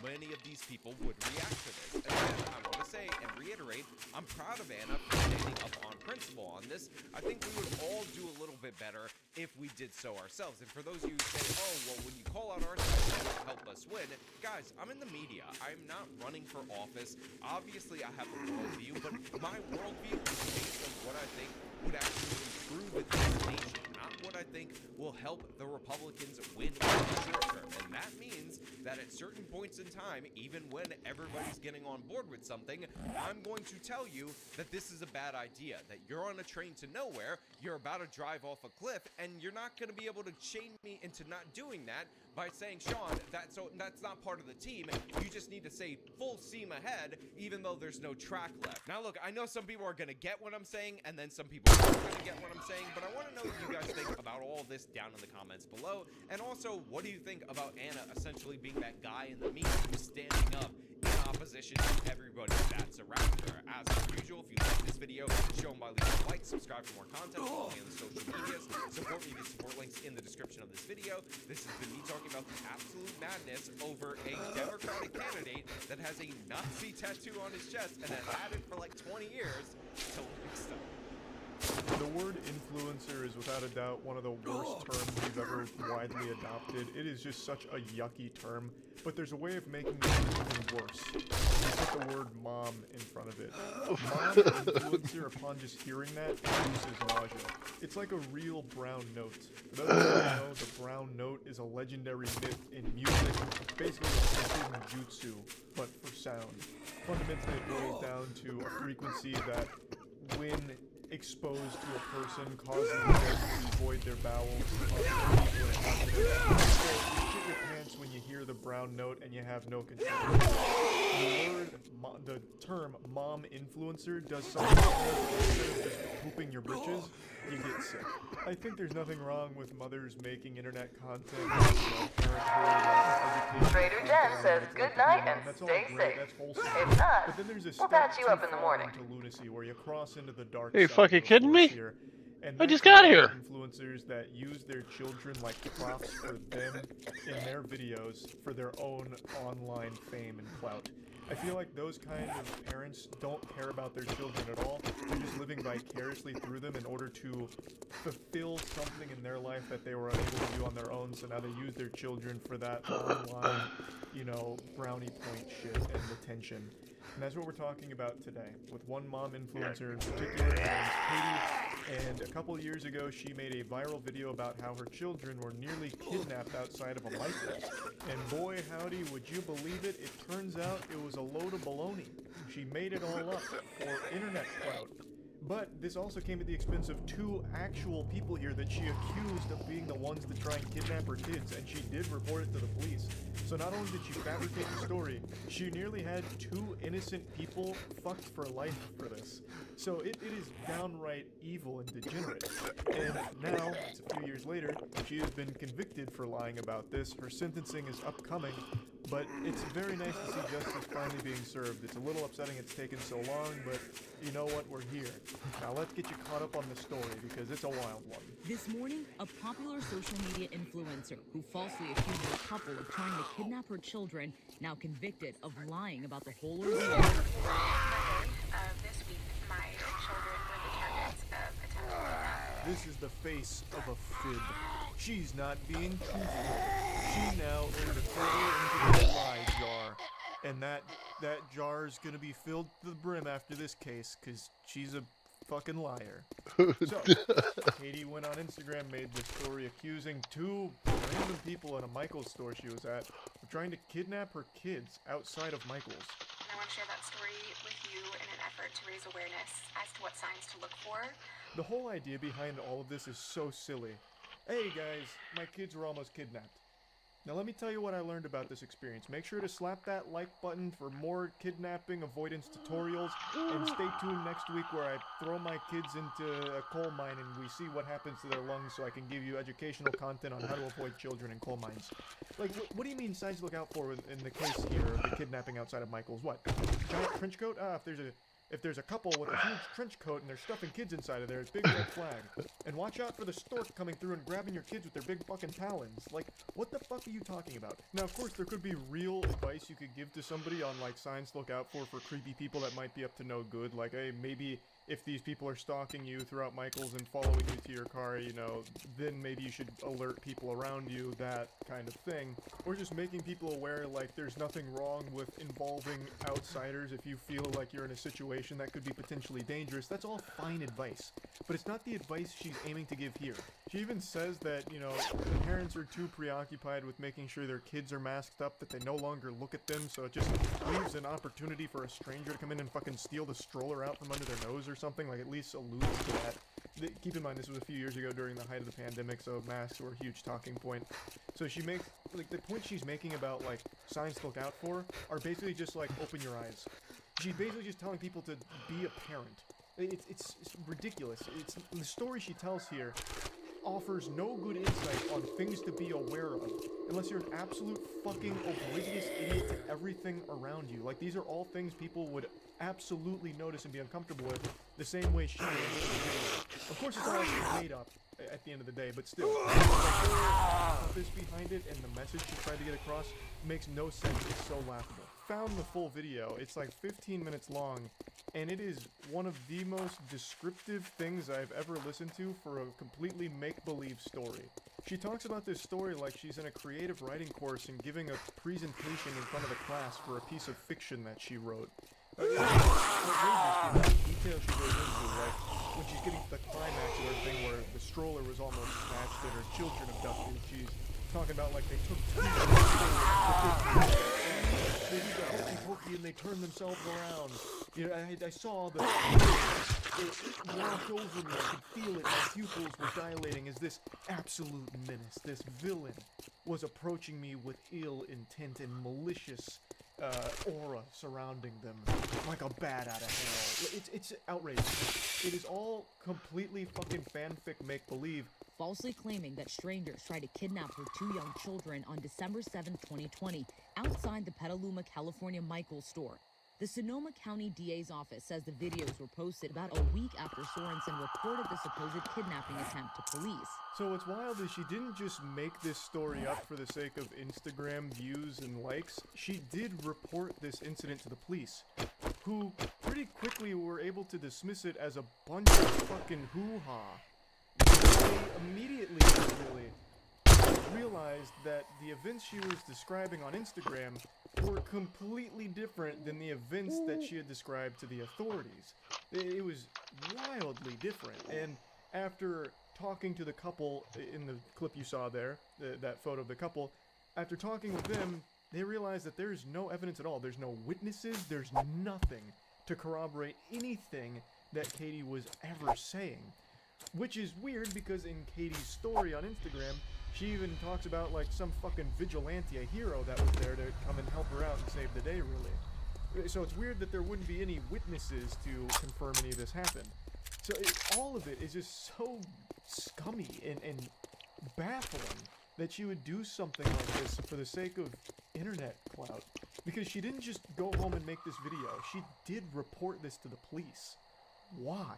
many of these people would react to this. And again, I want to say and reiterate, I'm proud of Anna for standing up on principle on this. I think we would all do a little bit better if we did so ourselves. And for those of you who say, oh, well, when you call out our side, it won't help us win. Guys, I'm in the media. I'm not running for office. Obviously, I have a worldview, but my worldview is based on what I think would actually improve this nation, not what I think will help the Republicans win in the short term. And that means that at certain points in time, even when everybody's getting on board with something, I'm going to tell you that this is a bad idea, that you're on a train to nowhere, you're about to drive off a cliff, and you're not going to be able to chain me into not doing that by saying, Sean, that's not part of the team. You just need to say full steam ahead, even though there's no track left. Now, look, I know some people are going to get what I'm saying, and then some people aren't going to get what I'm saying, but I want to know what you guys think about all this down in the comments below. And also, what do you think about Anna essentially being that guy in the meme who's standing up in opposition to everybody that's around her? As usual, if you like this video, show them by leaving a like, subscribe for more content, follow me on the social medias, support me, the support links in the description of this video. This has been me talking about the absolute madness over a Democratic candidate that has a Nazi tattoo on his chest and has had it for like 20 years. Till next time. The word influencer is without a doubt one of the worst terms we've ever widely adopted. It is just such a yucky term, but there's a way of making it even worse. You put the word mom in front of it. Mom influencer, upon just hearing that, induces nausea. It's like a real brown note. For those who don't know, the brown note is a legendary myth in music, basically a jutsu, but for sound. Fundamentally, it boils down to a frequency that, when exposed to a person, causes them to void their bowels, so you shit your pants when you hear the brown note and you have no control. The term mom influencer does something instead of just pooping your britches, you get sick. I think there's nothing wrong with mothers making internet content, Trader Jen says good night and stay safe. If not, but then there's a we'll patch you up in the morning. Into lunacy where you cross into the dark Are you side fucking kidding me? here. And I just got here. Influencers that use their children like props for them in their videos for their own online fame and clout. I feel like those kind of parents don't care about their children at all. They're just living vicariously through them in order to fulfill something in their life that they were unable to do on their own. So now they use their children for that online, brownie point shit and attention. And that's what we're talking about today, with one mom influencer in particular, her name's Katie, and a couple years ago she made a viral video about how her children were nearly kidnapped outside of a light post. And boy howdy, would you believe it, it turns out it was a load of baloney. She made it all up for internet clout. But this also came at the expense of two actual people here that she accused of being the ones that try and kidnap her kids, and she did report it to the police. So not only did she fabricate the story, she nearly had two innocent people fucked for life for this. So it is downright evil and degenerate. And now, it's a few years later, she has been convicted for lying about this. Her sentencing is upcoming, but it's very nice to see justice finally being served. It's a little upsetting it's taken so long, but you know what? We're here. Now let's get you caught up on the story, because it's a wild one. This morning, a popular social media influencer who falsely accused a couple of trying to kidnap her children, now convicted of lying about the whole ordeal. This week, my children were the targets of attempted kidnapping. This is the face of a fib. She's not being truthful. She now entered a quarter into the lie jar, and that that jar's gonna be filled to the brim after this case, because she's a fucking liar. So, Katie went on Instagram, made this story accusing 2 random people in a Michaels store she was at of trying to kidnap her kids outside of Michaels. I want to share that story with you in an effort to raise awareness as to what signs to look for. The whole idea behind all of this is so silly. Hey guys, my kids were almost kidnapped. Now let me tell you what I learned about this experience. Make sure to slap that like button for more kidnapping avoidance tutorials, and stay tuned next week where I throw my kids into a coal mine and we see what happens to their lungs so I can give you educational content on how to avoid children in coal mines. Like, what do you mean signs to look out for in the case here of the kidnapping outside of Michael's? What? Giant trench coat? If there's a couple with a huge trench coat and they're stuffing kids inside of there, it's big red flag. And watch out for the stork coming through and grabbing your kids with their big fucking talons. Like, what the fuck are you talking about? Now, of course, there could be real advice you could give to somebody on, like, signs to look out for creepy people that might be up to no good. Like, hey, maybe if these people are stalking you throughout Michael's and following you to your car, you know, then maybe you should alert people around you, that kind of thing. Or just making people aware, like, there's nothing wrong with involving outsiders if you feel like you're in a situation that could be potentially dangerous. That's all fine advice. But it's not the advice she's aiming to give here. She even says that, you know, the parents are too preoccupied with making sure their kids are masked up that they no longer look at them, so it just leaves an opportunity for a stranger to come in and fucking steal the stroller out from under their nose or something, like at least alludes to that. Keep in mind, this was a few years ago during the height of the pandemic, so masks were a huge talking point. So she makes, like, the point she's making about, like, signs to look out for are basically just, like, open your eyes. She's basically just telling people to be a parent. It's ridiculous. The story she tells here offers no good insight on things to be aware of, unless you're an absolute fucking oblivious idiot to everything around you. Like, these are all things people would absolutely notice and be uncomfortable with, the same way she is. Of course, it's all made up at the end of the day, but still, the purpose behind it and the message she tried to get across makes no sense. It's so laughable. Found the full video. It's like 15 minutes long, and it is one of the most descriptive things I've ever listened to for a completely make-believe story. She talks about this story like she's in a creative writing course and giving a presentation in front of the class for a piece of fiction that she wrote. Outrageous the detail she goes into, like when she's getting to the climax of her thing where the stroller was almost snatched and her children abducted. She's talking about like they took they did the hokey pokey and they turned themselves around. You know, I saw it washed over me. I could feel it. My pupils were dilating as this absolute menace, this villain, was approaching me with ill intent and malicious aura surrounding them, like a bat out of hell. It's outrageous. It is all completely fucking fanfic make-believe. Falsely claiming that strangers tried to kidnap her 2 young children on December 7, 2020, outside the Petaluma, California Michaels store. The Sonoma County DA's office says the videos were posted about a week after Sorensen reported the supposed kidnapping attempt to police. So what's wild is she didn't just make this story up for the sake of Instagram views and likes. She did report this incident to the police, who pretty quickly were able to dismiss it as a bunch of fucking hoo-ha. They immediately realized that the events she was describing on Instagram were completely different than the events that she had described to the authorities. It was wildly different, and after talking to the couple in the clip you saw there, that photo of the couple, after talking with them, they realized that there's no evidence at all. There's no witnesses, there's nothing to corroborate anything that Katie was ever saying. Which is weird because in Katie's story on Instagram, she even talks about like some fucking vigilante, a hero that was there to come and help her out and save the day, really. So it's weird that there wouldn't be any witnesses to confirm any of this happened. So all of it is just so scummy and baffling that she would do something like this for the sake of internet clout. Because she didn't just go home and make this video. She did report this to the police. Why?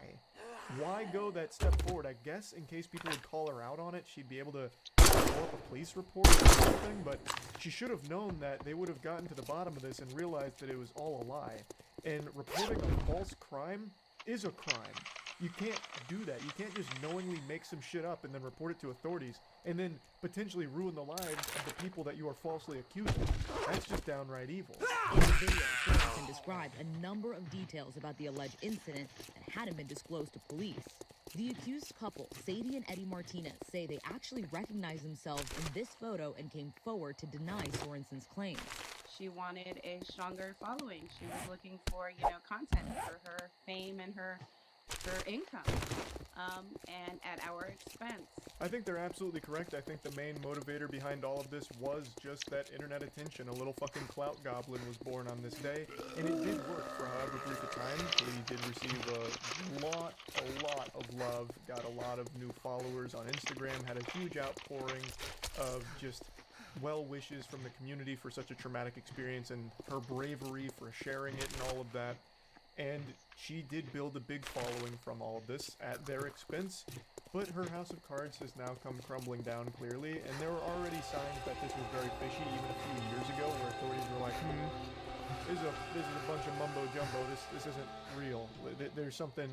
Why go that step forward? I guess in case people would call her out on it, she'd be able to pull up a police report or something, but she should have known that they would have gotten to the bottom of this and realized that it was all a lie. And reporting a false crime is a crime. You can't do that. You can't just knowingly make some shit up and then report it to authorities and then potentially ruin the lives of the people that you are falsely accusing. That's just downright evil. In the video, Sorensen described a number of details about the alleged incident that hadn't been disclosed to police. The accused couple, Sadie and Eddie Martinez, say they actually recognized themselves in this photo and came forward to deny Sorensen's claims. She wanted a stronger following. She was looking for, content for her fame and her income, and at our expense. I think they're absolutely correct. I think the main motivator behind all of this was just that internet attention. A little fucking clout goblin was born on this day, and it did work for however brief a time. Katie did receive a lot of love, got a lot of new followers on Instagram, had a huge outpouring of just well wishes from the community for such a traumatic experience, and her bravery for sharing it and all of that. And she did build a big following from all of this at their expense, but her house of cards has now come crumbling down clearly, and there were already signs that this was very fishy even a few years ago, where authorities were like, this is a bunch of mumbo jumbo, this isn't real, there's something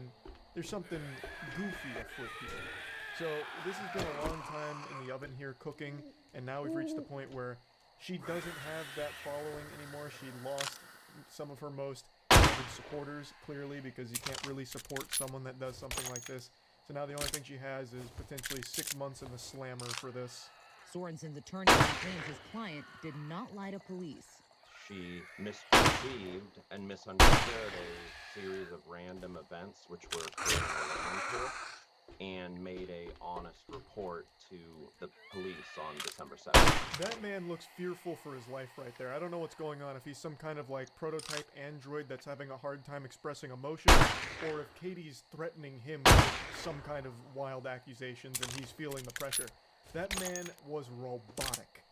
goofy afoot here. So this has been a long time in the oven here cooking, and now we've reached the point where she doesn't have that following anymore. She lost some of her most supporters, clearly, because you can't really support someone that does something like this. So now the only thing she has is potentially 6 months in the slammer for this. Sorensen's attorney claims his client did not lie to police. She misperceived and misunderstood a series of random events which were occurring around her, and made a honest report to the police on December 7th. That man looks fearful for his life right there. I don't know what's going on, if he's some kind of like prototype android that's having a hard time expressing emotion, or if Katie's threatening him with some kind of wild accusations and he's feeling the pressure. That man was robotic.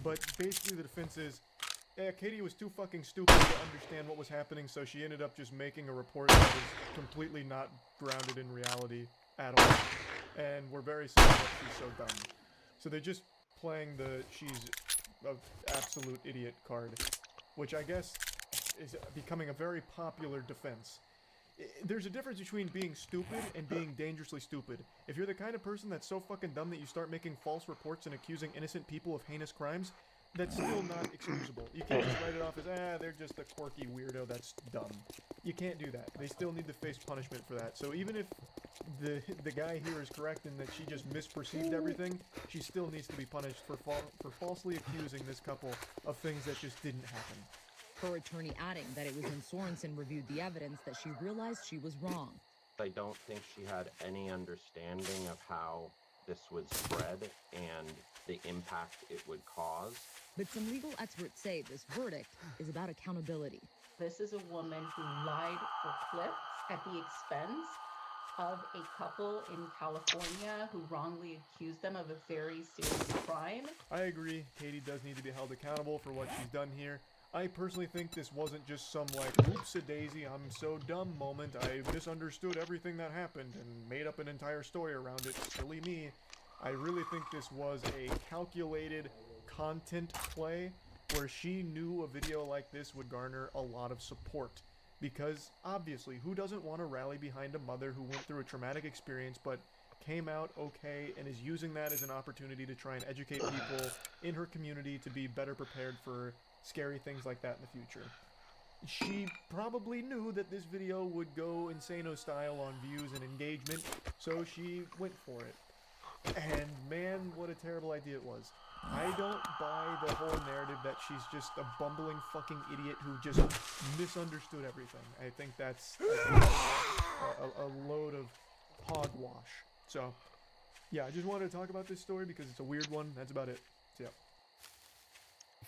But basically the defense is, Katie was too fucking stupid to understand what was happening, so she ended up just making a report that is completely not grounded in reality at all, and we're very sorry that she's so dumb. So they're just playing the she's an absolute idiot card, which I guess is becoming a very popular defense. There's a difference between being stupid and being dangerously stupid. If you're the kind of person that's so fucking dumb that you start making false reports and accusing innocent people of heinous crimes, that's still not excusable. You can't just write it off as, they're just a quirky weirdo that's dumb. You can't do that. They still need to face punishment for that. So even if the guy here is correct in that she just misperceived everything, she still needs to be punished for falsely accusing this couple of things that just didn't happen. Her attorney adding that it was when Sorensen reviewed the evidence that she realized she was wrong. I don't think she had any understanding of how this would spread and the impact it would cause. But some legal experts say this verdict is about accountability. This is a woman who lied for clicks at the expense of a couple in California who wrongly accused them of a very serious crime. I agree. Katie does need to be held accountable for what she's done here. I personally think this wasn't just some like, oops-a-daisy, I'm so dumb moment, I misunderstood everything that happened and made up an entire story around it, silly me. I really think this was a calculated content play where she knew a video like this would garner a lot of support. Because, obviously, who doesn't want to rally behind a mother who went through a traumatic experience but came out okay and is using that as an opportunity to try and educate people in her community to be better prepared for scary things like that in the future. She probably knew that this video would go Insano style on views and engagement, so she went for it. And man, what a terrible idea it was. I don't buy the whole narrative that she's just a bumbling fucking idiot who just misunderstood everything. I think that's a load of hogwash. So, yeah, I just wanted to talk about this story because it's a weird one. That's about it. So, yeah.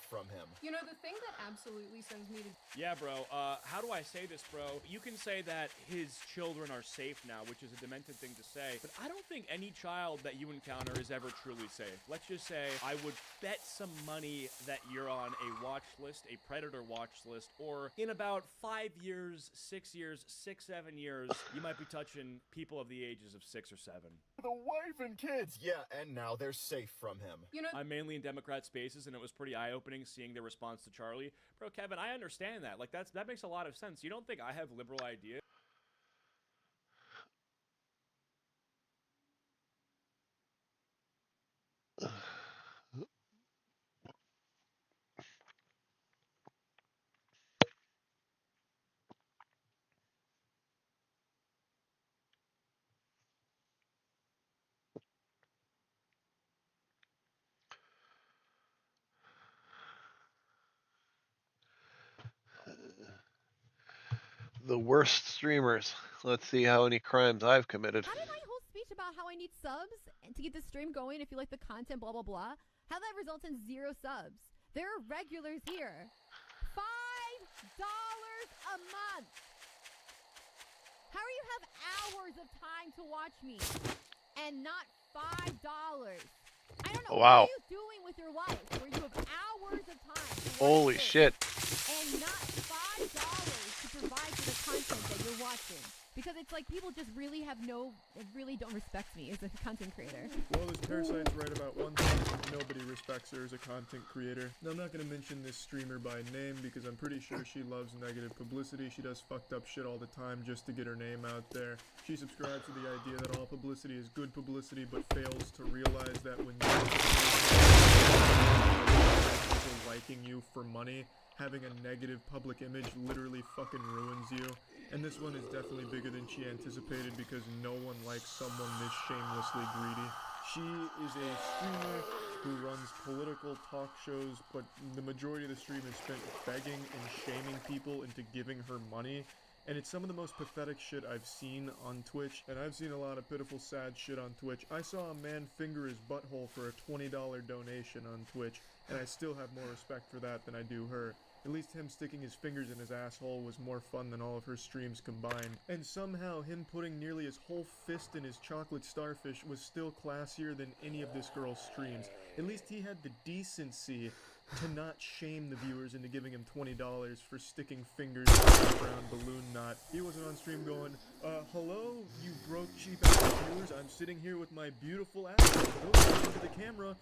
From him. You know, the thing that absolutely sends me to... Yeah, bro. How do I say this, bro? You can say that his children are safe now, which is a demented thing to say, but I don't think any child that you encounter is ever truly safe. Let's just say I would bet some money that you're on a watch list, a predator watch list, or in about 5 years, 6 years, 6, 7 years, you might be touching people of the ages of 6 or 7. The wife and kids, yeah, and now they're safe from him. You know, I'm mainly in Democrat spaces, and it was pretty eye-opening seeing their response to Charlie. Bro, Kevin, I understand that. Like, that makes a lot of sense. You don't think I have liberal ideas? The worst streamers. Let's see how many crimes I've committed. How did my whole speech about how I need subs and to keep the stream going if you like the content, blah, blah, blah, how that results in 0 subs? There are regulars here. $5 a month. How do you have hours of time to watch me and not $5? I don't know. Wow. What are you doing with your life where you have hours of time to watch Holy this shit. and not $5 to provide for the content that you're watching? Because it's like people just really really don't respect me as a content creator. Well, this Parasite's right about one thing. Nobody respects her as a content creator. Now, I'm not going to mention this streamer by name because I'm pretty sure she loves negative publicity. She does fucked up shit all the time just to get her name out there. She subscribes to the idea that all publicity is good publicity, but fails to realize that when you're people liking you for money, having a negative public image literally fucking ruins you. And this one is definitely bigger than she anticipated because no one likes someone this shamelessly greedy. She is a streamer who runs political talk shows, but the majority of the stream is spent begging and shaming people into giving her money. And it's some of the most pathetic shit I've seen on Twitch, and I've seen a lot of pitiful, sad shit on Twitch. I saw a man finger his butthole for a $20 donation on Twitch, and I still have more respect for that than I do her. At least him sticking his fingers in his asshole was more fun than all of her streams combined. And somehow him putting nearly his whole fist in his chocolate starfish was still classier than any of this girl's streams. At least he had the decency to not shame the viewers into giving him $20 for sticking fingers in a brown balloon knot. He wasn't on stream going, hello, you broke cheap ass viewers, I'm sitting here with my beautiful ass. Don't look into the camera.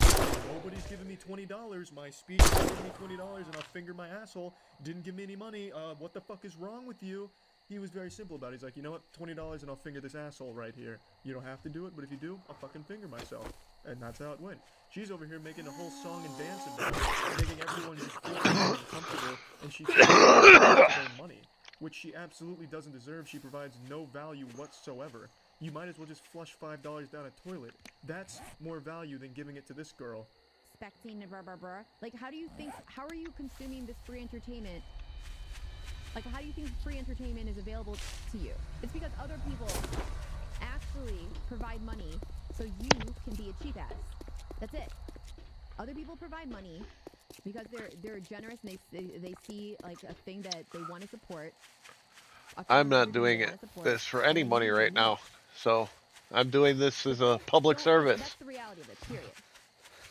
Nobody's giving me $20. My speech is giving me $20 and I'll finger my asshole. Didn't give me any money. What the fuck is wrong with you? He was very simple about it. He's like, you know what, $20 and I'll finger this asshole right here. You don't have to do it, but if you do, I'll fucking finger myself. And that's how it went. She's over here making a whole song and dance about it, making everyone just feel uncomfortable, and she's their money, which she absolutely doesn't deserve. She provides no value whatsoever. You might as well just flush $5 down a toilet. That's more value than giving it to this girl. Expecting like, how are you consuming this free entertainment? Like, how do you think free entertainment is available to you? It's because other people actually provide money so you can be a cheap ass. That's it. Other people provide money because they're generous and they see like a thing that they want to support. I'm not doing this for any money right now, so I'm doing this as a public service. That's the reality of it, period.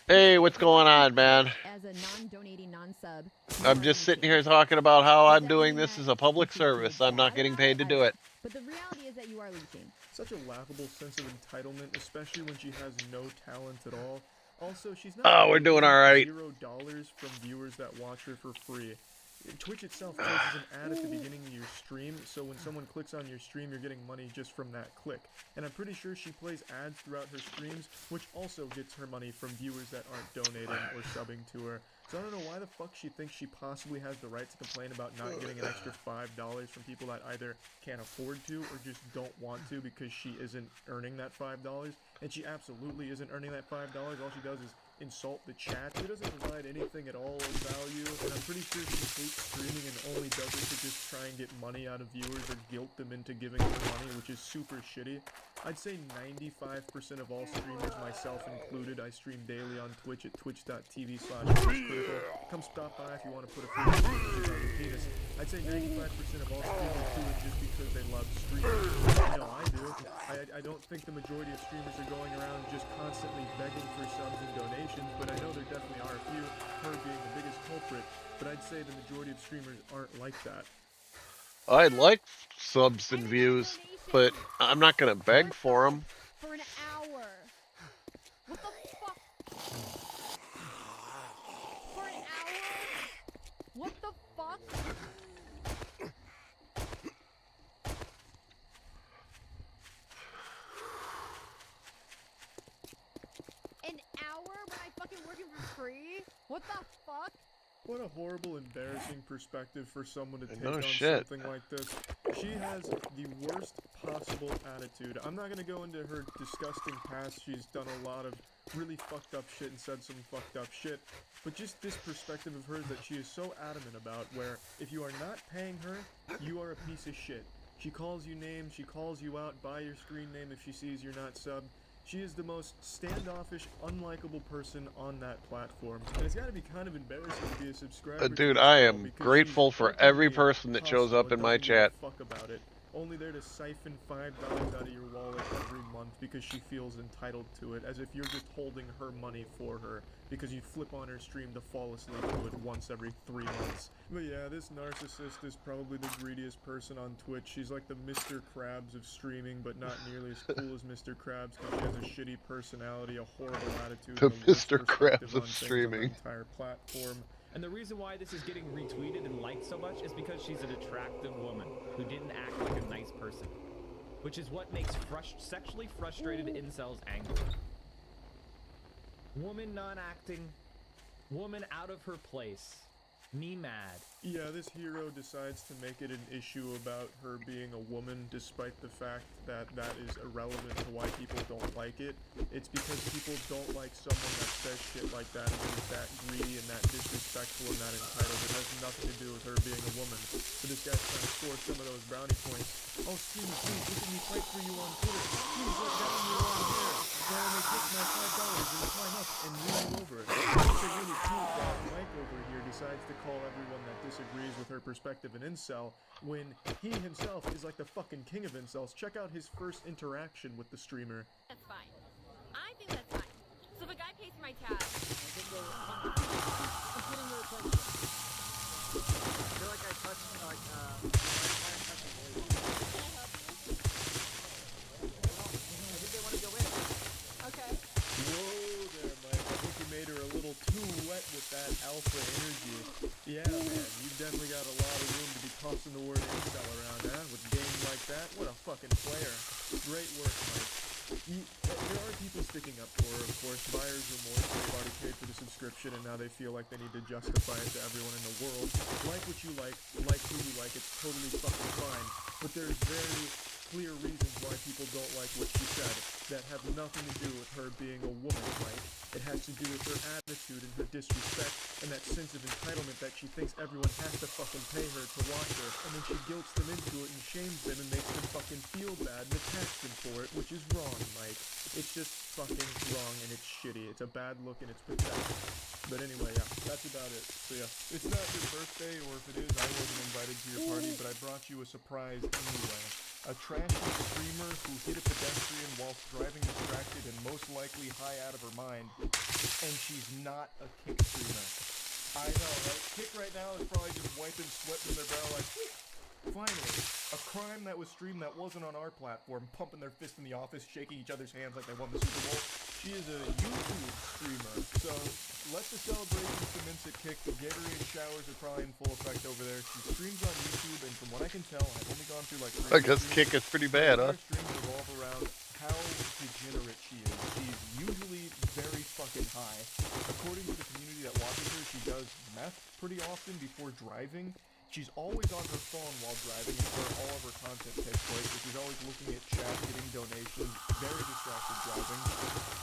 Hey, what's going on, man? As a non-donating, non-sub. I'm just sitting here talking about how I'm doing this as a public service. I'm not getting paid to do it. But the reality is that you are leeching. Such a laughable sense of entitlement, especially when she has no talent at all. Also, she's not. Oh, we're doing all right. $0 from viewers that watch her for free. Twitch itself places an ad at the beginning of your stream, so when someone clicks on your stream, you're getting money just from that click. And I'm pretty sure she plays ads throughout her streams, which also gets her money from viewers that aren't donating or subbing to her. So I don't know why the fuck she thinks she possibly has the right to complain about not getting an extra $5 from people that either can't afford to or just don't want to because she isn't earning that $5. And she absolutely isn't earning that $5. All she does is insult the chat. She doesn't provide anything at all of value, and I'm pretty sure she hates streaming and only does it to just try and get money out of viewers or guilt them into giving her money, which is super shitty. I'd say 95% of all streamers, myself included, I stream daily on Twitch at twitch.tv/critical. Come stop by if you want to put a free penis. I'd say 95% of all streamers do it just because they love streaming. You know, I do. I don't think the majority of streamers are going around just constantly begging for subs and donations, but I know there definitely are a few, her being the biggest culprit, but I'd say the majority of streamers aren't like that. I like subs and views, but I'm not going to beg for them. For an hour. What the fuck? For an hour? What the fuck? An hour when I fucking working for free? What the fuck? What a horrible, embarrassing perspective for someone to take No on shit. something like this. She has the worst possible attitude. I'm not going to go into her disgusting past. She's done a lot of really fucked up shit and said some fucked up shit. But just this perspective of hers that she is so adamant about, where if you are not paying her, you are a piece of shit. She calls you names, she calls you out by your screen name if she sees you're not subbed. She is the most standoffish, unlikable person on that platform. And it's gotta be kind of embarrassing to be a subscriber. Dude, I am grateful for every person that shows up in my chat. Fuck about it. Only there to siphon $5 out of your wallet every month because she feels entitled to it, as if you're just holding her money for her because you flip on her stream to fall asleep to it once every 3 months. But yeah, this narcissist is probably the greediest person on Twitch. She's like the Mr. Krabs of streaming, but not nearly as cool as Mr. Krabs because she has a shitty personality, a horrible attitude, The and the worst Mr. Krabs perspective of on things on the streaming. entire platform. And the reason why this is getting retweeted and liked so much is because she's an attractive woman who didn't act like a nice person, which is what makes sexually frustrated incels angry. Woman not acting, woman out of her place, me mad. Yeah, this hero decides to make it an issue about her being a woman, despite the fact that that is irrelevant to why people don't like it. It's because people don't like someone that says shit like that and is that greedy and that disrespectful and that entitled. It has nothing to do with her being a woman. So this guy's trying to score some of those brownie points. Oh, Steven, please, look at me fight for you on Twitter. Please, let down your long hair. Now I may take my $5 and climb up and win over it. It's a really cool guy. Mike over here decides to call everyone that disagrees with her perspective an incel when he himself is like the fucking king of incels. Check out his first interaction with the streamer. That's fine. I think that's fine. So if a guy pays for my tab, I'm putting your attention. I feel like I touched, like, I touched a voice. can I help you? I think they want to go in. Okay. Whoa there, Mike. I think you made her a little too wet with that alpha energy. Yeah, man, you've definitely got a lot of room to be tossing the word incel around, huh? With game like that, what a fucking player. Great work, Mike. There are people sticking up for her, of course. Buyer's remorse. They've already paid for the subscription, and now they feel like they need to justify it to everyone in the world. Like what you like who you like, it's totally fucking fine. But there's very clear reasons why people don't like what she said that have nothing to do with her being a woman, Mike. It has to do with her attitude and her disrespect and that sense of entitlement that she thinks everyone has to fucking pay her to watch her, and then she guilts them into it and shames them and makes them fucking feel bad and attacks them for it, which is wrong, Mike. It's just fucking wrong and it's shitty. It's a bad look and it's pathetic. But anyway, yeah, that's about it. So yeah, it's not your birthday, or if it is, I wasn't invited to your party, but I brought you a surprise anyway. A trashy streamer who hit a pedestrian whilst driving distracted and most likely high out of her mind, and she's not a Kick streamer. I know, right? Kick right now is probably just wiping sweat from their brow like, finally, a crime that was streamed that wasn't on our platform, pumping their fist in the office, shaking each other's hands like they won the Super Bowl. She is a YouTube streamer, so let the celebrations commence at Kick. The Gatorade showers are probably in full effect over there. She streams on YouTube, and from what I can tell, I've only gone through like 3 I guess Kick is pretty bad, huh? Her streams revolve around how degenerate she is. She's usually very fucking high. According to the community that watches her, she does meth pretty often before driving. She's always on her phone while driving, and where all of her content takes place, so she's always looking at chat, getting donations, very distracted driving.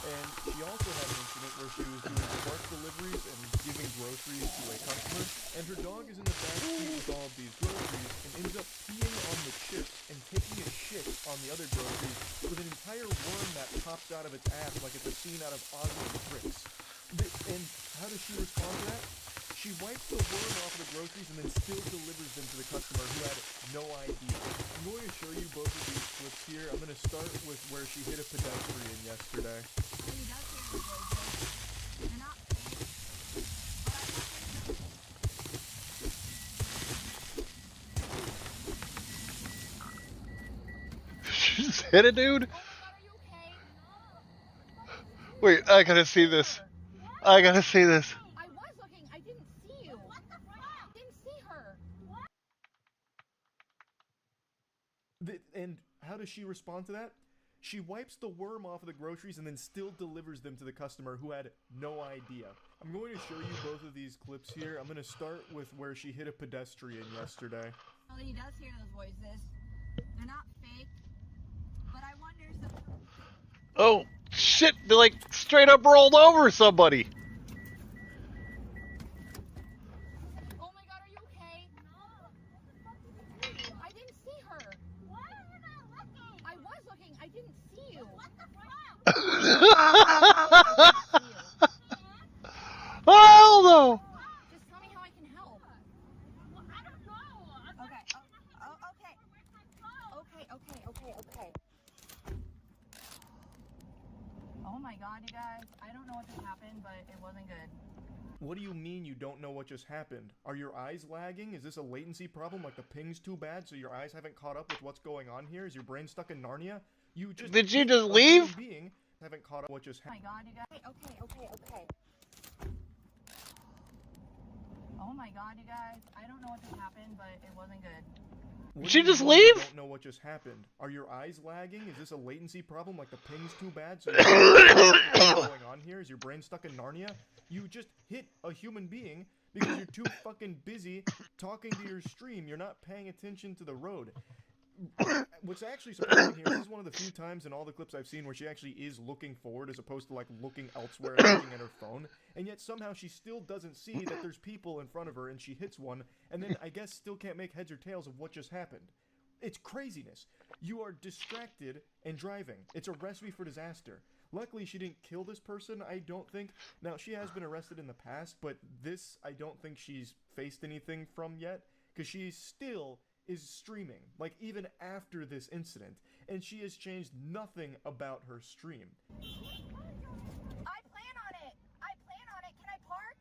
And she also had an incident where she was doing park deliveries and giving groceries to a customer, and her dog is in the back seat with all of these groceries and ends up peeing on the chips and taking a shit on the other groceries with an entire worm that pops out of its ass like it's a scene out of Ozzy and Tricks. And how does she respond to that? She wipes the worm off of the groceries and then still delivers them to the customer who had no idea. I'm going to show you both of these clips here. I'm going to start with where she hit a pedestrian yesterday. She just hit a dude? Wait, I gotta see this. I gotta see this. I was looking. I didn't see you. What the fuck? Didn't see her. And how does she respond to that? She wipes the worm off of the groceries and then still delivers them to the customer who had no idea. I'm going to show you both of these clips here. I'm going to start with where she hit a pedestrian yesterday. Well, he does hear those voices. They're not fake, but I wonder if Oh, shit, they're like straight up rolled over somebody. Oh my god, are you okay? I didn't see her. Why are you not looking? I was looking. I didn't see you. What the fuck? Hell no! Just tell me how I can help. Well, I don't know. Okay. Okay. Oh my god, you guys. I don't know what just happened, but it wasn't good. What do you mean you don't know what just happened? Are your eyes lagging? Is this a latency problem, like the ping's too bad so your eyes haven't caught up with what's going on here? Is your brain stuck in Narnia? Did you just leave? Being haven't caught up what just happened. Oh my god, you guys. Okay. Oh my god, you guys. I don't know what just happened, but it wasn't good. Did she just leave? I don't know what just happened. Are your eyes lagging? Is this a latency problem, like the ping's too bad so what's going on here? Is your brain stuck in Narnia? You just hit a human being because you're too fucking busy talking to your stream. You're not paying attention to the road. What's actually surprising here, this is one of the few times in all the clips I've seen where she actually is looking forward as opposed to like looking elsewhere and looking at her phone, and yet somehow she still doesn't see that there's people in front of her and she hits one, and then I guess still can't make heads or tails of what just happened. It's craziness. You are distracted and driving. It's a recipe for disaster. Luckily, she didn't kill this person, I don't think. Now, she has been arrested in the past, but this I don't think she's faced anything from yet, because she still is streaming, like even after this incident, and she has changed nothing about her stream. I plan on it. Can I park?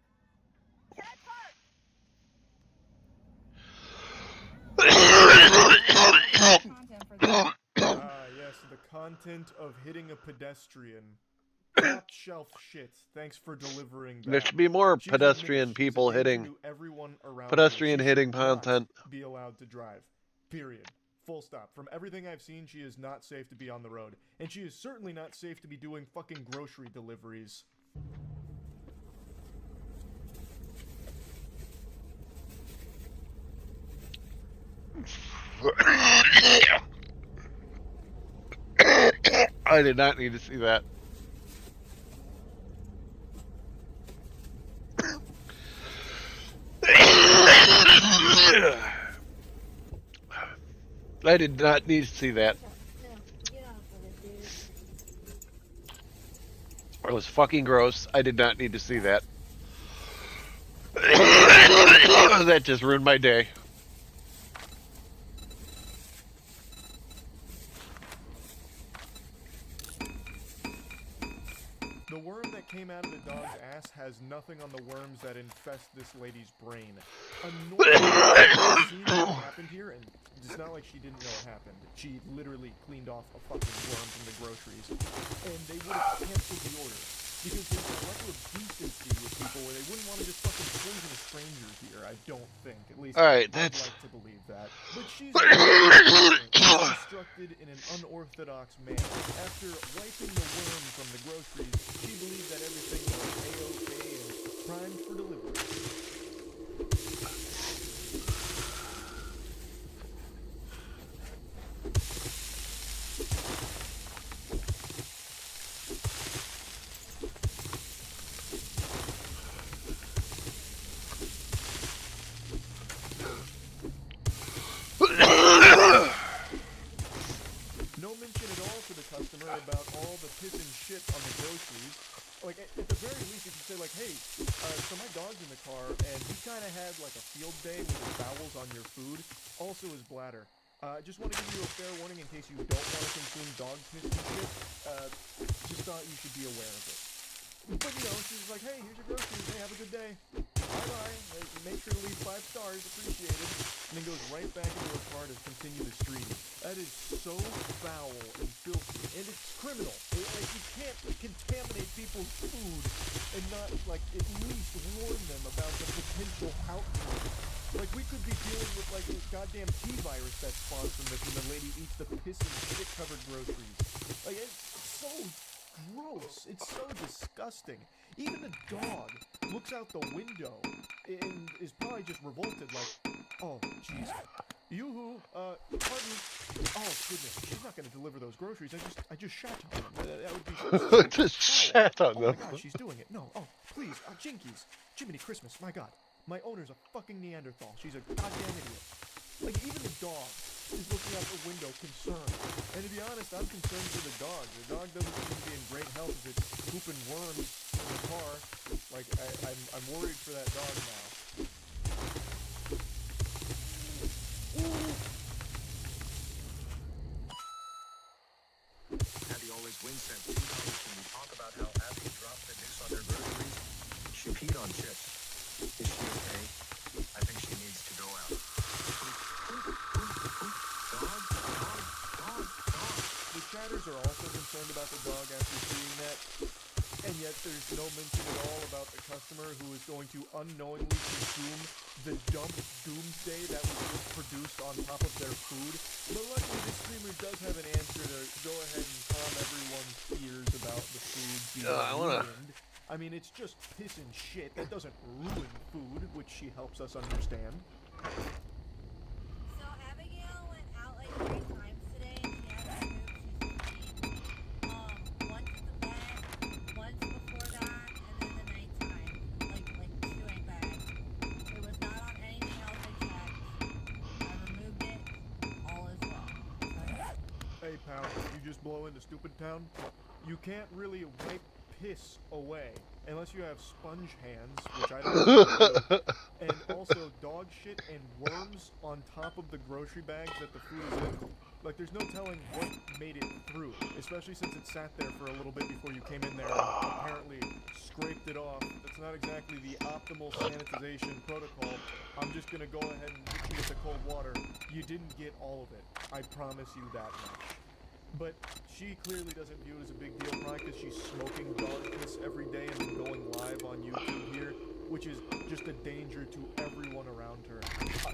Yes, the content of hitting a pedestrian. Top shelf shit. Thanks for delivering that. There should be more pedestrian people hitting. Pedestrian hitting content. Be allowed to drive. Period. Full stop. From everything I've seen, she is not safe to be on the road. And she is certainly not safe to be doing fucking grocery deliveries. I did not need to see that. I did not need to see that. It was fucking gross. I did not need to see that. That just ruined my day. The worm that came out of the dog's ass has nothing on the worms that infest this lady's brain. Annoying. See what happened here, and it's not like she didn't know it happened. She literally cleaned off a fucking worm from the groceries, and they would have canceled the order because there's a level of decency with people where they wouldn't want to just fucking poison a stranger here. I don't think, at least. All right, I'd like to believe that. But she's instructed in an unorthodox manner. After wiping the worm from the groceries, she believed that everything was A-OK and primed for delivery. No mention at all to the customer about all the piss and shit on the groceries. Like, at the very least, if you say, like, hey, so my dog's in the car, and he kind of had, like, a field day with his bowels on your food, also his bladder. Just want to give you a fair warning in case you don't want to consume dog piss and shit. Just thought you should be aware of it. But, you know, she's like, hey, here's your groceries. Hey, have a good day. Bye-bye. Make sure to leave 5 stars. Appreciated. And then goes right back into her car to continue the stream. That is so foul and filthy. And it's criminal. Like, you can't contaminate people's food and not, like, at least warn them about the potential outbreak. Like, we could be dealing with, like, this goddamn T-virus that spawns from this when the lady eats the piss and shit-covered groceries. Like, it's so gross. It's so disgusting. Even the dog looks out the window and is probably just revolted, like, oh, jeez. Yoo-hoo, pardon. Oh, goodness. She she's not gonna deliver those groceries. I just shat on them. That would be Just shat on oh them. my God, she's doing it. No, oh please, Jinkies, Jiminy Christmas. My God, my owner's a fucking Neanderthal. She's a goddamn idiot. Like even the dog is looking out the window concerned. And to be honest, I'm concerned for the dog. The dog doesn't seem to be in great health if it's pooping worms in the car. Like I'm worried for that dog now. Abby always wins that $2 when we talk about how Abby dropped the deuce on their groceries. She peed on chips. Is she okay? I think she needs to go out. The chatters are also concerned about the dog after seeing that, and yet there's no mention at all about the customer who is going to unknowingly consume the dump doomsday that was just produced on top of their food. But luckily this streamer does have an answer to go ahead and calm everyone's fears about the food being ruined. I mean, it's just piss and shit. That doesn't ruin food, which she helps us understand. So Abigail went out like 3 times today, and she had to move. She's once at the bed, once before that, and then the nighttime, like chewing bags. It was not on anything else I checked. I removed it. All is well. Hey pal, you just blow into stupid town? You can't really wipe piss away unless you have sponge hands, which I don't do. And also dog shit and worms on top of the grocery bags that the food is in. Like there's no telling what made it through, especially since it sat there for a little bit before you came in there and apparently scraped it off. That's not exactly the optimal sanitization protocol. I'm just gonna go ahead and hit you with the cold water. You didn't get all of it. I promise you that much. But she clearly doesn't view it as a big deal, probably because she's smoking dog piss every day and then going live on YouTube here, which is just a danger to everyone around her.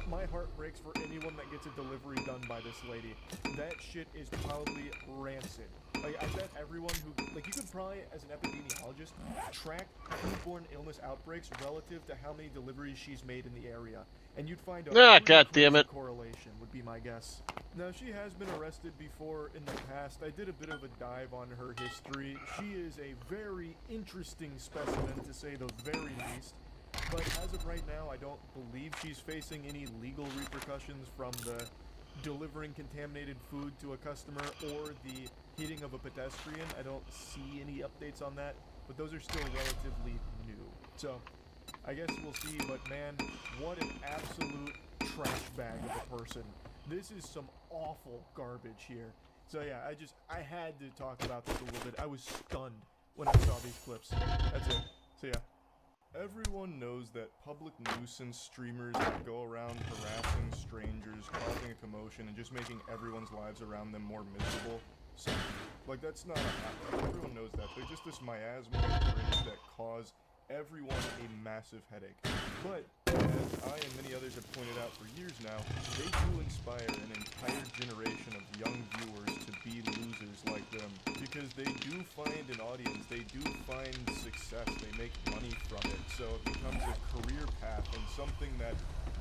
My heart breaks for anyone that gets a delivery done by this lady. That shit is probably rancid. Like, I bet everyone who, like, you could probably, as an epidemiologist, track foodborne illness outbreaks relative to how many deliveries she's made in the area. And you'd find a goddammit. correlation, would be my guess. Now, she has been arrested before in the past. I did a bit of a dive on her history. She is a very interesting specimen, to say the very least. But as of right now, I don't believe she's facing any legal repercussions from the delivering contaminated food to a customer or the hitting of a pedestrian. I don't see any updates on that, but those are still relatively new. So, I guess we'll see, but man, what an absolute trash bag of a person. This is some awful garbage here. So yeah, I had to talk about this a little bit. I was stunned when I saw these clips. That's it. So yeah. Everyone knows that public nuisance streamers that go around harassing strangers, causing a commotion, and just making everyone's lives around them more miserable. So, like, that's not a habit. Everyone knows that. They're just this miasma of cringe that cause everyone a massive headache. But, as I and many others have pointed out for years now, they do inspire an entire generation of young viewers to be losers like them. Because they do find an audience, they do find success, they make money from it. So it becomes a career path and something that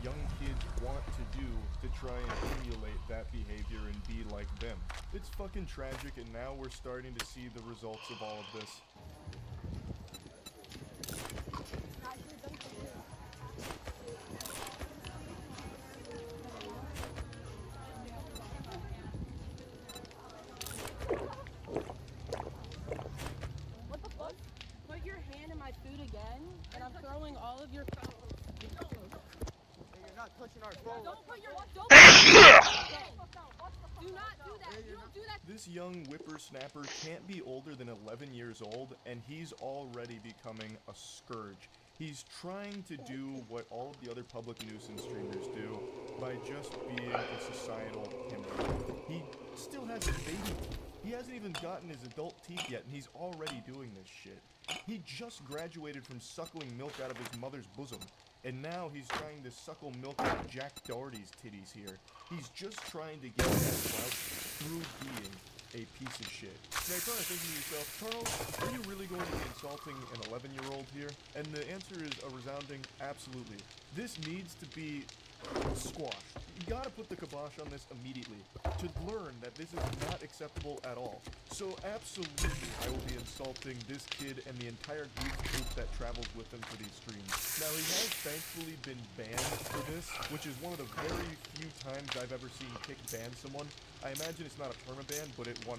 young kids want to do to try and emulate that behavior and be like them. It's fucking tragic, and now we're starting to see the results of all of this. What the fuck? Put your hand in my food again, and I'm throwing all of your photos. You're not touching our phone. Don't put your do not do that. You don't do that. This young whippersnapper can't be older than 11 years old, and he's already becoming a scourge. He's trying to do what all of the other public nuisance streamers do by just being a societal himbo. He still has a baby. He hasn't even gotten his adult teeth yet, and he's already doing this shit. He just graduated from suckling milk out of his mother's bosom, and now he's trying to suckle milk out of Jack Doherty's titties here. He's just trying to get that clout through being a piece of shit. Now you're probably thinking to yourself, Charles, are you really going to be insulting an 11-year-old here? And the answer is a resounding absolutely. This needs to be squashed. You gotta put the kibosh on this immediately to learn that this is not acceptable at all. So absolutely, I will be insulting this kid and the entire group that travels with him for these streams. Now, he has thankfully been banned for this, which is one of the very few times I've ever seen Kick ban someone. I imagine it's not a permaban, but it 100%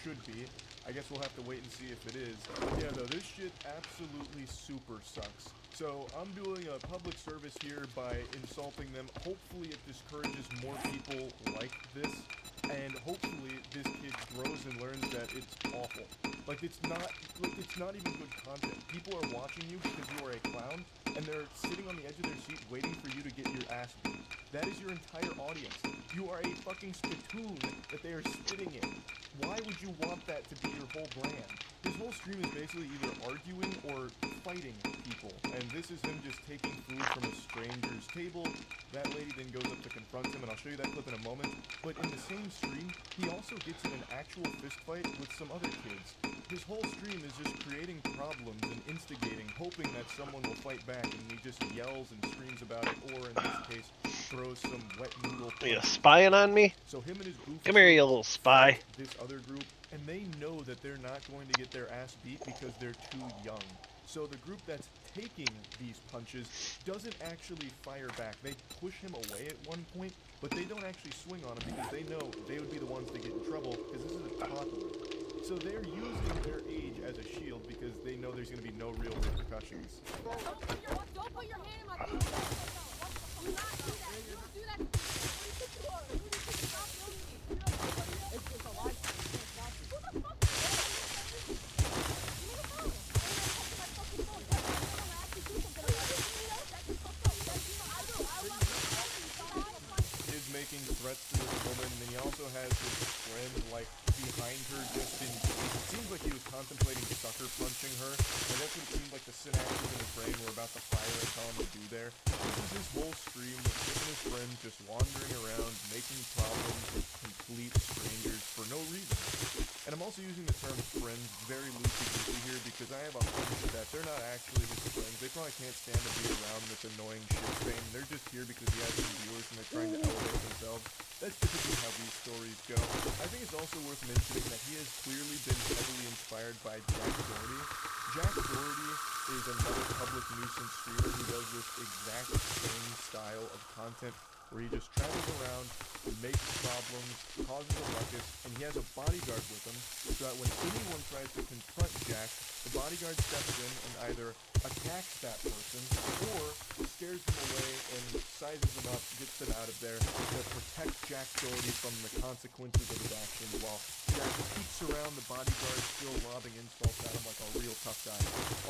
should be. I guess we'll have to wait and see if it is. Yeah, though, this shit absolutely super sucks. So I'm doing a public service here by insulting them. Hopefully it discourages more people like this. And hopefully this kid grows and learns that it's awful. Like, it's not even good content. People are watching you because you are a clown, and they're sitting on the edge of their seat waiting for you to get your ass beat. That is your entire audience. You are a fucking spittoon that they are spitting in. Why would you want that to be your whole brand? His whole stream is basically either arguing or fighting people, and this is him just taking food from a stranger's table. That lady then goes up to confront him, and I'll show you that clip in a moment. But in the same stream, he also gets in an actual fist fight with some other kids. His whole stream is just creating problems and instigating, hoping that someone will fight back, and he just yells and screams about it, or in this case, throws some wet noodle. Are you spying on me? So him and his goofy Come here, you little spy. this other group, and they know that they're not going to get their ass beat because they're too young. So the group that's taking these punches doesn't actually fire back. They push him away at one point, but they don't actually swing on him because they know they would be the ones to get in trouble because this is a toddler. So they're using their age as a shield because they know there's going to be no real repercussions. Don't put your hand in my food. Do not do that. You don't do that. Who do you think you are? Who do you think you are? Stop filming me. It's a live stream. Who the fuck? Is making threats to this woman, and then he also has his friend, like, behind her just in case. It seems like he was contemplating sucker punching her, and that's what it seemed like the synapses in his brain were about to fire and tell him to do there. This is his whole stream with him and his friends just wandering around, making problems with complete strangers for no reason. And I'm also using the term friends very loosely here because I have a hunch that they're not actually his friends. They probably can't stand to be around this annoying shit fame. They're just here because he has some viewers and they're trying to elevate themselves. That's typically how these stories go. I think it's also worth mentioning that he has clearly been heavily inspired by Jack Doherty. Jack Doherty is another public nuisance streamer who does this exact same style of content where he just travels around, makes problems, causes a ruckus, and he has a bodyguard with him so that when anyone tries to confront Jack, the bodyguard steps in and either attacks that person or scares them away and sizes them up, gets them out of there to protect Jack Doherty from the consequences of his actions while Jack peeks around the bodyguard still lobbing insults at him like a real tough guy.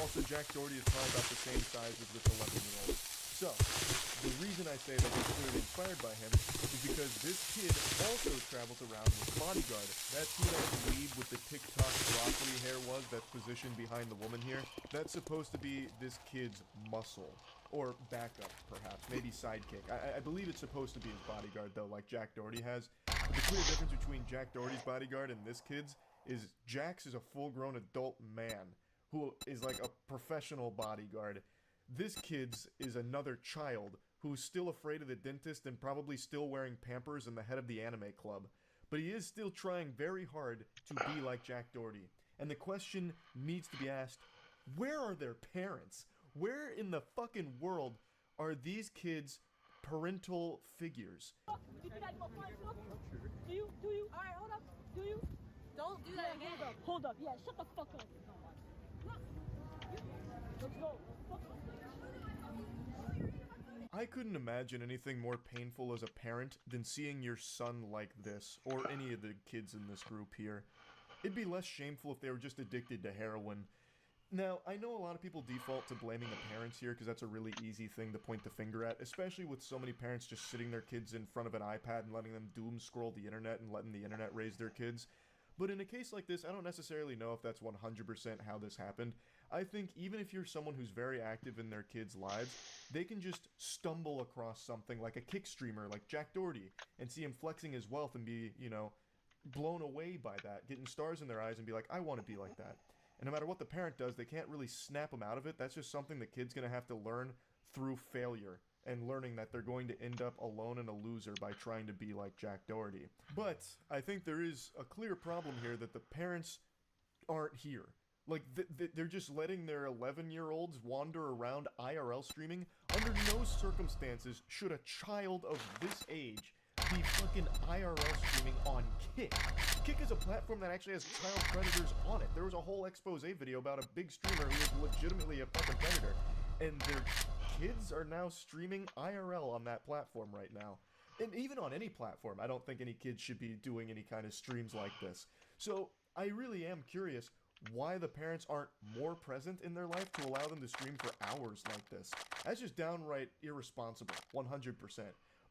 Also, Jack Doherty is probably about the same size as this 11-year-old. So, the reason I say that he's clearly inspired by him is because this kid also travels around with a bodyguard. That's who that weeb with the TikTok broccoli hair was that's positioned behind the woman here. That's supposed to be this kid's muscle. Or backup, perhaps. Maybe sidekick. I believe it's supposed to be his bodyguard, though, like Jack Doherty has. But the clear difference between Jack Doherty's bodyguard and this kid's is Jack's is a full-grown adult man who is like a professional bodyguard. This kid's is another child who's still afraid of the dentist and probably still wearing Pampers and the head of the anime club. But he is still trying very hard to be like Jack Doherty. And the question needs to be asked, where are their parents? Where in the fucking world are these kids' parental figures? Do you? Alright, hold up. Do you? Don't do that again. Hold up. Yeah, shut the fuck up. Let's go. I couldn't imagine anything more painful as a parent than seeing your son like this, or any of the kids in this group here. It'd be less shameful if they were just addicted to heroin. Now, I know a lot of people default to blaming the parents here because that's a really easy thing to point the finger at, especially with so many parents just sitting their kids in front of an iPad and letting them doom scroll the internet and letting the internet raise their kids. But in a case like this, I don't necessarily know if that's 100% how this happened. I think even if you're someone who's very active in their kids' lives, they can just stumble across something like a kick streamer like Jack Doherty and see him flexing his wealth and be, you know, blown away by that, getting stars in their eyes and be like, I want to be like that. And no matter what the parent does, they can't really snap them out of it. That's just something the kid's going to have to learn through failure and learning that they're going to end up alone and a loser by trying to be like Jack Doherty. But I think there is a clear problem here that the parents aren't here. Like, they're just letting their 11-year-olds wander around IRL streaming. Under no circumstances should a child of this age be fucking IRL streaming on Kick. Kick is a platform that actually has child predators on it. There was a whole expose video about a big streamer who is legitimately a fucking predator. And their kids are now streaming IRL on that platform right now. And even on any platform, I don't think any kids should be doing any kind of streams like this. So I really am curious why the parents aren't more present in their life to allow them to stream for hours like this. That's just downright irresponsible, 100%.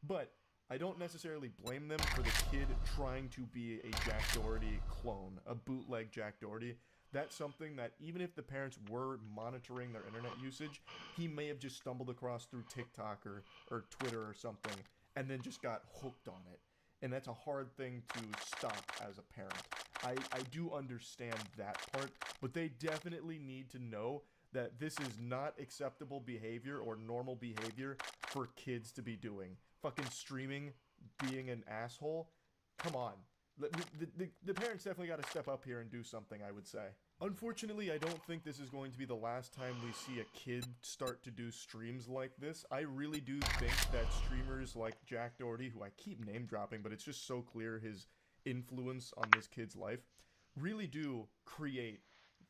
But I don't necessarily blame them for the kid trying to be a Jack Doherty clone, a bootleg Jack Doherty. That's something that even if the parents were monitoring their internet usage, he may have just stumbled across through TikTok or Twitter or something and then just got hooked on it. And that's a hard thing to stop as a parent. I do understand that part, but they definitely need to know that this is not acceptable behavior or normal behavior for kids to be doing. Fucking streaming, being an asshole. Come on. The parents definitely got to step up here and do something, I would say. Unfortunately, I don't think this is going to be the last time we see a kid start to do streams like this. I really do think that streamers like Jack Doherty, who I keep name dropping, but it's just so clear his influence on this kid's life, really do create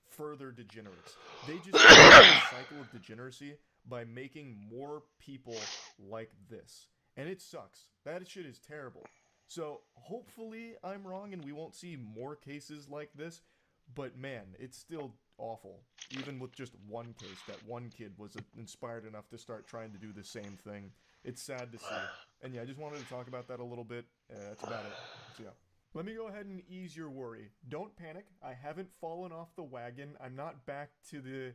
further degenerates. They just create a cycle of degeneracy by making more people like this. And it sucks. That shit is terrible. So hopefully I'm wrong and we won't see more cases like this, but man, it's still awful. Even with just one case, that one kid was inspired enough to start trying to do the same thing. It's sad to see. And yeah, I just wanted to talk about that a little bit. That's about it. So yeah. Let me go ahead and ease your worry. Don't panic. I haven't fallen off the wagon. I'm not back to the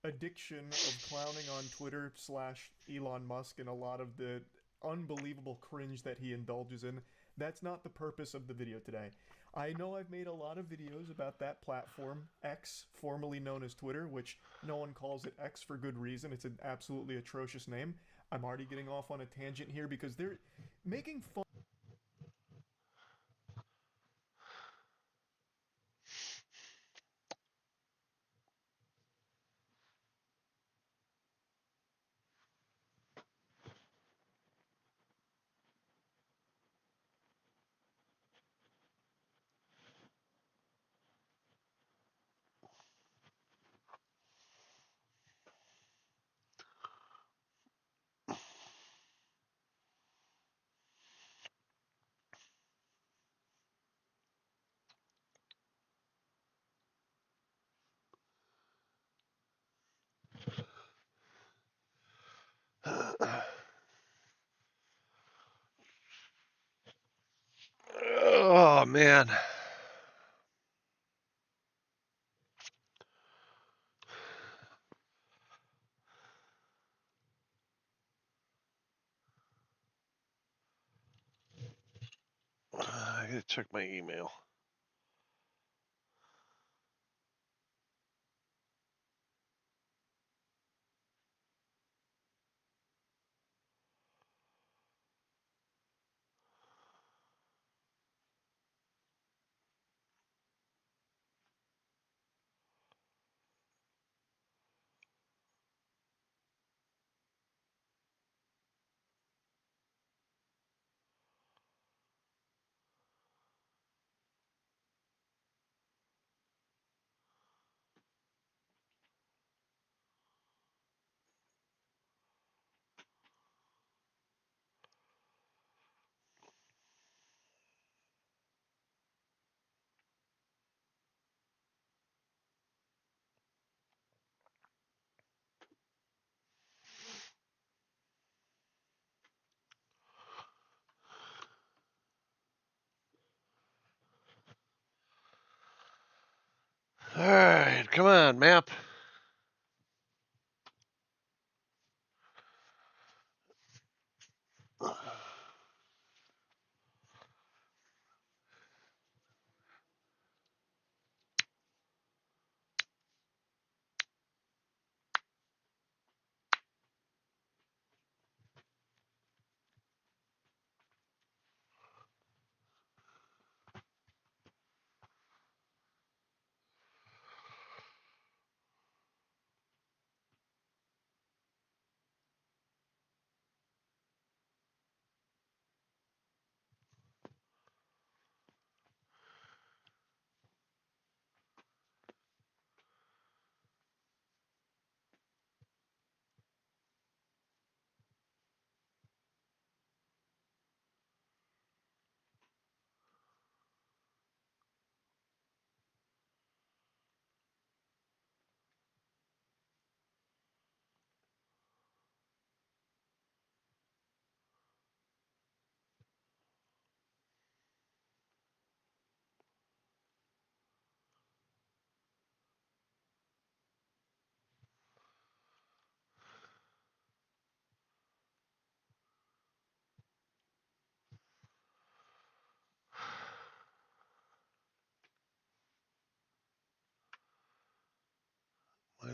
addiction of clowning on Twitter / Elon Musk and a lot of the unbelievable cringe that he indulges in. That's not the purpose of the video today. I know I've made a lot of videos about that platform, X, formerly known as Twitter, which no one calls it X for good reason. It's an absolutely atrocious name. I'm already getting off on a tangent here because they're making fun. Oh man. I gotta check my email. All right, come on, map.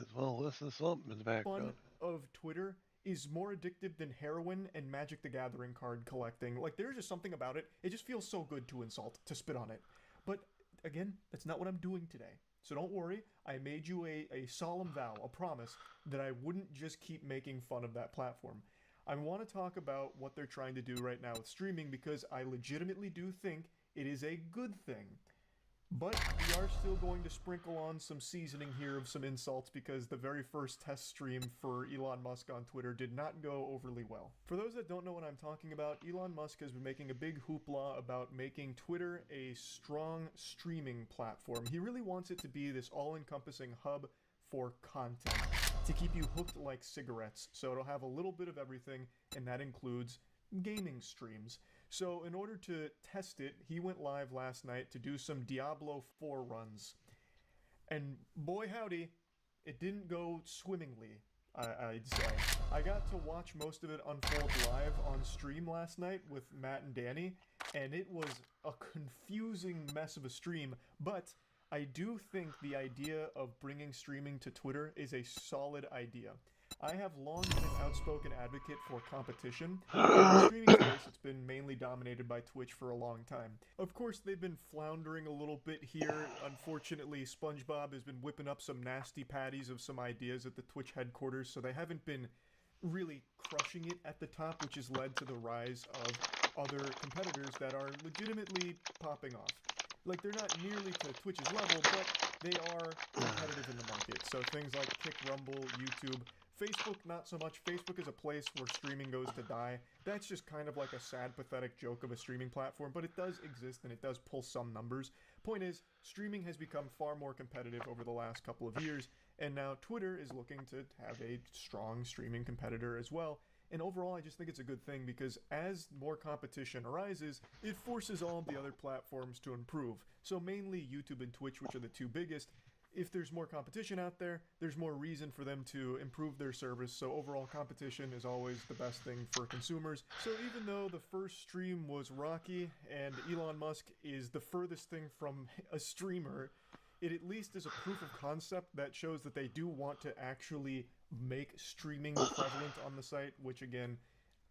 as well listen to something in the background. Fun of Twitter is more addictive than heroin and Magic the Gathering card collecting. Like, there's just something about it. It just feels so good to insult, to spit on it. But again, that's not what I'm doing today. So don't worry, I made you a solemn vow, a promise, that I wouldn't just keep making fun of that platform. I want to talk about what they're trying to do right now with streaming because I legitimately do think it is a good thing. But we are still going to sprinkle on some seasoning here of some insults because the very first test stream for Elon Musk on Twitter did not go overly well. For those that don't know what I'm talking about, Elon Musk has been making a big hoopla about making Twitter a strong streaming platform. He really wants it to be this all-encompassing hub for content, to keep you hooked like cigarettes. So it'll have a little bit of everything, and that includes gaming streams. So in order to test it, he went live last night to do some Diablo 4 runs. And boy howdy, it didn't go swimmingly, I'd say. I got to watch most of it unfold live on stream last night with Matt and Danny, and it was a confusing mess of a stream, but I do think the idea of bringing streaming to Twitter is a solid idea. I have long been an outspoken advocate for competition. In the streaming space, it's been mainly dominated by Twitch for a long time. Of course, they've been floundering a little bit here. Unfortunately, SpongeBob has been whipping up some nasty patties of some ideas at the Twitch headquarters, so they haven't been really crushing it at the top, which has led to the rise of other competitors that are legitimately popping off. Like, they're not nearly to Twitch's level, but they are competitive in the market. So things like Kick, Rumble, YouTube, Facebook, not so much. Facebook is a place where streaming goes to die. That's just kind of like a sad, pathetic joke of a streaming platform, but it does exist and it does pull some numbers. Point is, streaming has become far more competitive over the last couple of years, and now Twitter is looking to have a strong streaming competitor as well. And overall, I just think it's a good thing because as more competition arises, it forces all of the other platforms to improve. So mainly YouTube and Twitch, which are the two biggest. If there's more competition out there, there's more reason for them to improve their service. So overall, competition is always the best thing for consumers. So even though the first stream was rocky and Elon Musk is the furthest thing from a streamer, it at least is a proof of concept that shows that they do want to actually make streaming prevalent on the site, which again,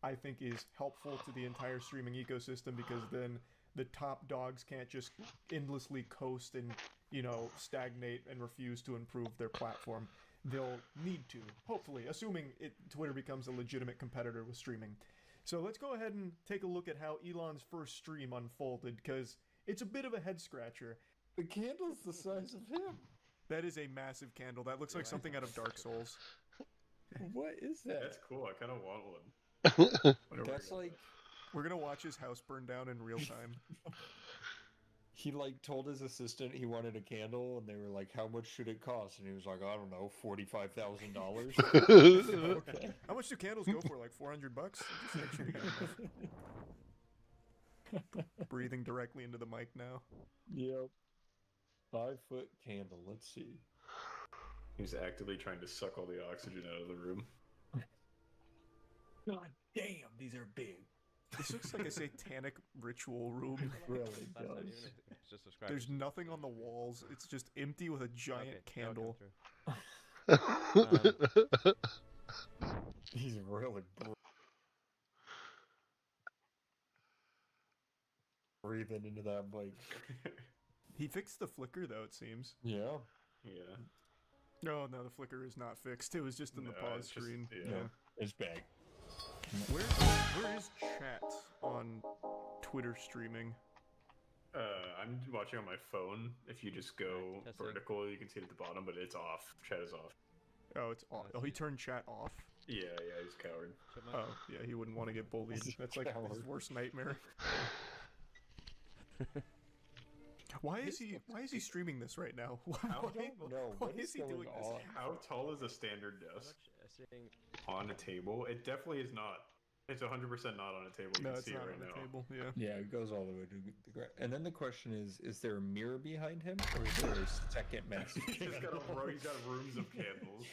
I think is helpful to the entire streaming ecosystem because then the top dogs can't just endlessly coast and, you know, stagnate and refuse to improve their platform. They'll need to, hopefully, assuming Twitter becomes a legitimate competitor with streaming. So let's go ahead and take a look at how Elon's first stream unfolded, because it's a bit of a head scratcher. The candle's the size of him. That is a massive candle. That looks like something out of Dark Souls. What is that? That's cool. I kind of want one. That's like... We're gonna watch his house burn down in real time. He like told his assistant he wanted a candle, and they were like, "How much should it cost?" And he was like, "I don't know, $45,000." Okay. How much do candles go for? Like $400? Breathing directly into the mic now. Yep. 5-foot candle. Let's see. He's actively trying to suck all the oxygen out of the room. God damn, these are big. This looks like a satanic ritual room. It really does. There's nothing on the walls. It's just empty with a giant candle. He's really breathing into that mic. He fixed the flicker, though, it seems. Yeah. Yeah. No, the flicker is not fixed. It was just in the pause screen. Yeah. It's back. Where is chat on Twitter streaming? I'm watching on my phone. If you just go vertical, you can see it at the bottom, but it's off. Chat is off. Oh, it's off. Oh, he turned chat off? Yeah, he's a coward. Oh, yeah, he wouldn't want to get bullied. That's like his worst nightmare. Why is he streaming this right now? I don't know. Why is he doing this? How tall is a standard desk? On a table? It definitely is not. It's 100% not on a table. You No, can it's see not it right on now. the table. Yeah. Yeah, it goes all the way to the ground. And then the question is there a mirror behind him, or is there a second massive He's candle? got rooms of candles.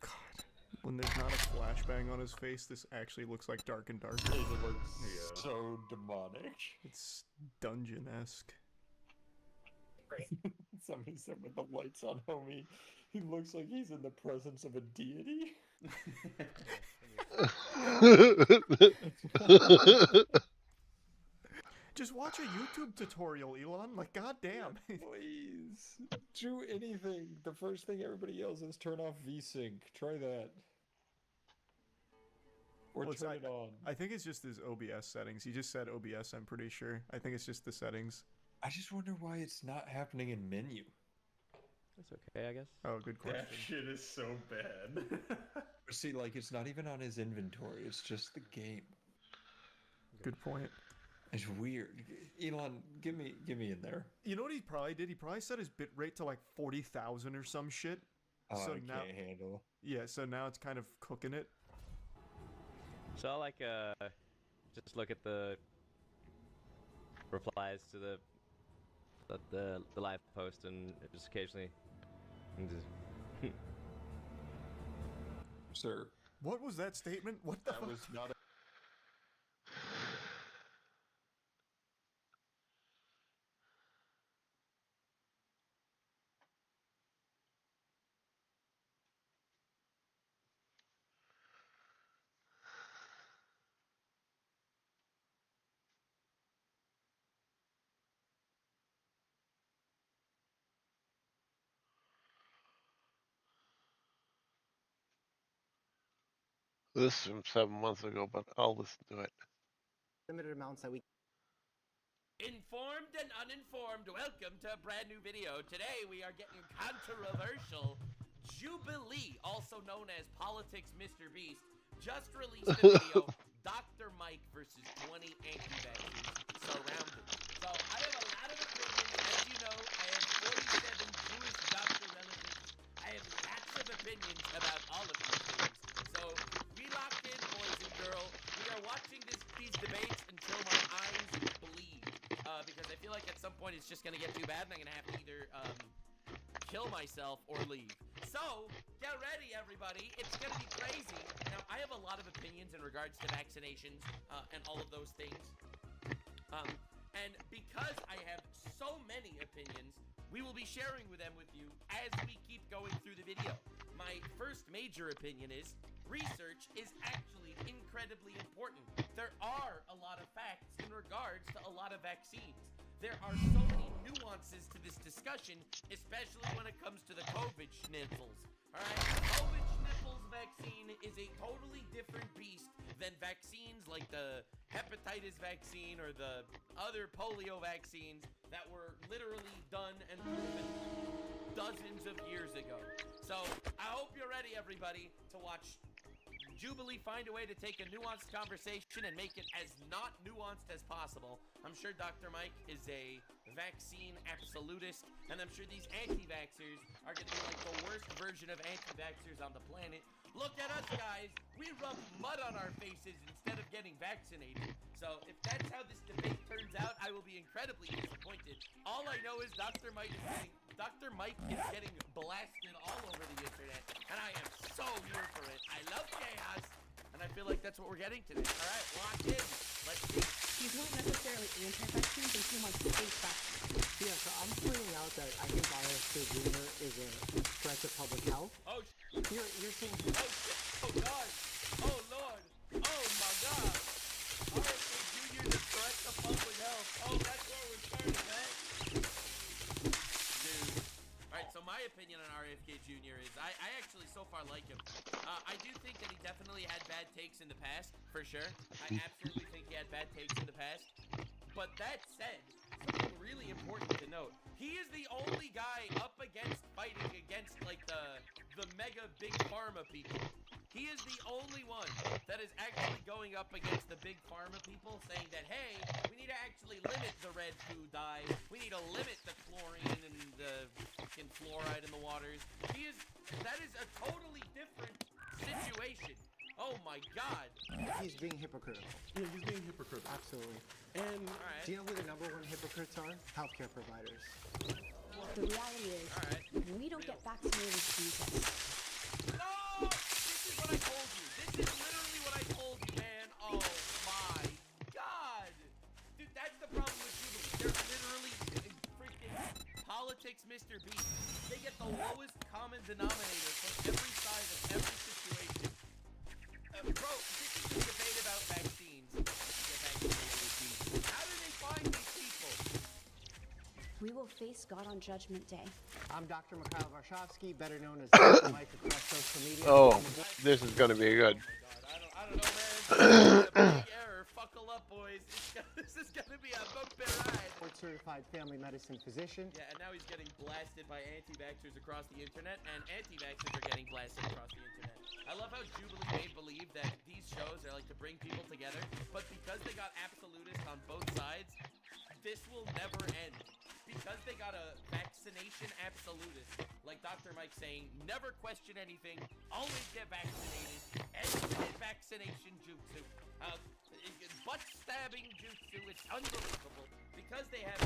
God, when there's not a flashbang on his face, this actually looks like Dark and Darker. It looks so demonic. It's dungeon-esque. Somebody said with the lights on, homie, he looks like he's in the presence of a deity. Just watch a YouTube tutorial, Elon. Like, goddamn. Please do anything. The first thing everybody yells is turn off VSync. Try that. Or Well, turn it on. I think it's just his OBS settings. He just said OBS, I'm pretty sure. I think it's just the settings. I just wonder why it's not happening in menu. That's okay, I guess. Oh, good question. That shit is so bad. See, like, it's not even on his inventory. It's just the game. Good point. It's weird. Elon, give me in there. You know what he probably did? He probably set his bit rate to like 40,000 or some shit. Oh, so I now, can't handle. Yeah, so now it's kind of cooking it. So I like just look at the replies to the live post and just occasionally just Sir. What was that statement? What the That fuck? was not a This is from 7 months ago, but I'll listen to it. Limited amounts that we. Informed and uninformed, welcome to a brand new video. Today we are getting controversial. Jubilee, also known as Politics Mr. Beast, just released a video, Dr. Mike versus 20 anti-vaxxers surrounded. So I have a lot of opinions. As you know, I have 47 Jewish doctor relatives. I have lots of opinions about all of these things. So we locked in, boys and girls. We are watching these debates until my eyes bleed. Because I feel like at some point it's just going to get too bad and I'm going to have to either kill myself or leave. So, get ready everybody, it's going to be crazy. Now, I have a lot of opinions in regards to vaccinations and all of those things. And because I have so many opinions, we will be sharing them with you as we keep going through the video. My first major opinion is research is actually incredibly important. There are a lot of facts in regards to a lot of vaccines. There are so many nuances to this discussion, especially when it comes to the COVID schnitzels. Alright, the COVID schnitzels vaccine is a totally different beast than vaccines like the hepatitis vaccine or the other polio vaccines that were literally done and proven dozens of years ago. So, I hope you're ready, everybody, to watch Jubilee find a way to take a nuanced conversation and make it as not nuanced as possible. I'm sure Dr. Mike is a vaccine absolutist, and I'm sure these anti-vaxxers are going to be like the worst version of anti-vaxxers on the planet. Look at us, guys. We rub mud on our faces instead of getting vaccinated. So if that's how this debate turns out, I will be incredibly disappointed. All I know is Dr. Mike is getting blasted all over the internet, and I am so here for it. I love chaos, and I feel like that's what we're getting today. All right, locked in. Let's see. He's not necessarily anti-vaccine, but he wants fake vaccine. Yeah, so I'm pointing out that I think RFK Jr. is a threat to public health. Oh, You're saying. Oh, shit. Oh, God. Oh, Lord. Oh, my God. RFK Jr. is a threat to public health. Oh, that's where we're starting, man. Dude. Alright, so my opinion on RFK Jr. is I actually so far like him. I do think that he definitely had bad takes in the past, for sure. I absolutely think he had bad takes in the past. But that said, something really important to note. He is the only guy up against fighting against like the mega big pharma people. He is the only one that is actually going up against the big pharma people saying that, hey, we need to actually limit the red food dye. We need to limit the chlorine and the fucking fluoride in the waters. That is a totally different situation. Oh my God. He's being hypocritical. Yeah, he's being hypocritical. Absolutely. And do you know who the #1 hypocrites are? Healthcare providers. The reality is, we don't get vaccinated to Jesus. No! This is what I told you. This is literally what I told you, man. Oh my God. Dude, that's the problem with Jubilee. They're literally freaking Politics Mr. Beast. They get the lowest common denominator from every side of every situation. Bro, this is a debate about vaccines. How do they find these people? We will face God on Judgment Day. I'm Dr. Mikhail Varshavsky, better known as Dr. Mike across social media. Oh, this is gonna be good. I don't know, man. Big error. Fuckle up, boys. This is gonna be a bumpy ride. Board-certified family medicine physician. Yeah, and now he's getting blasted by anti-vaxxers across the internet, and anti-vaxxers are getting blasted across the internet. I love how Jubilee made believe that these shows are like to bring people together, but because they got absolutists on both sides, this will never end. Because they got a vaccination absolutist, like Dr. Mike saying, never question anything, always get vaccinated, and vaccination jutsu. Butt stabbing jutsu, it's unbelievable. Because they have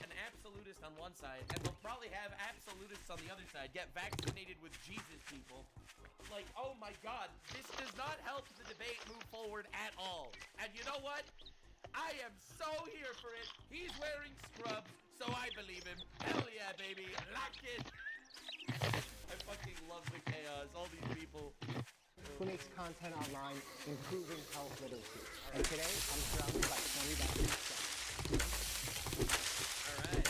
an absolutist on one side, and they'll probably have absolutists on the other side, get vaccinated with Jesus people. Like, oh my god, this does not help the debate move forward at all. And you know what? I am so here for it. He's wearing scrubs, so I believe him. Hell yeah, baby. Lock it. I fucking love the chaos. All these people. Who makes content online improving health literacy. And today, I'm surrounded by 20 doctors. Alright.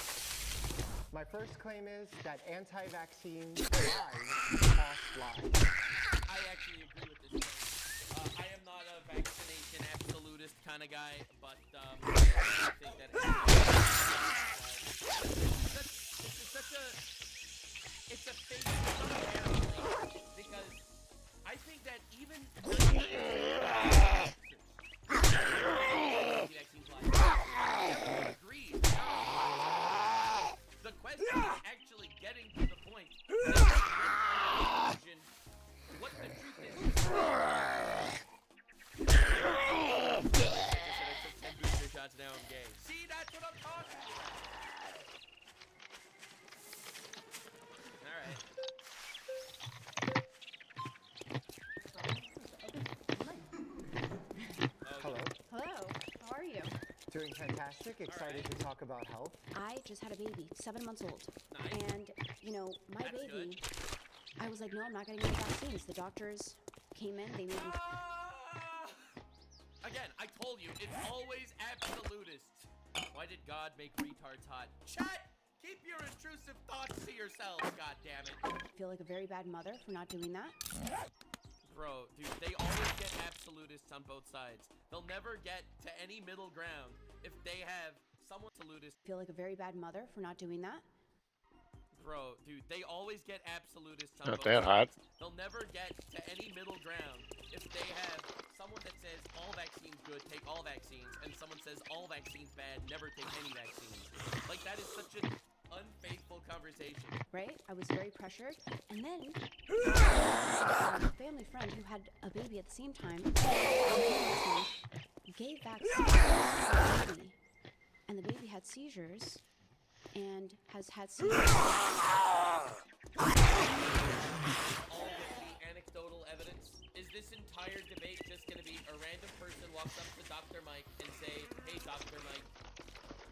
My first claim is that anti-vaccine lies cost lives. I actually agree with this claim. I am not a vaccination absolutist kind of guy, but I think that it's a fake because I think that even agrees. The question is actually getting to the point. What the truth is. I took 10 booster shots, now I'm gay. See, that's what I'm talking about. Alright. Hello. Hello. How are you? Doing fantastic. Excited to talk about health. I just had a baby, 7 months old. And, you know, my baby, I was like, no, I'm not getting any vaccines. The doctors came in, they made me... Again, I told you, it's always absolutists. Why did God make retards hot? Chat! Keep your intrusive thoughts to yourselves, goddammit. I feel like a very bad mother for not doing that. Bro, dude, they always get absolutists on both sides. They'll never get to any middle ground if they have someone absolutist. I feel like a very bad mother for not doing that. Bro, dude, they always get absolutists on Not both that hot. sides. They'll never get to any middle ground if they have someone that says all vaccines good, take all vaccines, and someone says all vaccines bad, never take any vaccines. Like, that is such an unfaithful conversation. Right? I was very pressured. And then, a family friend who had a baby at the same time gave vaccines to the baby. And the baby had seizures and has had seizures. All the anecdotal evidence. Is this entire debate just going to be a random person walks up to Dr. Mike and say, hey, Dr. Mike,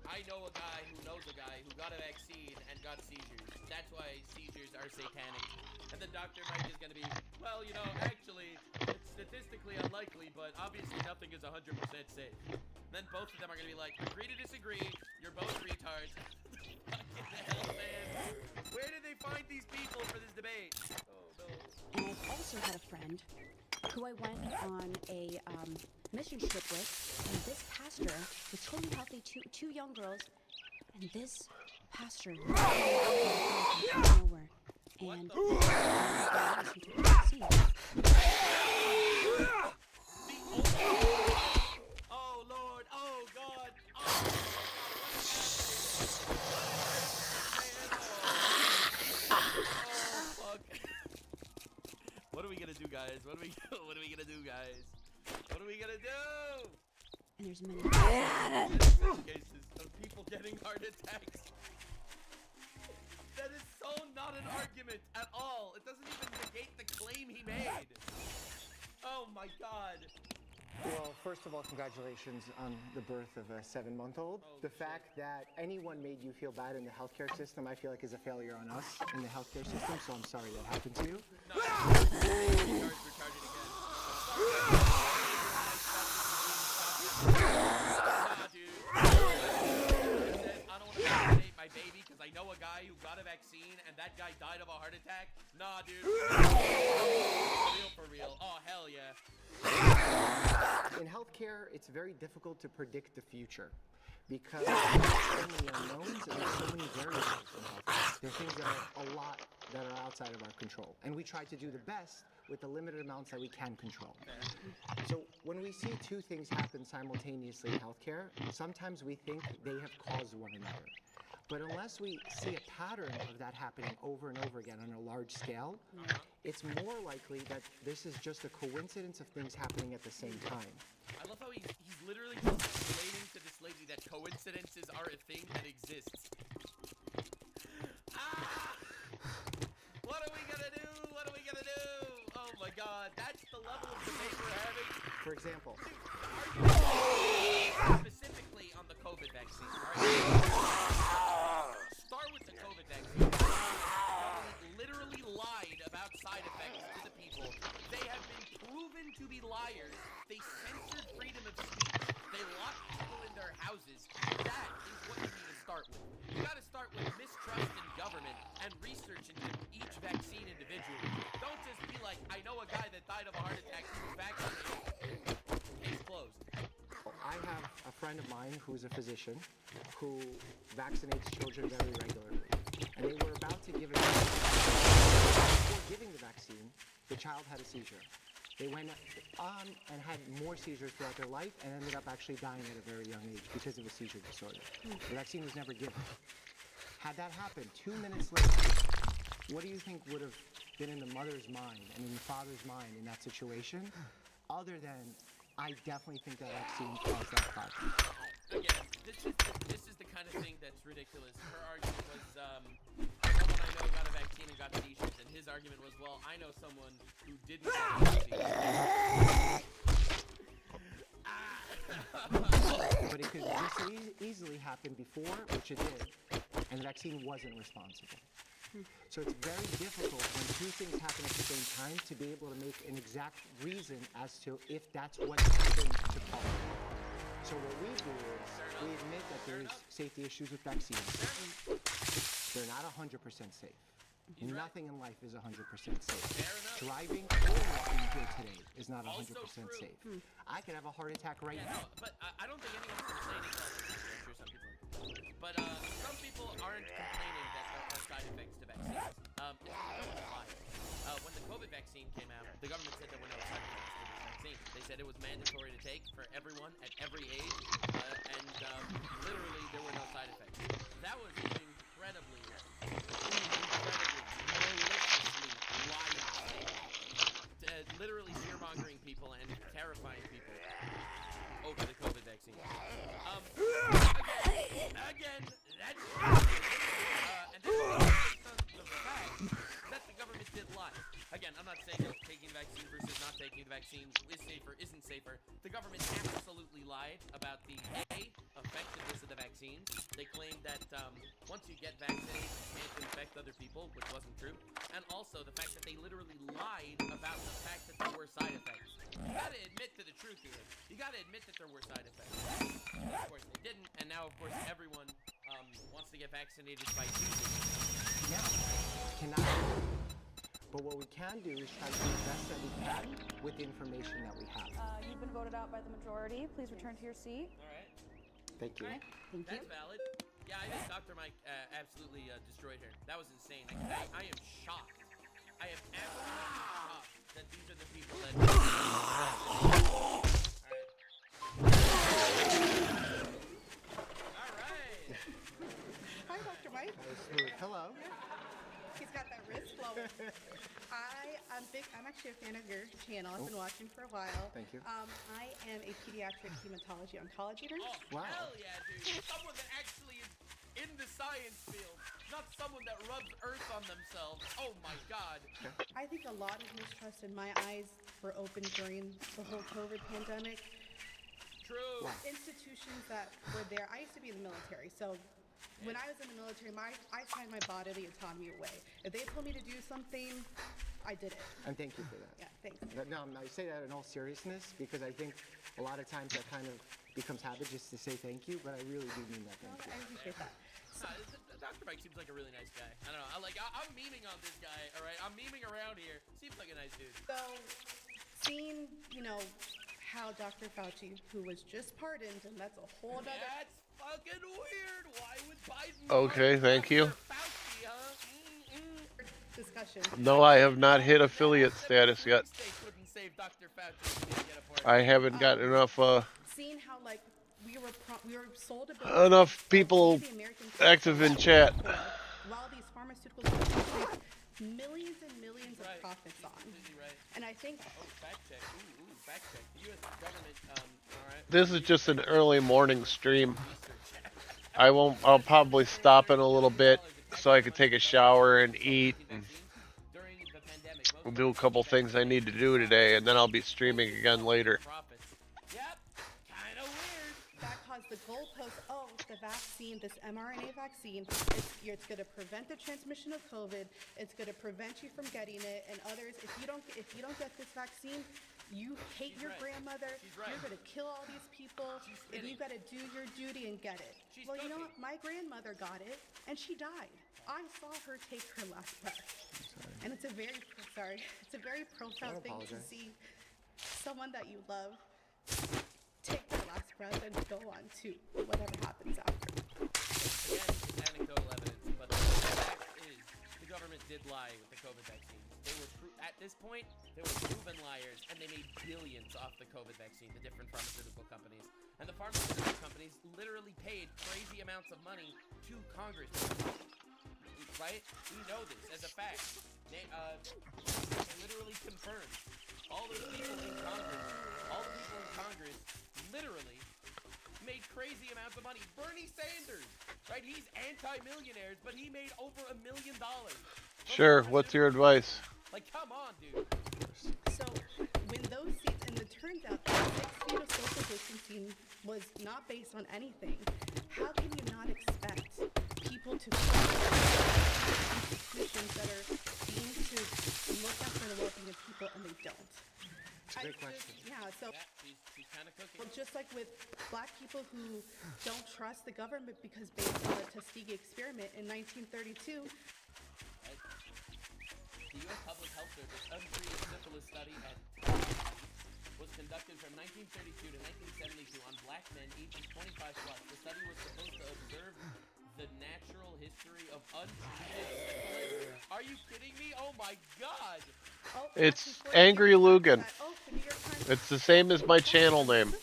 I know a guy who knows a guy who got a vaccine and got seizures. That's why seizures are satanic. And then Dr. Mike is going to be, well, you know, actually, it's statistically unlikely, but obviously nothing is 100% safe. Then both of them are going to be like, agree to disagree, you're both retards. Fucking hell, man. Where did they find these people for this debate? Oh, no. And I've also had a friend who I went on a mission trip with, and this pastor was totally healthy, two young girls, and this pastor was nowhere, and he took the vaccine. Oh, Lord, oh, God, What are we gonna do, guys? What are we gonna do, guys? What are we gonna do? And there's many cases of people getting heart attacks. That is so not an argument at all. It doesn't even negate the claim he made. Oh my God. Well, first of all, congratulations on the birth of a 7-month-old. The fact that anyone made you feel bad in the healthcare system, I feel like is a failure on us in the healthcare system, so I'm sorry that happened to you. My baby because I know a guy who got a vaccine and that guy died of a heart attack. Nah, dude. For real. Oh, hell yeah. In healthcare, it's very difficult to predict the future because there's so many unknowns and there's so many variables in healthcare. There are things that are a lot that are outside of our control, and we try to do the best with the limited amounts that we can control. So when we see two things happen simultaneously in healthcare, sometimes we think they have caused one another. But unless we see a pattern of that happening over and over again on a large scale, it's more likely that this is just a coincidence of things happening at the same time. I love how he's literally just explaining to this lady that coincidences are a thing that exists. What are we gonna do? What are we gonna do? Oh my god, that's the level of debate we're having. For example, specifically on the COVID vaccine, right? Start with the COVID vaccine. The government literally lied about side effects to the people. They have been proven to be liars. They censored freedom of speech. They locked people in their houses. That is what you need to start with. You gotta start with mistrust in government and research into each vaccine individually. Don't just be like, I know a guy that died of a heart attack who was vaccinated. Case closed. I have a friend of mine who's a physician who vaccinates children very regularly. And they were about to give it before giving the vaccine, the child had a seizure. They went on and had more seizures throughout their life and ended up actually dying at a very young age because of a seizure disorder. The vaccine was never given. Had that happened 2 minutes later, what do you think would have been in the mother's mind and in the father's mind in that situation? Other than, I definitely think that vaccine caused that problem. Again, this is the kind of thing that's ridiculous. Her argument was, someone I know got a vaccine and got seizures, and his argument was, well, I know someone who didn't get a vaccine. But it could just easily happen before, which it did, and the vaccine wasn't responsible. So it's very difficult when two things happen at the same time to be able to make an exact reason as to if that's what happened to Paul. So what we do is we admit that there's safety issues with vaccines. They're not 100% safe. Nothing in life is 100% safe. Driving or walking here today is not 100% safe. I could have a heart attack right now. No, but I don't think anyone's complaining about this. I'm sure some people are. But some people aren't complaining that there are side effects to vaccines. It's a lie. When the COVID vaccine came out, the government said there were no side effects to this vaccine. They said it was mandatory to take for everyone at every age, and literally there were no side effects. That was incredibly maliciously lying, literally fear-mongering people and terrifying people over the COVID vaccine. Again, that's and this is based on the fact that the government did lie. Again, I'm not saying that taking the vaccine versus not taking the vaccine is safer, isn't safer. The government absolutely lied about the effectiveness of the vaccine. They claimed that once you get vaccinated, you can't infect other people, which wasn't true. And also the fact that they literally lied about the fact that there were side effects. You gotta admit to the truth here. You gotta admit that there were side effects. Of course they didn't, and now of course everyone wants to get vaccinated by choosing. Yeah, cannot. But what we can do is try to do the best that we can with the information that we have. You've been voted out by the majority. Please return to your seat. All right. Thank you. That's valid. Yeah, I think Dr. Mike absolutely destroyed her. That was insane. I am shocked. I am absolutely shocked that these are the people that... All right. Hi, Dr. Mike. Hello. He's got that wrist flowing. I'm actually a fan of your channel. I've been watching for a while. Thank you. I am a pediatric hematology oncology nurse. Oh, hell yeah, dude. Someone that actually is in the science field, not someone that rubs earth on themselves. Oh my god. I think a lot of mistrust in my eyes were open during the whole COVID pandemic. True. Institutions that were there. I used to be in the military, so when I was in the military, I signed my bodily autonomy away. If they told me to do something, I did it. And thank you for that. Yeah, thanks. No, I say that in all seriousness because I think a lot of times that kind of becomes habit just to say thank you, but I really do mean that. Thank you. I appreciate that. Dr. Mike seems like a really nice guy. I don't know. I'm memeing on this guy, all right? I'm memeing around here. Seems like a nice dude. So, seeing, how Dr. Fauci, who was just pardoned, and that's a whole other... That's fucking weird. Why would Biden... Okay, thank you. Fauci, huh? Discussion. No, I have not hit affiliate status yet. They couldn't save Dr. Fauci if he didn't get a pardon. I haven't got enough Seeing how, we were sold a bill enough people active in chat. while these pharmaceuticals make millions and millions of profits on. And I think... Oh, fact check. Ooh, fact check. The U.S. government, all right. This is just an early morning stream. I'll probably stop in a little bit so I could take a shower and eat and do a couple things I need to do today, and then I'll be streaming again later. That caused the goalpost. Oh, the vaccine, this mRNA vaccine, it's going to prevent the transmission of COVID. It's going to prevent you from getting it. And others, if you don't get this vaccine, you hate your grandmother. You're going to kill all these people. And you got to do your duty and get it. Well, you know what? My grandmother got it, and she died. I saw her take her last breath. And it's a very profound thing to see someone that you love take their last breath and go on to whatever happens after. Again, it's anecdotal evidence, but the fact is the government did lie with the COVID vaccine. They were at this point, they were proven liars, and they made billions off the COVID vaccine, the different pharmaceutical companies. And the pharmaceutical companies literally paid crazy amounts of money to Congress. Right? We know this as a fact. They literally confirmed. All those people in Congress, literally made crazy amounts of money. Bernie Sanders, right? He's anti-millionaires, but he made over $1 million. Sure, what's your advice? Like, come on, dude. So, when those seats, and it turns out that 6 feet of social distancing was not based on anything, how can you not expect people to institutions that are deemed to look after the well-being of people and they don't? It's a good question. She's kind of cooking. Well, just like with black people who don't trust the government because based on the Tuskegee experiment in 1932. The U.S. Public Health Service untreated syphilis study was conducted from 1932 to 1972 on black men ages 25 plus. The study was supposed to observe the natural history of untreated syphilis. Are you kidding me? Oh my God! It's Angry Lugan. It's the same as my channel name.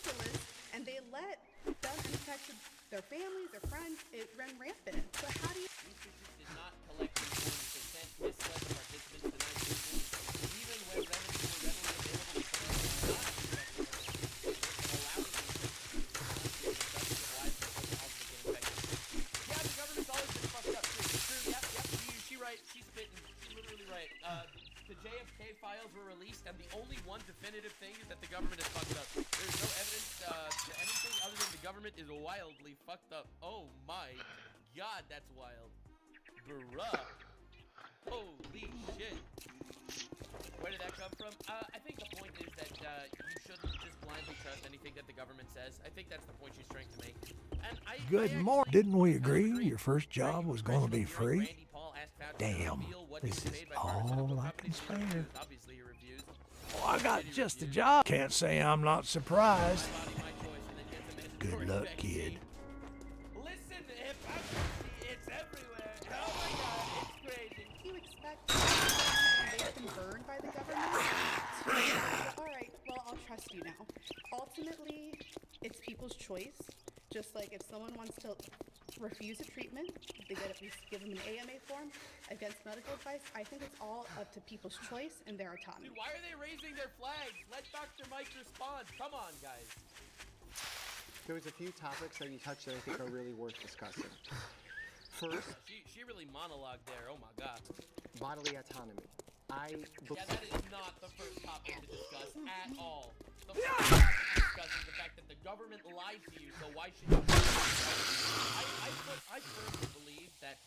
And they let them infect their families, their friends. It ran rampant. So how do you? Did not collect informed consent, misled the participants, denied treatment, even when remedies were readily available to Yeah, the government's always been fucked up too. It's true. Yep. She's right. She's spitting. She's literally right. The JFK files were released, and the only one definitive thing is that the government is fucked up. There's no evidence to anything other than the government is wildly fucked up. Oh my God, that's wild. Bruh. Holy shit. Where did that come from? I think the point is that you shouldn't just blindly trust anything that the government says. I think that's the point she's trying to make. And Good morning. Didn't we agree your first job was going to be free? Damn, this is all I can spare. Oh, I got just a job. Can't say I'm not surprised. Good luck, kid. Listen to hypocrisy. It's everywhere. Oh my God, it's crazy. You expect they've been burned by the government? All right, well, I'll trust you now. Ultimately, it's people's choice. Just like if someone wants to refuse a treatment, they get at least give them an AMA form against medical advice. I think it's all up to people's choice and their autonomy. Dude, why are they raising their flags? Let Dr. Mike respond. Come on, guys. There was a few topics that you touched that I think are really worth discussing. First, She really monologued there. Oh my God. bodily autonomy. Yeah, that is not the first topic to discuss at all. The first topic to discuss is the fact that the government lied to you, so why should you? I firmly believe that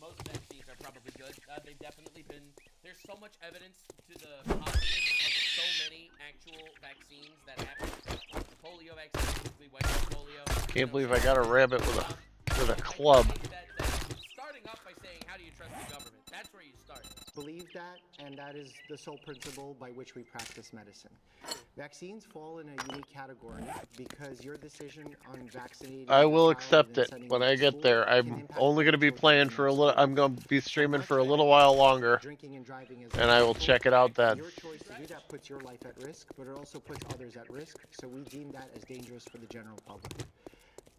most vaccines are probably good. They've definitely been. There's so much evidence to the positives of so many actual vaccines that happen. The polio vaccine, we went to polio. Can't believe I got a rabbit with a club. Starting off by saying, how do you trust the government? That's where you start. Believe that, and that is the sole principle by which we practice medicine. Vaccines fall in a unique category because your decision on vaccinating. I will accept it when I get there. I'm only going to be playing for a little. I'm going to be streaming for a little while longer, and I will check it out then. Your choice to do that puts your life at risk, but it also puts others at risk. So we deem that as dangerous for the general public.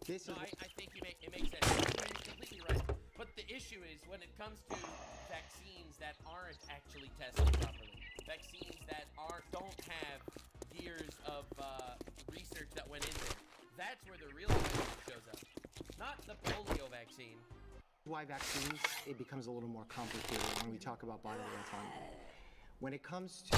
This is. I think it makes sense. You're completely right. But the issue is when it comes to vaccines that aren't actually tested properly, vaccines that don't have years of research that went into it. That's where the real question shows up. Not the polio vaccine. Why vaccines, it becomes a little more complicated when we talk about bodily autonomy. When it comes to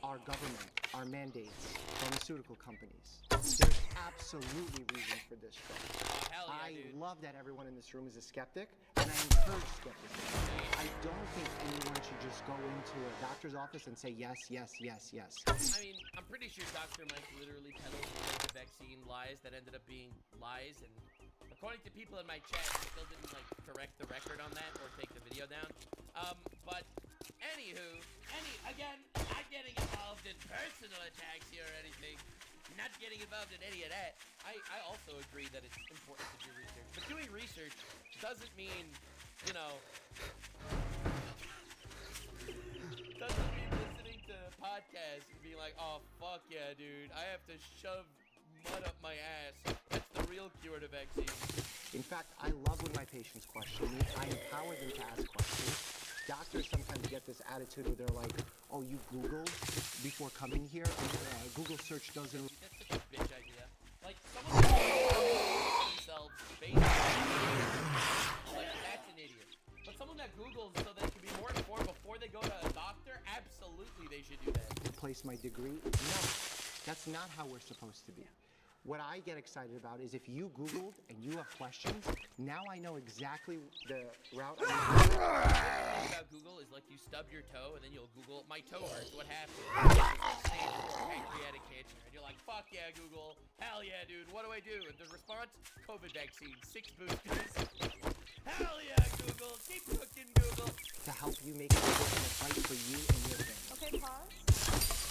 our government, our mandates, pharmaceutical companies, there's absolutely reason for this struggle. I love that everyone in this room is a skeptic, and I encourage skepticism. I don't think anyone should just go into a doctor's office and say yes, yes, yes, yes. I mean, I'm pretty sure Dr. Mike literally peddled the vaccine lies that ended up being lies, and according to people in my chat, he still didn't correct the record on that or take the video down. But anywho, again, not getting involved in personal attacks here or anything. Not getting involved in any of that. I also agree that it's important to do research. But doing research doesn't mean, doesn't mean listening to podcasts and being like, oh, fuck yeah, dude. I have to shove mud up my ass. That's the real cure to vaccines. In fact, I love when my patients question me. I empower them to ask questions. Doctors sometimes get this attitude where they're like, oh, you Googled before coming here? Google search doesn't... That's such a bitch idea. Like, someone themselves based on that's an idiot. But someone that Googles so they can be more informed before they go to a doctor, absolutely they should do that. Replace my degree? No, that's not how we're supposed to be. What I get excited about is if you Googled and you have questions, now I know exactly the route I'm going. The thing about Google is you stub your toe and then you'll Google, my toe hurts, what happened? Pancreatic cancer. And you're like, fuck yeah, Google. Hell yeah, dude, what do I do? And the response, COVID vaccine, 6 boosters. Hell yeah, Google, keep cooking, Google. To help you make a decision that's right for you and your family. Okay, pause.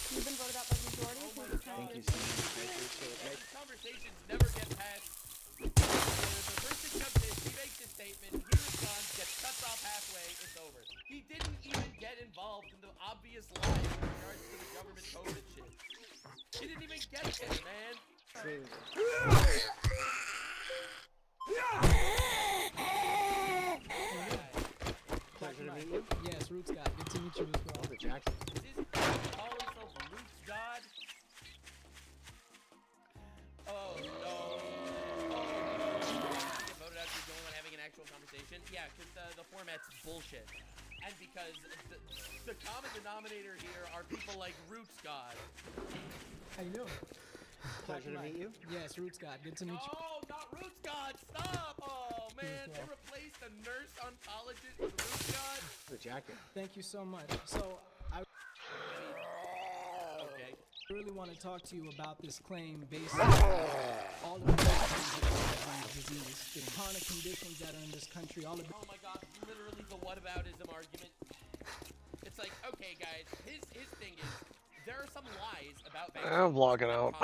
You've been voted out by the majority. Thank you so much. Conversations never get past. The person comes in, he makes his statement, he responds, gets cut off halfway, it's over. He didn't even get involved in the obvious lies in regards to the government COVID shit. He didn't even get there, man. Pleasure to meet you. Yes, Roots God. Good to meet you as well. Jackson. Call himself Roots God? Oh no. Get voted out to going on having an actual conversation? Yeah, because the format's bullshit. And because the common denominator here are people like Roots God. How you doing? Pleasure to meet you. Yes, Roots God. Good to meet you. Oh, not Roots God! Stop! Oh man, they replaced a nurse oncologist with Roots God. The jacket. Thank you so much. So I really want to talk to you about this claim based on all of the disease, the chronic conditions that are in this country. Oh my God, literally the whataboutism argument. It's like, okay, guys, his thing is there are some lies about vaccines. I'm logging out.